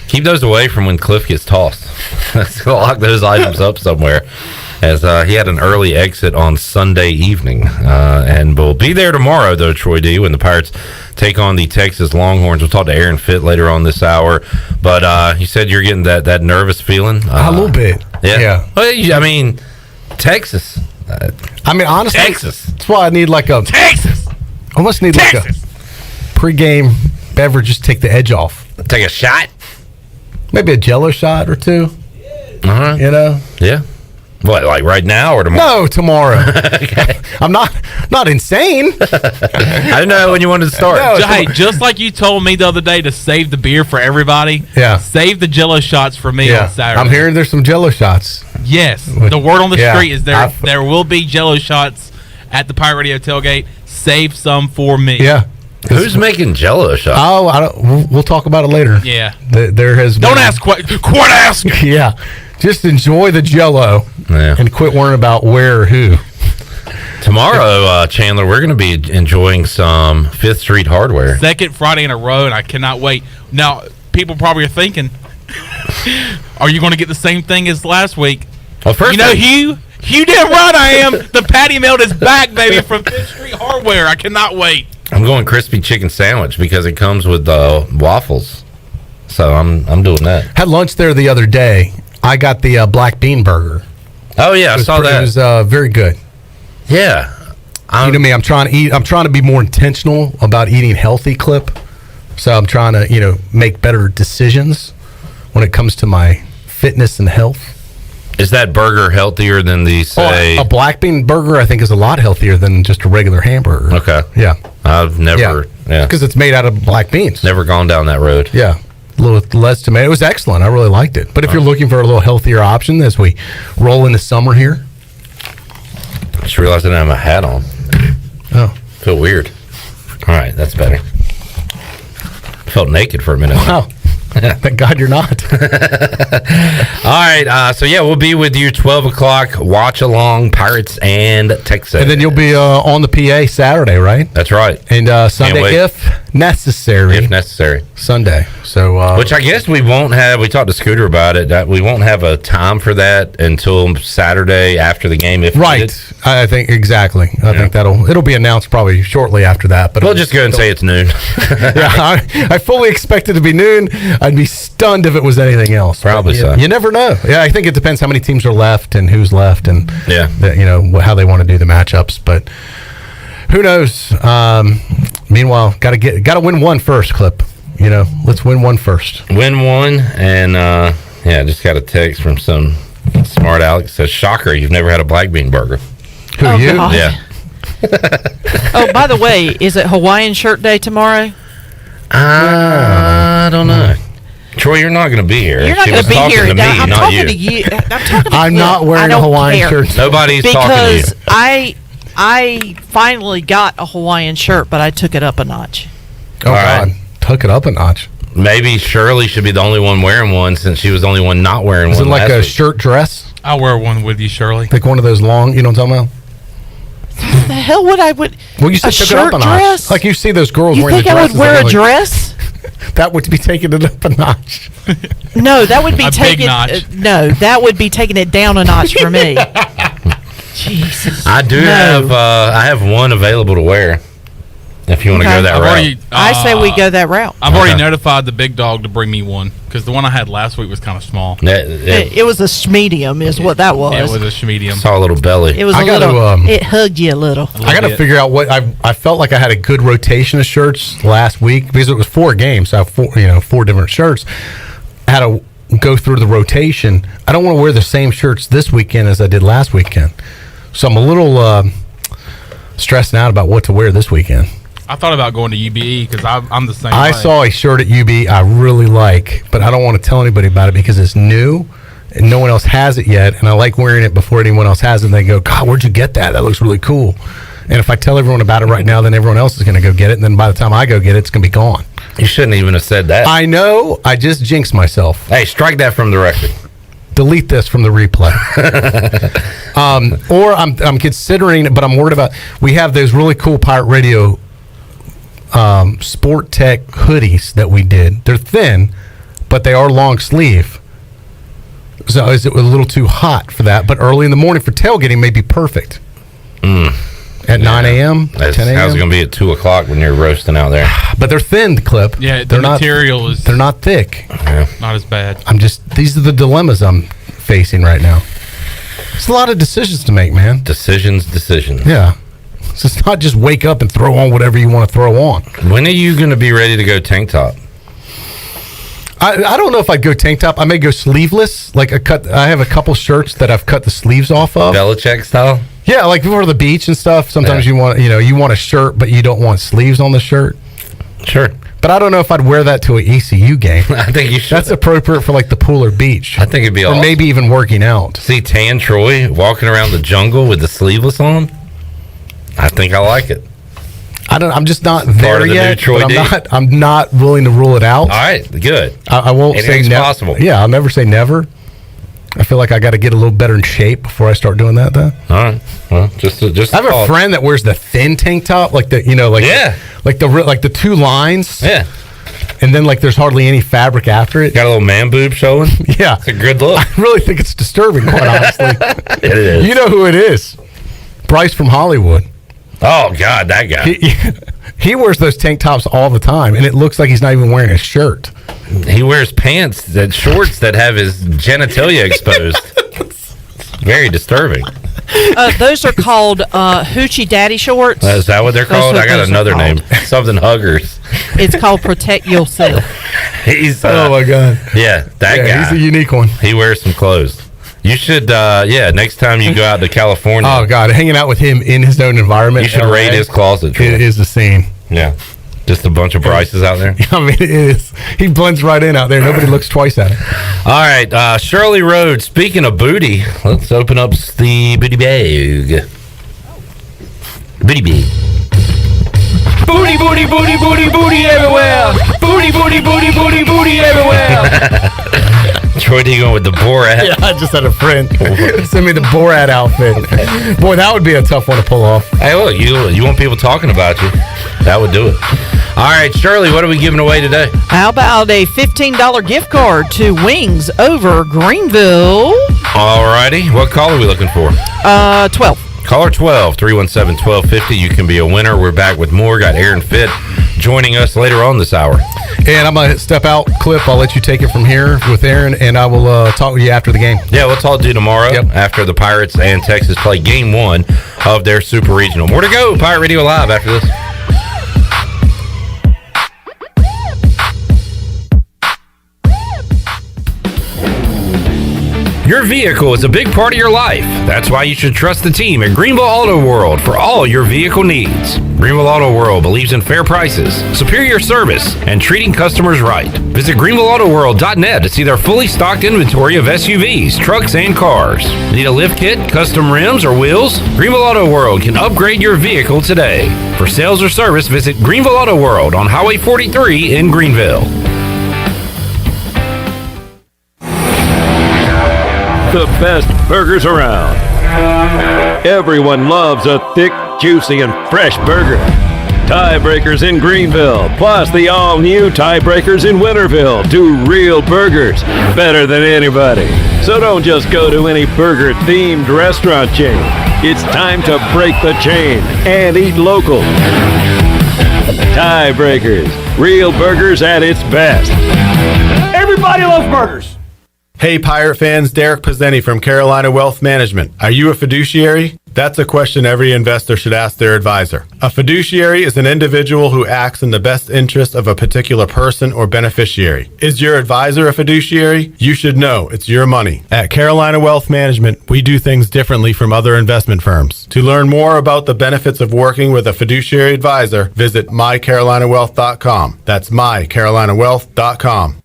Keep those away from when Cliff gets tossed. Let's lock those items up somewhere. As he had an early exit on Sunday evening, and we'll be there tomorrow though, Troy D, when the Pirates take on the Texas Longhorns. We'll talk to Aaron Fitt later on this hour, but you said you're getting that nervous feeling. A little bit. Yeah. Well, I mean, Texas. I mean, honestly, Texas. That's why I need like a Texas. Almost need like a pregame beverage, just take the edge off. Take a shot. Maybe a Jello shot or two. You know. Yeah. What, like right now or tomorrow? No, tomorrow. Okay. I'm not insane. I didn't know when you wanted to start. No, Hey, just like you told me the other day to save the beer for everybody. Yeah. Save the Jello shots for me on Saturday. I'm hearing there's some Jello shots. Yes. The word on the Yeah. street is there will be Jello shots at the Pirate Radio tailgate. Save some for me. Yeah. Who's making Jello shots? Oh, I don't. We'll talk about it later. Yeah. There has. Don't been, ask. Quit ask. Yeah. Just enjoy the Jello and quit worrying about where or who. Tomorrow, Chandler, we're going to be enjoying some Fifth Street hardware. Second Friday in a row, and I cannot wait. Now, people probably are thinking, are you going to get the same thing as last week? Well, first Hugh damn right I am. The patty melt is back, baby, from Fifth Street Hardware. I cannot wait. I'm going crispy chicken sandwich because it comes with waffles. So I'm doing that. Had lunch there the other day. I got the black bean burger. Oh yeah, I saw that. It was very good. Yeah. You know me, I'm trying to be more intentional about eating healthy, Clip. So I'm trying to, make better decisions when it comes to my fitness and health. Is that burger healthier than the, say... a black bean burger, I think, is a lot healthier than just a regular hamburger. Okay. Yeah. I've never... Yeah. Because it's made out of black beans. Never gone down that road. Yeah. A little less tomato. It was excellent. I really liked it. But if you're looking for a little healthier option as we roll into summer here... I just realized I didn't have my hat on. Oh. Feel weird. All right, that's better. Felt naked for a minute. Wow. Thank God you're not. All right, so we'll be with you 12 o'clock. Watch along Pirates and Texas. And then you'll be on the PA Saturday, right? That's right. And Sunday, if necessary. If necessary. Sunday. So, which I guess we won't have. We talked to Scooter about it. That we won't have a time for that until Saturday after the game. If right, needed. I think exactly. I think it'll be announced probably shortly after that. But we'll just go and say it's noon. Yeah, I fully expect it to be noon. I'd be stunned if it was anything else. Probably so. You never know. Yeah, I think it depends how many teams are left and who's left, and how they want to do the matchups. But who knows? Meanwhile, got to win one first, Clip. Let's win one first. Win one, and just got a text from some smart Alex. Says, "Shocker, you've never had a black bean burger." Who you? God. Yeah. Oh, by the way, is it Hawaiian Shirt Day tomorrow? I don't know. Troy, you're not going to be here. You're not She going was to be talking here. to me, I'm not talking you. to you. I'm talking to I'm Cliff. not wearing I a don't Hawaiian care. shirt. Nobody's talking to you. Because I finally got a Hawaiian shirt, but I took it up a notch. Oh, All God. right. Took it up a notch. Maybe Shirley should be the only one wearing one since she was the only one not wearing Is one. it like last a week. shirt dress? I'll wear one with you, Shirley. Like one of those long, you know what I'm talking about? What the hell would I would? Well, you said a took it up shirt a notch. dress? Like you see those girls You wearing think the I would dresses. wear they're a like- dress? That would be taking it up a notch. No, that would be A big taking. notch. No, that would be taking it down a notch for me. Jesus. I do have I have one available to wear. If you want to Okay. go that I've route. already, I say we go that route. I've already Okay. notified the big dog to bring me one because the one I had last week was kind of small. It was a medium, is what that was. It was a medium. Saw a little belly. It was a little. It hugged you a little. I got to figure out what I felt like I had a good rotation of shirts last week because it was 4 games. So I have 4 different shirts. I had to go through the rotation. I don't want to wear the same shirts this weekend as I did last weekend. So I'm a little stressing out about what to wear this weekend. I thought about going to UBE because I'm the same I way. saw a shirt at UB I really like, but I don't want to tell anybody about it because it's new and no one else has it yet. And I like wearing it before anyone else has it. And they go, God, where'd you get that? That looks really cool. And if I tell everyone about it right now, then everyone else is going to go get it. And then by the time I go get it, it's going to be gone. You shouldn't even have said that. I know. I just jinxed myself. Hey, strike that from the record. Delete this from the replay. Or I'm considering, but I'm worried about. We have those really cool Pirate Radio Sport Tech hoodies that we did. They're thin, but they are long sleeve. So is it a little too hot for that? But early in the morning for tailgating may be perfect. At 9 a.m., 10 a.m. How's it going to be at 2 o'clock when you're roasting out there? But they're thin, Clip. Yeah, the they're material is They're not thick. not as bad. These are the dilemmas I'm facing right now. It's a lot of decisions to make, man. Decisions. Yeah. So it's not just wake up and throw on whatever you want to throw on. When are you going to be ready to go tank top? I don't know if I'd go tank top. I may go sleeveless. Like I have a couple shirts that I've cut the sleeves off of. Belichick style? Yeah, like for the beach and stuff. Sometimes you want a shirt, but you don't want sleeves on the shirt. Sure. But I don't know if I'd wear that to an ECU game. I think you should. That's appropriate for like the pool or beach. I think it'd be or awesome. maybe even working out. See Tan Troy walking around the jungle with the sleeveless on? I think I like it. I'm just not Part there of the yet. new Troy But I'm not willing to rule it out. All right, good. I won't Anything's say never. possible. Yeah, I'll never say never. I feel like I got to get a little better in shape before I start doing that, though. All right. Well, just I have a friend that wears the thin tank top, like the like the 2 lines. Yeah. And then like there's hardly any fabric after it. Got a little man boob showing. Yeah, it's a good look. I really think it's disturbing, quite honestly. It is. You know who it is? Bryce from Hollywood. Oh God, that guy. He wears those tank tops all the time, and it looks like he's not even wearing a shirt. He wears shorts that have his genitalia exposed. Very disturbing. Those are called Hoochie Daddy shorts. Is that what they're called? That's I got those are another name. called. Something huggers. It's called Protect Yourself. He's Oh my God. Yeah, that guy. He's a unique one. He wears some clothes. You should, next time you go out to California. Oh God, hanging out with him in his own environment. You should LA, raid his closet. Troy. It is the scene. Yeah. Just a bunch of Bryces out there. I mean, it is. He blends right in out there. Nobody looks twice at him. All right, Shirley Road. Speaking of booty, let's open up the booty bag. Booty bag. Booty, booty, booty, booty, booty everywhere. Booty, booty, booty, booty, booty everywhere. Troy D going with the Borat. Yeah, I just had a friend send me the Borat outfit. Boy, that would be a tough one to pull off. Hey, look, you want people talking about you. That would do it. All right, Shirley, what are we giving away today? How about a $15 gift card to Wings over Greenville? All righty. What call are we looking for? 12. Caller 12, 317-1250. You can be a winner. We're back with more. Got Aaron Fitt joining us later on this hour. And I'm going to step out, Clip. I'll let you take it from here with Aaron, and I will talk with you after the game. Yeah, we'll talk to you tomorrow after the Pirates and Texas play game 1 of their Super Regional. More to go. Pirate Radio Live after this. Your vehicle is a big part of your life. That's why you should trust the team at Greenville Auto World for all your vehicle needs. Greenville Auto World believes in fair prices, superior service, and treating customers right. Visit GreenvilleAutoWorld.net to see their fully stocked inventory of SUVs, trucks, and cars. Need a lift kit, custom rims, or wheels? Greenville Auto World can upgrade your vehicle today. For sales or service, visit Greenville Auto World on Highway 43 in Greenville. The best burgers around. Everyone loves a thick, juicy, and fresh burger. Tiebreakers in Greenville, plus the all-new Tiebreakers in Winterville, do real burgers better than anybody. So don't just go to any burger-themed restaurant chain. It's time to break the chain and eat local. Tiebreakers, real burgers at its best. Everybody loves burgers. Hey Pirate fans, Derek Pizzeni from Carolina Wealth Management. Are you a fiduciary? That's a question every investor should ask their advisor. A fiduciary is an individual who acts in the best interest of a particular person or beneficiary. Is your advisor a fiduciary? You should know it's your money. At Carolina Wealth Management, we do things differently from other investment firms. To learn more about the benefits of working with a fiduciary advisor, visit mycarolinawealth.com. That's mycarolinawealth.com.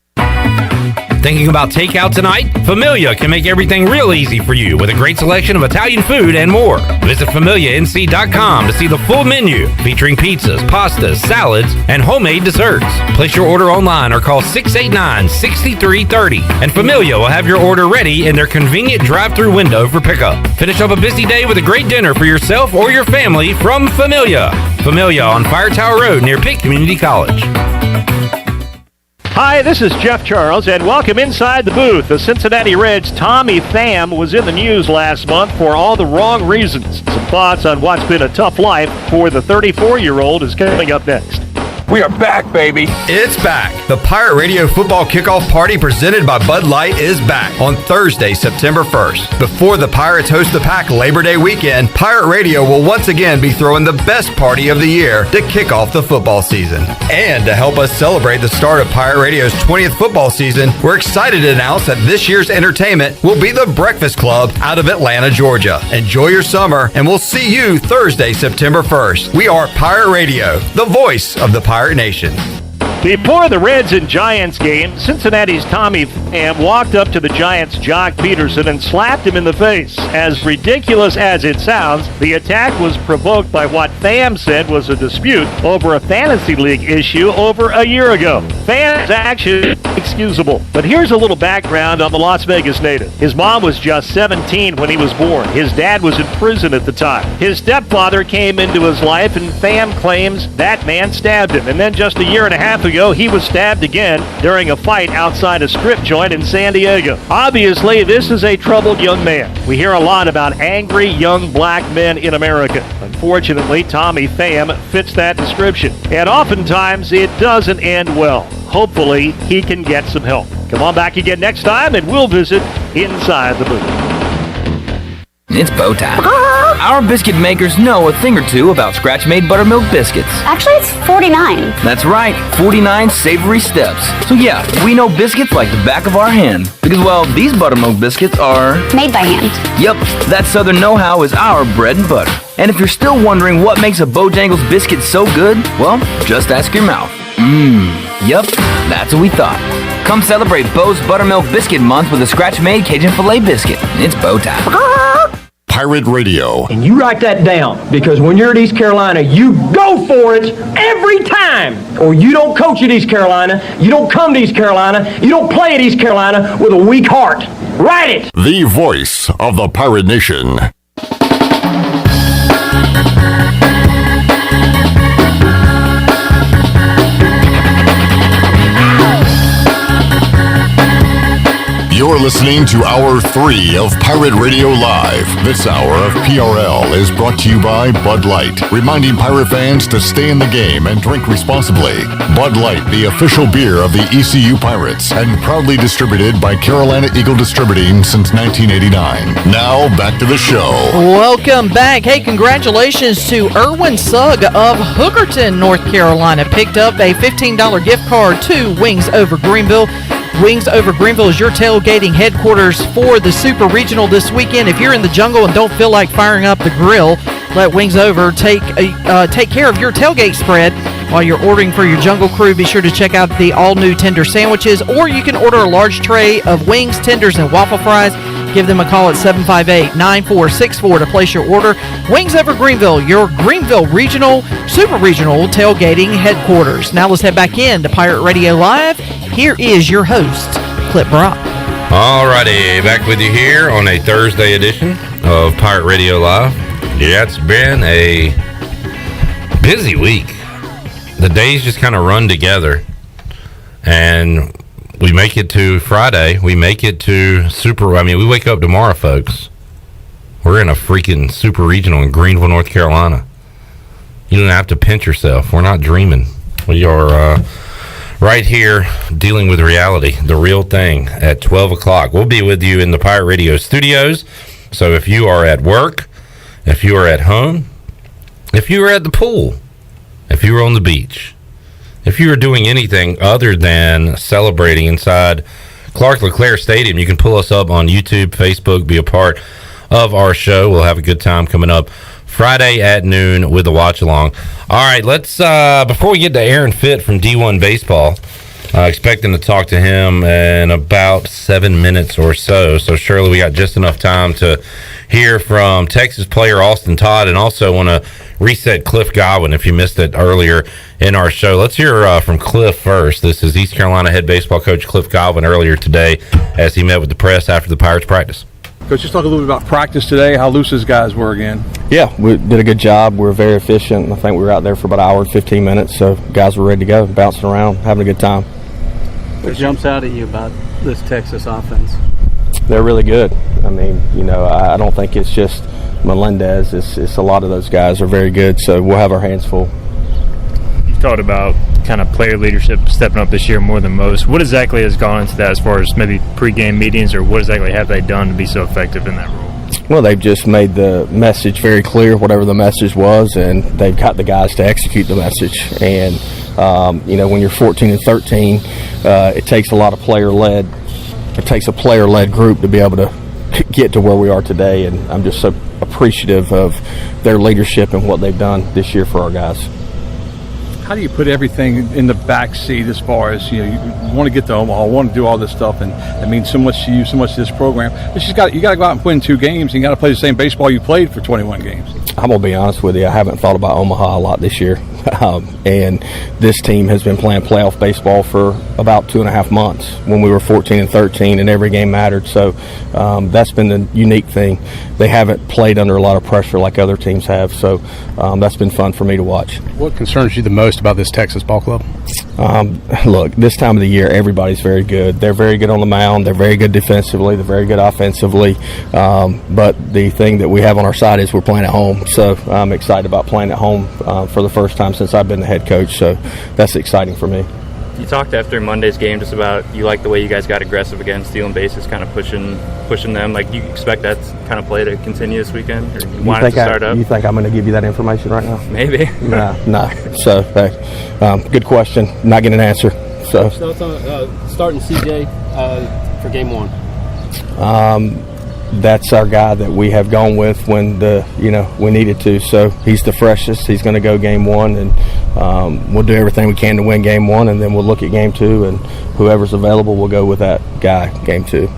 Thinking about takeout tonight? Familia can make everything real easy for you with a great selection of Italian food and more. Visit FamiliaNC.com to see the full menu featuring pizzas, pastas, salads, and homemade desserts. Place your order online or call 689-6330 and Familia will have your order ready in their convenient drive-thru window for pickup. Finish up a busy day with a great dinner for yourself or your family from Familia. Familia on Fire Tower Road near Pitt Community College. Hi, this is Jeff Charles, and welcome inside the booth. The Cincinnati Reds' Tommy Pham was in the news last month for all the wrong reasons. Some thoughts on what's been a tough life for the 34-year-old is coming up next. We are back, baby. It's back. The Pirate Radio Football Kickoff Party presented by Bud Light is back on Thursday, September 1st. Before the Pirates host the Pack Labor Day weekend, Pirate Radio will once again be throwing the best party of the year to kick off the football season. And to help us celebrate the start of Pirate Radio's 20th football season, we're excited to announce that this year's entertainment will be the Breakfast Club out of Atlanta, Georgia. Enjoy your summer, and we'll see you Thursday, September 1st. We are Pirate Radio, the voice of the Pirate Nation. Before the Reds and Giants game, Cincinnati's Tommy Pham walked up to the Giants' Jock Peterson and slapped him in the face. As ridiculous as it sounds, the attack was provoked by what Pham said was a dispute over a fantasy league issue over a year ago. Pham's action excusable, but here's a little background on the Las Vegas native. His mom was just 17 when he was born. His dad was in prison at the time. His stepfather came into his life, and Pham claims that man stabbed him. And then just a year and a half ago, he was stabbed again during a fight outside a strip joint in San Diego. Obviously, this is a troubled young man. We hear a lot about angry young black men in America. Unfortunately, Tommy Pham fits that description. And oftentimes, it doesn't end well. Hopefully, he can get some help. Come on back again next time, and we'll visit Inside the Booth. It's bow time. Our biscuit makers know a thing or two about scratch-made buttermilk biscuits. Actually, it's 49. That's right, 49 savory steps. So yeah, we know biscuits like the back of our hand. Because, well, these buttermilk biscuits are... made by hand. Yep, that Southern know-how is our bread and butter. And if you're still wondering what makes a Bojangles biscuit so good, well, just ask your mouth. Yep, that's what we thought. Come celebrate Bo's Buttermilk Biscuit Month with a scratch-made Cajun Filet biscuit. It's bow time. Pirate Radio. And you write that down, because when you're at East Carolina, you go for it every time. Or you don't coach at East Carolina, you don't come to East Carolina, you don't play at East Carolina with a weak heart. Write it! The voice of the Pirate Nation. You're listening to Hour 3 of Pirate Radio Live. This hour of PRL is brought to you by Bud Light, reminding Pirate fans to stay in the game and drink responsibly. Bud Light, the official beer of the ECU Pirates, and proudly distributed by Carolina Eagle Distributing since 1989. Now, back to the show. Welcome back. Hey, congratulations to Erwin Sugg of Hookerton, North Carolina. Picked up a $15 gift card to Wings Over Greenville. Wings Over Greenville is your tailgating headquarters for the Super Regional this weekend. If you're in the jungle and don't feel like firing up the grill, Let Wings Over take care of your tailgate spread. While you're ordering for your Jungle Crew, be sure to check out the all-new tender sandwiches, or you can order a large tray of wings, tenders, and waffle fries. Give them a call at 758-9464 to place your order. Wings Over Greenville, your Greenville super regional tailgating headquarters. Now let's head back in to Pirate Radio Live. Here is your host, Clip Brock. Alrighty, back with you here on a Thursday edition of Pirate Radio Live. Yeah, it's been a busy week. The days just kind of run together, and we make it to Friday. We make it to we wake up tomorrow, folks. We're in a freaking super regional in Greenville, North Carolina. You don't have to pinch yourself. We're not dreaming. We are right here dealing with reality, the real thing, at 12 o'clock. We'll be with you in the Pirate Radio studios. So if you are at work, if you are at home, if you are at the pool, if you were on the beach, if you were doing anything other than celebrating inside Clark LeClaire Stadium, you can pull us up on YouTube, Facebook, be a part of our show. We'll have a good time coming up Friday at noon with the watch along. All right, let's before we get to Aaron Fitt from D1 Baseball, expecting to talk to him in about 7 minutes or so. So surely we got just enough time to hear from Texas player Austin Todd, and also want to reset Cliff Godwin if you missed it earlier in our show. Let's hear from Cliff first. This is East Carolina head baseball coach Cliff Godwin earlier today as he met with the press after the Pirates practice. Coach, just talk a little bit about practice today, how loose his guys were again. Yeah, we did a good job. We were very efficient. I think we were out there for about an hour and 15 minutes, so guys were ready to go, bouncing around, having a good time. What jumps out at you about this Texas offense? They're really good. I mean, I don't think it's just Melendez. It's a lot of those guys are very good, so we'll have our hands full. You talked about kind of player leadership stepping up this year more than most. What exactly has gone into that as far as maybe pregame meetings, or what exactly have they done to be so effective in that role? Well, they've just made the message very clear, whatever the message was, and they've got the guys to execute the message. And, when you're 14 and 13, it takes a lot of player-led. It takes a player-led group to be able to get to where we are today, and I'm just so appreciative of their leadership and what they've done this year for our guys. How do you put everything in the back seat as far as, you want to get to Omaha, want to do all this stuff, and it means so much to you, so much to this program. But you got to go out and win 2 games, and you got to play the same baseball you played for 21 games. I'm going to be honest with you, I haven't thought about Omaha a lot this year. And this team has been playing playoff baseball for about 2.5 months when we were 14 and 13 and every game mattered. So that's been the unique thing. They haven't played under a lot of pressure like other teams have. So that's been fun for me to watch. What concerns you the most about this Texas ball club? Look, this time of the year, everybody's very good. They're very good on the mound. They're very good defensively. They're very good offensively. But the thing that we have on our side is we're playing at home. So I'm excited about playing at home for the first time since I've been the head coach. So that's exciting for me. You talked after Monday's game just about you like the way you guys got aggressive again, stealing bases, kind of pushing them. Like, you expect that kind of play to continue this weekend? Or you want it to start up? You think I'm going to give you that information right now? Maybe. No. So, good question. Not getting an answer. So. Thoughts on starting CJ for game 1? That's our guy that we have gone with when we needed to. So he's the freshest. He's going to go game 1, and we'll do everything we can to win game 1, and then we'll look at game 2, and whoever's available, we'll go with that guy game 2.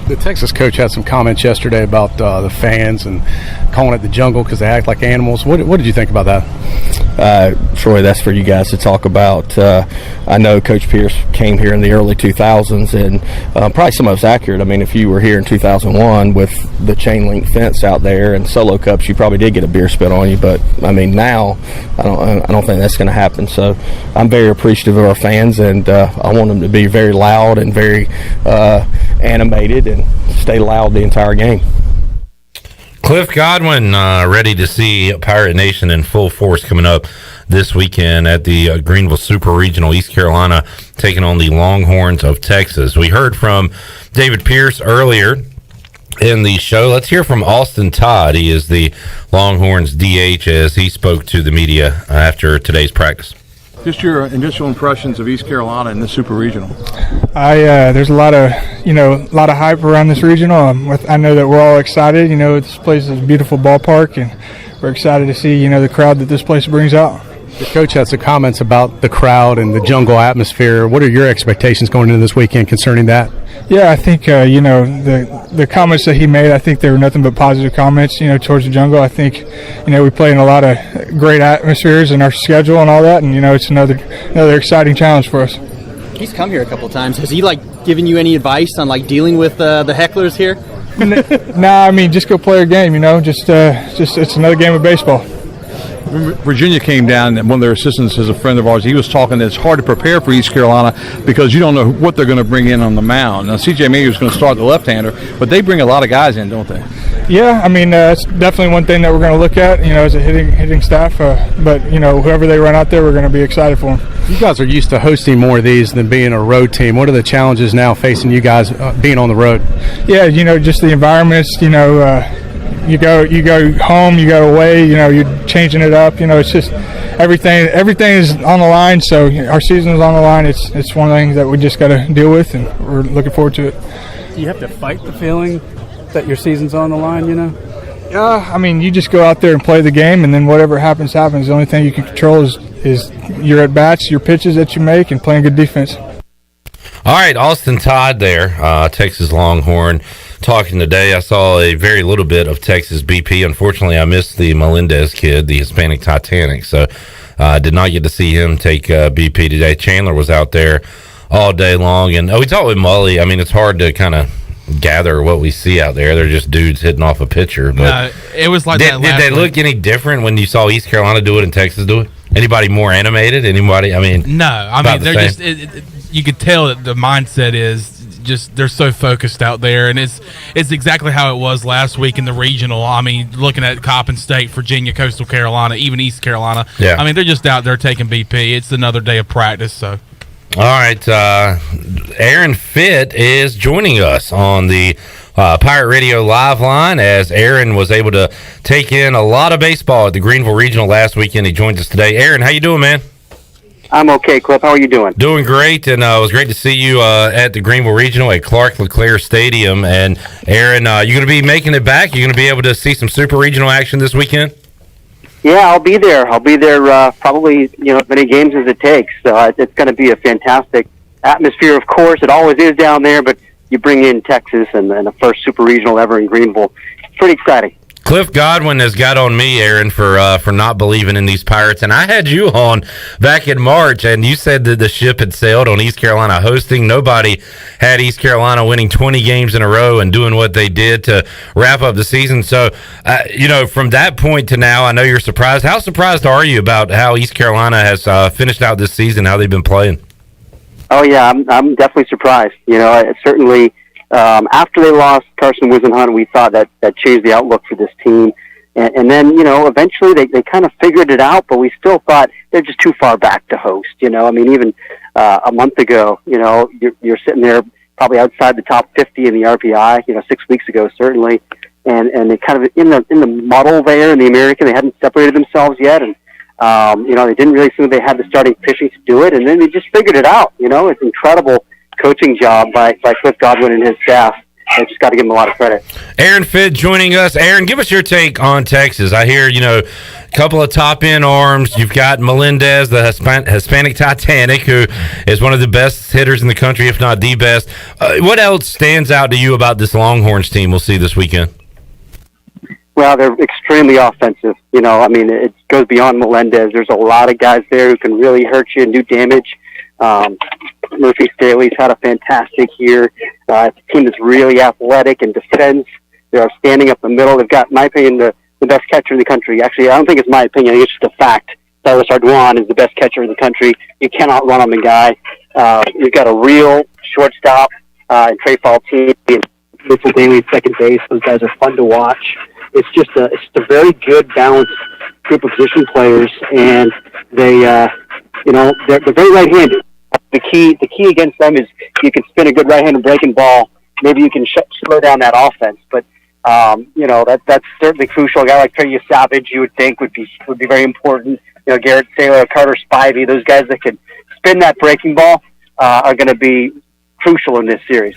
The Texas coach had some comments yesterday about the fans and calling it the jungle because they act like animals. What did you think about that? Troy, that's for you guys to talk about. I know Coach Pierce came here in the early 2000s, and probably some of it's accurate. I mean, if you were here in 2001 with the chain link fence out there and solo cups, you probably did get a beer spit on you. But I mean, now I don't think that's going to happen. So I'm very appreciative of our fans, and I want them to be very loud and very animated and stay loud the entire game. Cliff Godwin ready to see Pirate Nation in full force coming up this weekend at the Greenville Super Regional. East Carolina taking on the Longhorns of Texas. We heard from David Pierce earlier in the show. Let's hear from Austin Todd. He is the Longhorns DH as he spoke to the media after today's practice. Just your initial impressions of East Carolina and the Super Regional. There's a lot of hype around this regional. I know that we're all excited. This place is a beautiful ballpark, and we're excited to see the crowd that this place brings out. The coach had some comments about the crowd and the jungle atmosphere. What are your expectations going into this weekend concerning that? Yeah, I think the comments that he made, I think they were nothing but positive comments. Towards the jungle. I think we play in a lot of great atmospheres in our schedule and all that, and it's another exciting challenge for us. He's come here a couple of times. Has he given you any advice on dealing with the hecklers here? Nah, I mean just go play a game. Just it's another game of baseball. Virginia came down, and one of their assistants is a friend of ours. He was talking that it's hard to prepare for East Carolina because you don't know what they're going to bring in on the mound. Now, C.J. Mayhew is going to start the left-hander, but they bring a lot of guys in, don't they? Yeah, I mean, it's definitely one thing that we're going to look at, as a hitting staff. But, whoever they run out there, we're going to be excited for them. You guys are used to hosting more of these than being a road team. What are the challenges now facing you guys being on the road? Yeah, just the environments, you go home, you go away, you're changing it up. It's just everything is on the line. So our season is on the line. It's one of the things that we just got to deal with, and we're looking forward to it. Do you have to fight the feeling that your season's on the line, I mean, you just go out there and play the game, and then whatever happens. The only thing you can control is your at-bats, your pitches that you make, and playing good defense. All right, Austin Todd there, Texas Longhorn, talking today. I saw a very little bit of Texas BP. Unfortunately, I missed the Melendez kid, the Hispanic Titanic, so I did not get to see him take BP today. Chandler was out there all day long, and we talked with Mully. I mean, it's hard to kind of gather what we see out there. They're just dudes hitting off a pitcher. But it was like did they look any different when you saw East Carolina do it and Texas do it? Anybody more animated? Anybody? I mean, no. I mean, they're just. You could tell that the mindset is just they're so focused out there, and it's exactly how it was last week in the regional. I mean, looking at Coppin State, Virginia, Coastal Carolina, even East Carolina. Yeah. I mean, they're just out there taking BP. It's another day of practice. So, all right, Aaron Fitt is joining us on the Pirate Radio live line, as Aaron was able to take in a lot of baseball at the Greenville Regional last weekend. He joins us today. Aaron, how you doing, man? I'm okay, Cliff. How are you doing? Doing great, and it was great to see you at the Greenville Regional at Clark LeClaire Stadium. And Aaron, you're going to be making it back? You're going to be able to see some Super Regional action this weekend? Yeah, I'll be there. Probably as many games as it takes. It's going to be a fantastic atmosphere, of course. It always is down there, but you bring in Texas and the first Super Regional ever in Greenville. It's pretty exciting. Cliff Godwin has got on me, Aaron, for not believing in these Pirates, and I had you on back in March, and you said that the ship had sailed on East Carolina hosting. Nobody had East Carolina winning 20 games in a row and doing what they did to wrap up the season. So, from that point to now, I know you're surprised. How surprised are you about how East Carolina has finished out this season, how they've been playing? Oh yeah, I'm definitely surprised. Certainly. After they lost Carson Wisenhunt, we thought that changed the outlook for this team. And then, eventually they kind of figured it out, but we still thought they're just too far back to host. I mean, even a month ago, you're sitting there probably outside the top 50 in the RPI, 6 weeks ago, certainly. And they kind of in the muddle there in the American, they hadn't separated themselves yet. And, they didn't really think they had the starting pitching to do it. And then they just figured it out. It's incredible coaching job by Cliff Godwin and his staff. I just got to give him a lot of credit. Aaron Fitt joining us. Aaron, give us your take on Texas. I hear, a couple of top-end arms. You've got Melendez, the Hispanic Titanic, who is one of the best hitters in the country, if not the best. What else stands out to you about this Longhorns team we'll see this weekend? Well, they're extremely offensive. It goes beyond Melendez. There's a lot of guys there who can really hurt you and do damage. Murphy Staley's had a fantastic year. It's a team that's really athletic and defends. They are standing up the middle. They've got, in my opinion, the best catcher in the country. Actually, I don't think it's my opinion. I think it's just a fact. Cyrus Arduan is the best catcher in the country. You cannot run on the guy. You've got a real shortstop and Trey Faltine and Mitchell Daly second base. Those guys are fun to watch. It's just a very good, balanced group of position players, and they're very right-handed. The key against them is you can spin a good right-handed breaking ball. Maybe you can slow down that offense, but that's certainly crucial. A guy like Trey Savage, you would think would be very important. Garrett Saylor, Carter Spivey, those guys that can spin that breaking ball are going to be crucial in this series.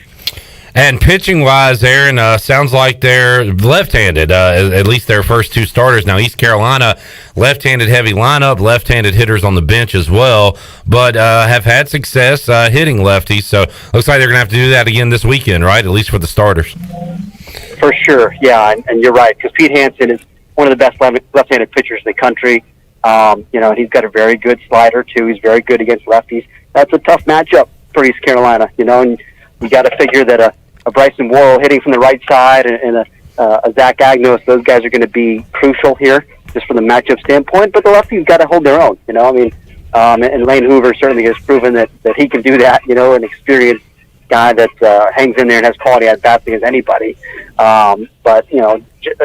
And pitching-wise, Aaron, sounds like they're left-handed, at least their first two starters. Now, East Carolina, left-handed heavy lineup, left-handed hitters on the bench as well, but have had success hitting lefties. So looks like they're going to have to do that again this weekend, right, at least for the starters. For sure, yeah, and you're right, because Pete Hansen is one of the best left-handed pitchers in the country. And he's got a very good slider, too. He's very good against lefties. That's a tough matchup for East Carolina, and you got to figure that a Bryson Worrell hitting from the right side and a Zach Agnos, those guys are going to be crucial here just from the matchup standpoint. But the lefties got to hold their own, and Lane Hoover certainly has proven that he can do that, an experienced guy that hangs in there and has quality at bats against anybody. But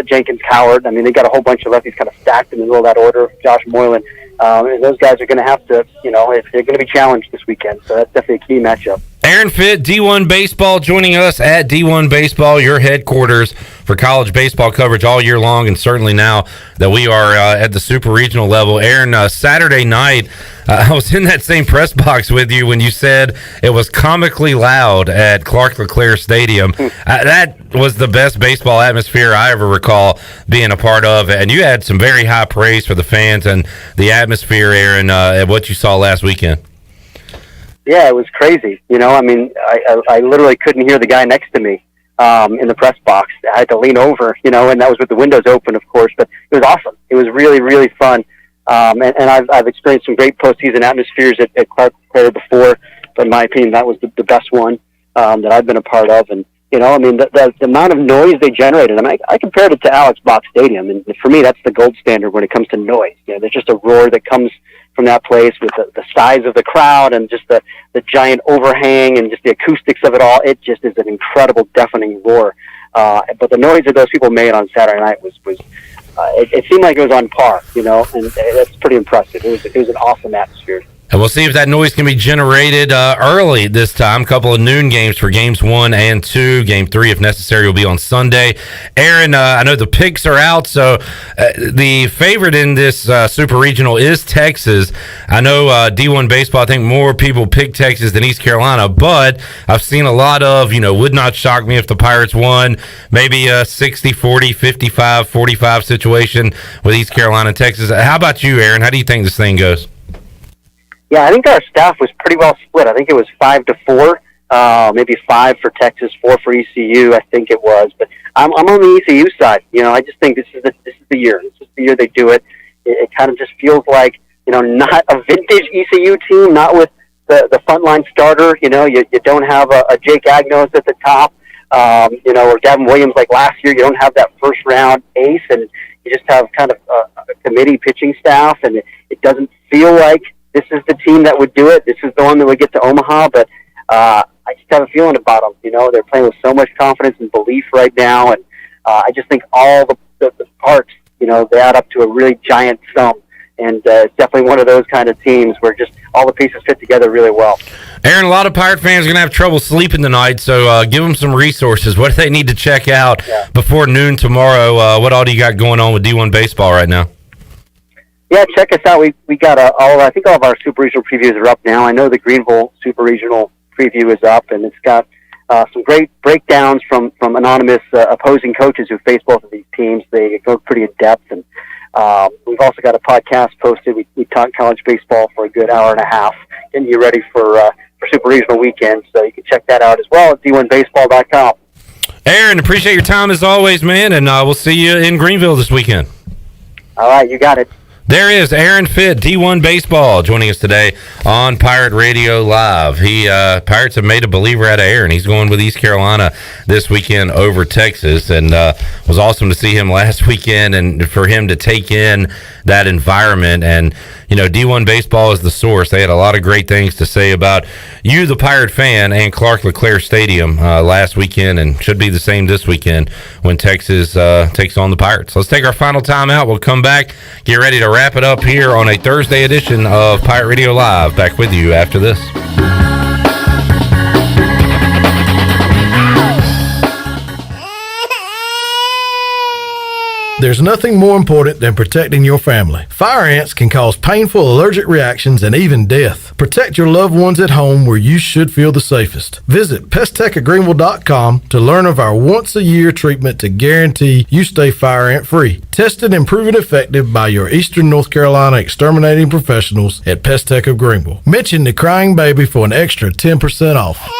Jenkins, Coward, they got a whole bunch of lefties kind of stacked in the middle of that order. Josh Moylan, and those guys are going to have to, they're going to be challenged this weekend. So that's definitely a key matchup. Aaron Fitt, D1 Baseball, joining us at D1 Baseball, your headquarters for college baseball coverage all year long, and certainly now that we are at the super regional level. Aaron, Saturday night, I was in that same press box with you when you said it was comically loud at Clark LeClaire Stadium. That was the best baseball atmosphere I ever recall being a part of, and you had some very high praise for the fans and the atmosphere, Aaron, at what you saw last weekend. Yeah, it was crazy. I literally couldn't hear the guy next to me in the press box. I had to lean over, and that was with the windows open, of course. But it was awesome. It was really, really fun. And I've experienced some great postseason atmospheres at Clark LeClaire before, but in my opinion, that was the best one that I've been a part of. And the amount of noise they generated. I compared it to Alex Box Stadium, and for me, that's the gold standard when it comes to noise. There's just a roar that comes from that place with the size of the crowd and just the giant overhang and just the acoustics of it all. It just is an incredible, deafening roar. But the noise that those people made on Saturday night was it seemed like it was on par, and that's pretty impressive. It was an awesome atmosphere. And we'll see if that noise can be generated early this time. A couple of noon games for games 1 and 2. Game 3, if necessary, will be on Sunday. Aaron, I know the picks are out, so the favorite in this super regional is Texas. I know D1 Baseball, I think more people pick Texas than East Carolina, but I've seen a lot of, would not shock me if the Pirates won. Maybe a 60-40, 55-45 situation with East Carolina and Texas. How about you, Aaron? How do you think this thing goes? Yeah, I think our staff was pretty well split. I think it was 5-4, maybe 5 for Texas, 4 for ECU. I think it was, but I'm on the ECU side. I just think this is the year. This is the year they do it. It kind of just feels like not a vintage ECU team, not with the frontline starter. You don't have a Jake Agnos at the top, or Gavin Williams like last year. You don't have that first round ace, and you just have kind of a committee pitching staff, and it doesn't feel like this is the team that would do it. This is the one that would get to Omaha, but I just have a feeling about them. They're playing with so much confidence and belief right now, and I just think all the parts, they add up to a really giant sum. And it's definitely one of those kind of teams where just all the pieces fit together really well. Aaron, a lot of Pirate fans are going to have trouble sleeping tonight, so give them some resources. What do they need to check out before noon tomorrow? What all do you got going on with D1 Baseball right now? Yeah, check us out. We got I think all of our Super Regional previews are up now. I know the Greenville Super Regional preview is up, and it's got some great breakdowns from anonymous opposing coaches who face both of these teams. They go pretty in depth, and we've also got a podcast posted. We talk college baseball for a good hour and a half, getting you ready for Super Regional weekend. So you can check that out as well at d1baseball.com. Aaron, appreciate your time as always, man, and we'll see you in Greenville this weekend. All right, you got it. There is Aaron Fitt, D1 Baseball, joining us today on Pirate Radio Live. Pirates have made a believer out of Aaron. He's going with East Carolina this weekend over Texas, and was awesome to see him last weekend and for him to take in that environment. And, D1 Baseball is the source. They had a lot of great things to say about you, the Pirate fan, and Clark LeClaire Stadium last weekend, and should be the same this weekend when Texas takes on the Pirates. Let's take our final time out. We'll come back, get ready to wrap it up here on a Thursday edition of Pirate Radio Live. Back with you after this. there's nothing more important than protecting your family. Fire ants can cause painful allergic reactions and even death. Protect your loved ones at home where you should feel the safest. Visit pesttechofgreenville.com to learn of our once-a-year treatment to guarantee you stay fire ant free. Tested and proven effective by your Eastern North Carolina exterminating professionals at Pest Tech of Greenville. Mention the crying baby for an extra 10% off.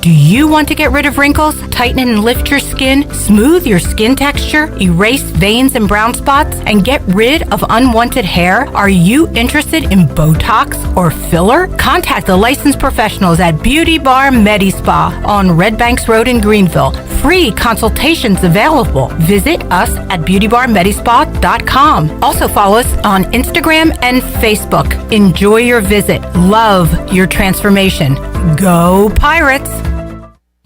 Do you want to get rid of wrinkles, tighten and lift your skin, smooth your skin texture, erase veins and brown spots, and get rid of unwanted hair? Are you interested in Botox or filler? Contact the licensed professionals at Beauty Bar MediSpa on Red Banks Road in Greenville. Free consultations available. Visit us at beautybarmedispa.com. Also follow us on Instagram and Facebook. Enjoy your visit. Love your transformation. Go Pirates!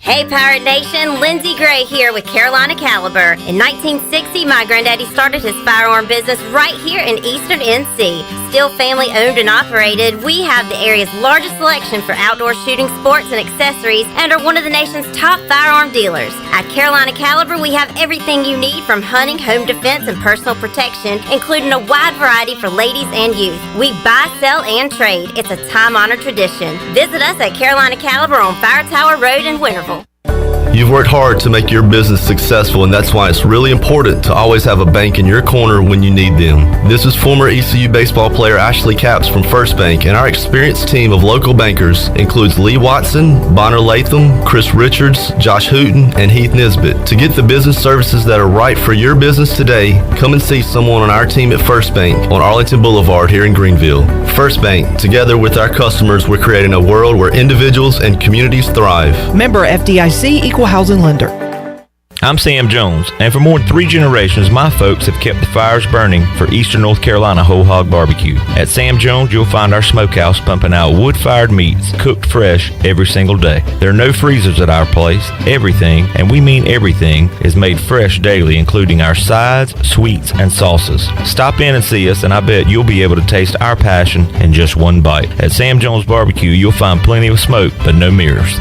Hey Pirate Nation, Lindsay Gray here with Carolina Caliber. In 1960, my granddaddy started his firearm business right here in Eastern NC. Still family owned and operated, we have the area's largest selection for outdoor shooting sports and accessories and are one of the nation's top firearm dealers. At Carolina Caliber, we have everything you need from hunting, home defense, and personal protection, including a wide variety for ladies and youth. We buy, sell, and trade. It's a time-honored tradition. Visit us at Carolina Caliber on Fire Tower Road in Winterville. You've worked hard to make your business successful, and that's why it's really important to always have a bank in your corner when you need them. This is former ECU baseball player Ashley Capps from First Bank, and our experienced team of local bankers includes Lee Watson, Bonner Latham, Chris Richards, Josh Hooten, and Heath Nisbet. To get the business services that are right for your business today, come and see someone on our team at First Bank on Arlington Boulevard here in Greenville. First Bank, together with our customers, we're creating a world where individuals and communities thrive. Member FDIC, Equal Housing Lender. I'm Sam Jones, and for more than 3 generations, my folks have kept the fires burning for Eastern North Carolina Whole Hog Barbecue. At Sam Jones, you'll find our smokehouse pumping out wood-fired meats, cooked fresh every single day. There are no freezers at our place. Everything, and we mean everything, is made fresh daily, including our sides, sweets, and sauces. Stop in and see us, and I bet you'll be able to taste our passion in just one bite. At Sam Jones Barbecue, you'll find plenty of smoke, but no mirrors.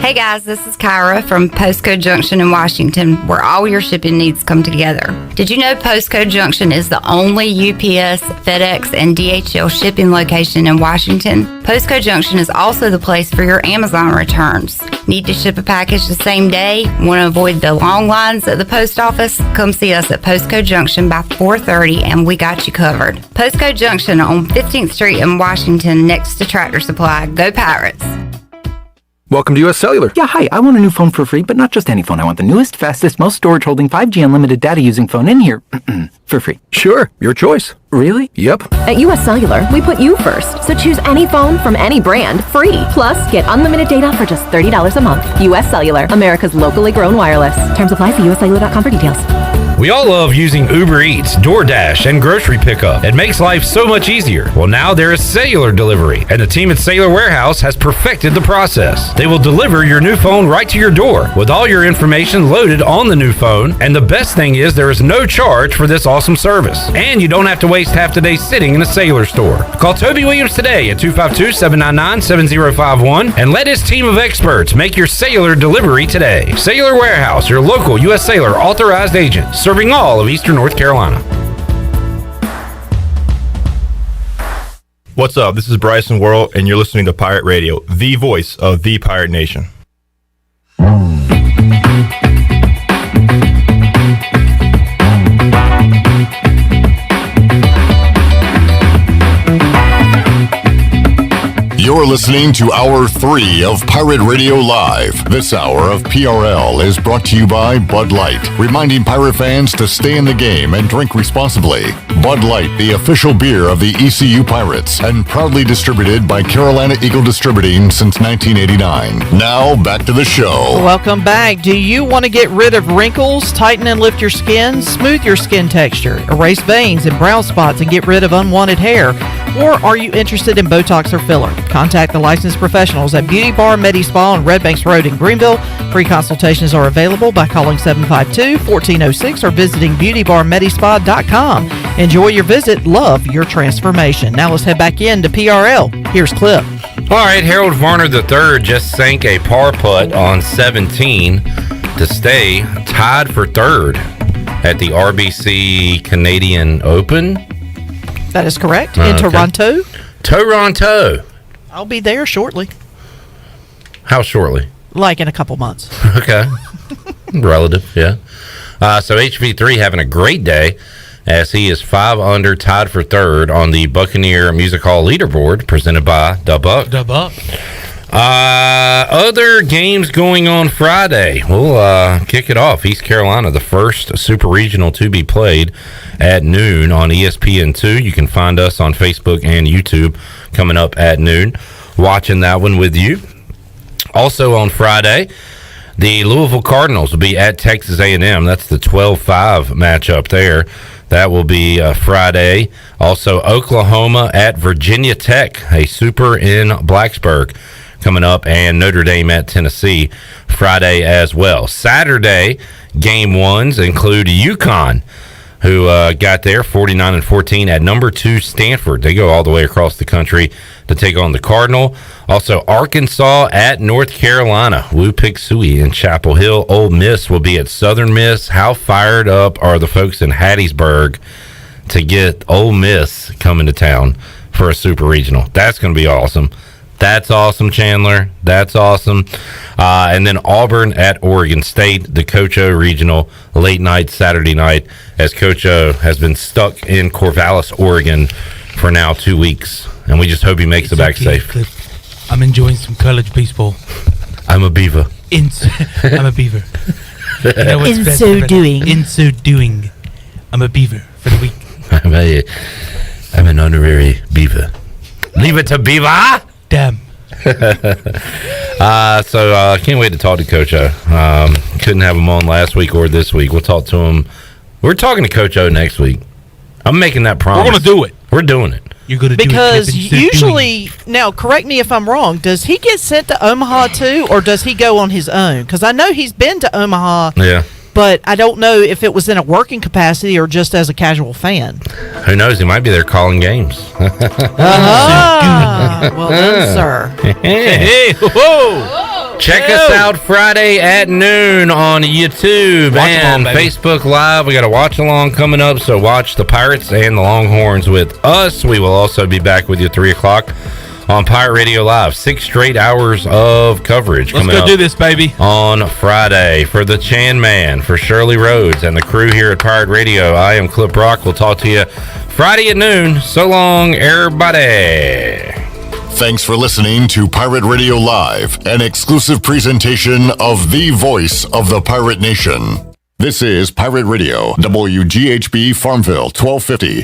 Hey guys, this is Kyra from Postcode Junction in Washington, where all your shipping needs come together. Did you know Postcode Junction is the only UPS, FedEx, and DHL shipping location in Washington? Postcode Junction is also the place for your Amazon returns. Need to ship a package the same day? Want to avoid the long lines at the post office? Come see us at Postcode Junction by 4:30 and we got you covered. Postcode Junction on 15th Street in Washington next to Tractor Supply. Go Pirates! Welcome to US Cellular. Yeah, hi. I want a new phone for free, but not just any phone. I want the newest, fastest, most storage holding 5G unlimited data using phone in here for free. Sure, your choice. Really? Yep. At US Cellular, we put you first. So choose any phone from any brand free. Plus, get unlimited data for just $30 a month. US Cellular, America's locally grown wireless. Terms apply. See uscellular.com for details. We all love using Uber Eats, DoorDash, and grocery pickup. It makes life so much easier. Well, now there is cellular delivery, and the team at Cellular Warehouse has perfected the process. They will deliver your new phone right to your door with all your information loaded on the new phone. And the best thing is there is no charge for this awesome service. And you don't have to waste half the day sitting in a Cellular store. Call Toby Williams today at 252-799-7051 and let his team of experts make your cellular delivery today. Cellular Warehouse, your local U.S. Cellular authorized agent, serving all of Eastern North Carolina. What's up? This is Bryson Worrell, and you're listening to Pirate Radio, the voice of the Pirate Nation. You're listening to Hour 3 of Pirate Radio Live. This hour of PRL is brought to you by Bud Light, reminding pirate fans to stay in the game and drink responsibly. Bud Light, the official beer of the ECU Pirates, and proudly distributed by Carolina Eagle Distributing since 1989. Now, back to the show. Welcome back. Do you want to get rid of wrinkles, tighten and lift your skin, smooth your skin texture, erase veins and brown spots, and get rid of unwanted hair? Or are you interested in Botox or filler? Contact the licensed professionals at Beauty Bar MediSpa on Red Banks Road in Greenville. Free consultations are available by calling 752-1406 or visiting beautybarmedispa.com. Enjoy your visit. Love your transformation. Now let's head back into PRL. Here's Clip. All right, Harold Varner III just sank a par putt on 17 to stay tied for third at the RBC Canadian Open. That is correct. In Toronto. Toronto. I'll be there shortly. How shortly? Like in a couple months. Okay. Relative, yeah. So HV3 having a great day as he is 5 under, tied for third on the Buccaneer Music Hall leaderboard presented by Da Buck. Da Buck. Other games going on Friday. We'll kick it off. East Carolina, the first super regional to be played at noon on ESPN2. You can find us on Facebook and YouTube coming up at noon. Watching that one with you. Also on Friday, the Louisville Cardinals will be at Texas A&M. That's the 12-5 matchup there. That will be Friday. Also, Oklahoma at Virginia Tech, a super in Blacksburg coming up, and Notre Dame at Tennessee Friday as well. Saturday, game ones include UConn, who got there 49-14 at number 2 Stanford. They go all the way across the country to take on the Cardinal. Also, Arkansas at North Carolina. Woo Pig Sooie in Chapel Hill. Ole Miss will be at Southern Miss. How fired up are the folks in Hattiesburg to get Ole Miss coming to town for a super regional? That's going to be awesome. That's awesome, Chandler. That's awesome. And then Auburn at Oregon State, the Coach O Regional, late night Saturday night, as Coach O has been stuck in Corvallis, Oregon for now 2 weeks. And we just hope he makes it back safe. Cliff. I'm enjoying some college baseball. I'm a beaver. I'm a beaver. You know what's In best so about doing. it? In so doing, I'm a beaver for the week. I'm an honorary beaver. Leave it to beaver. Damn. So I can't wait to talk to Coach O. Couldn't have him on last week or this week. We'll talk to him. We're talking to Coach O next week. I'm making that promise. We're going to do it. We're doing it. You're going to do it. Because Cliff, and so usually, now correct me if I'm wrong, does he get sent to Omaha too, or does he go on his own? Because I know he's been to Omaha, Yeah. but I don't know if it was in a working capacity or just as a casual fan. Who knows? He might be there calling games. Well done, sir. Hey, whoa. Check us out Friday at noon on YouTube and Facebook Live. We got a watch along coming up, so watch the Pirates and the Longhorns with us. We will also be back with you at 3 o'clock on Pirate Radio Live. 6 straight hours of coverage. Let's coming go up do this, baby. on Friday. For the Chan Man, for Shirley Rhodes, and the crew here at Pirate Radio, I am Clip Rock. We'll talk to you Friday at noon. So long, everybody. Thanks for listening to Pirate Radio Live, an exclusive presentation of the voice of the Pirate Nation. This is Pirate Radio, WGHB Farmville 1250.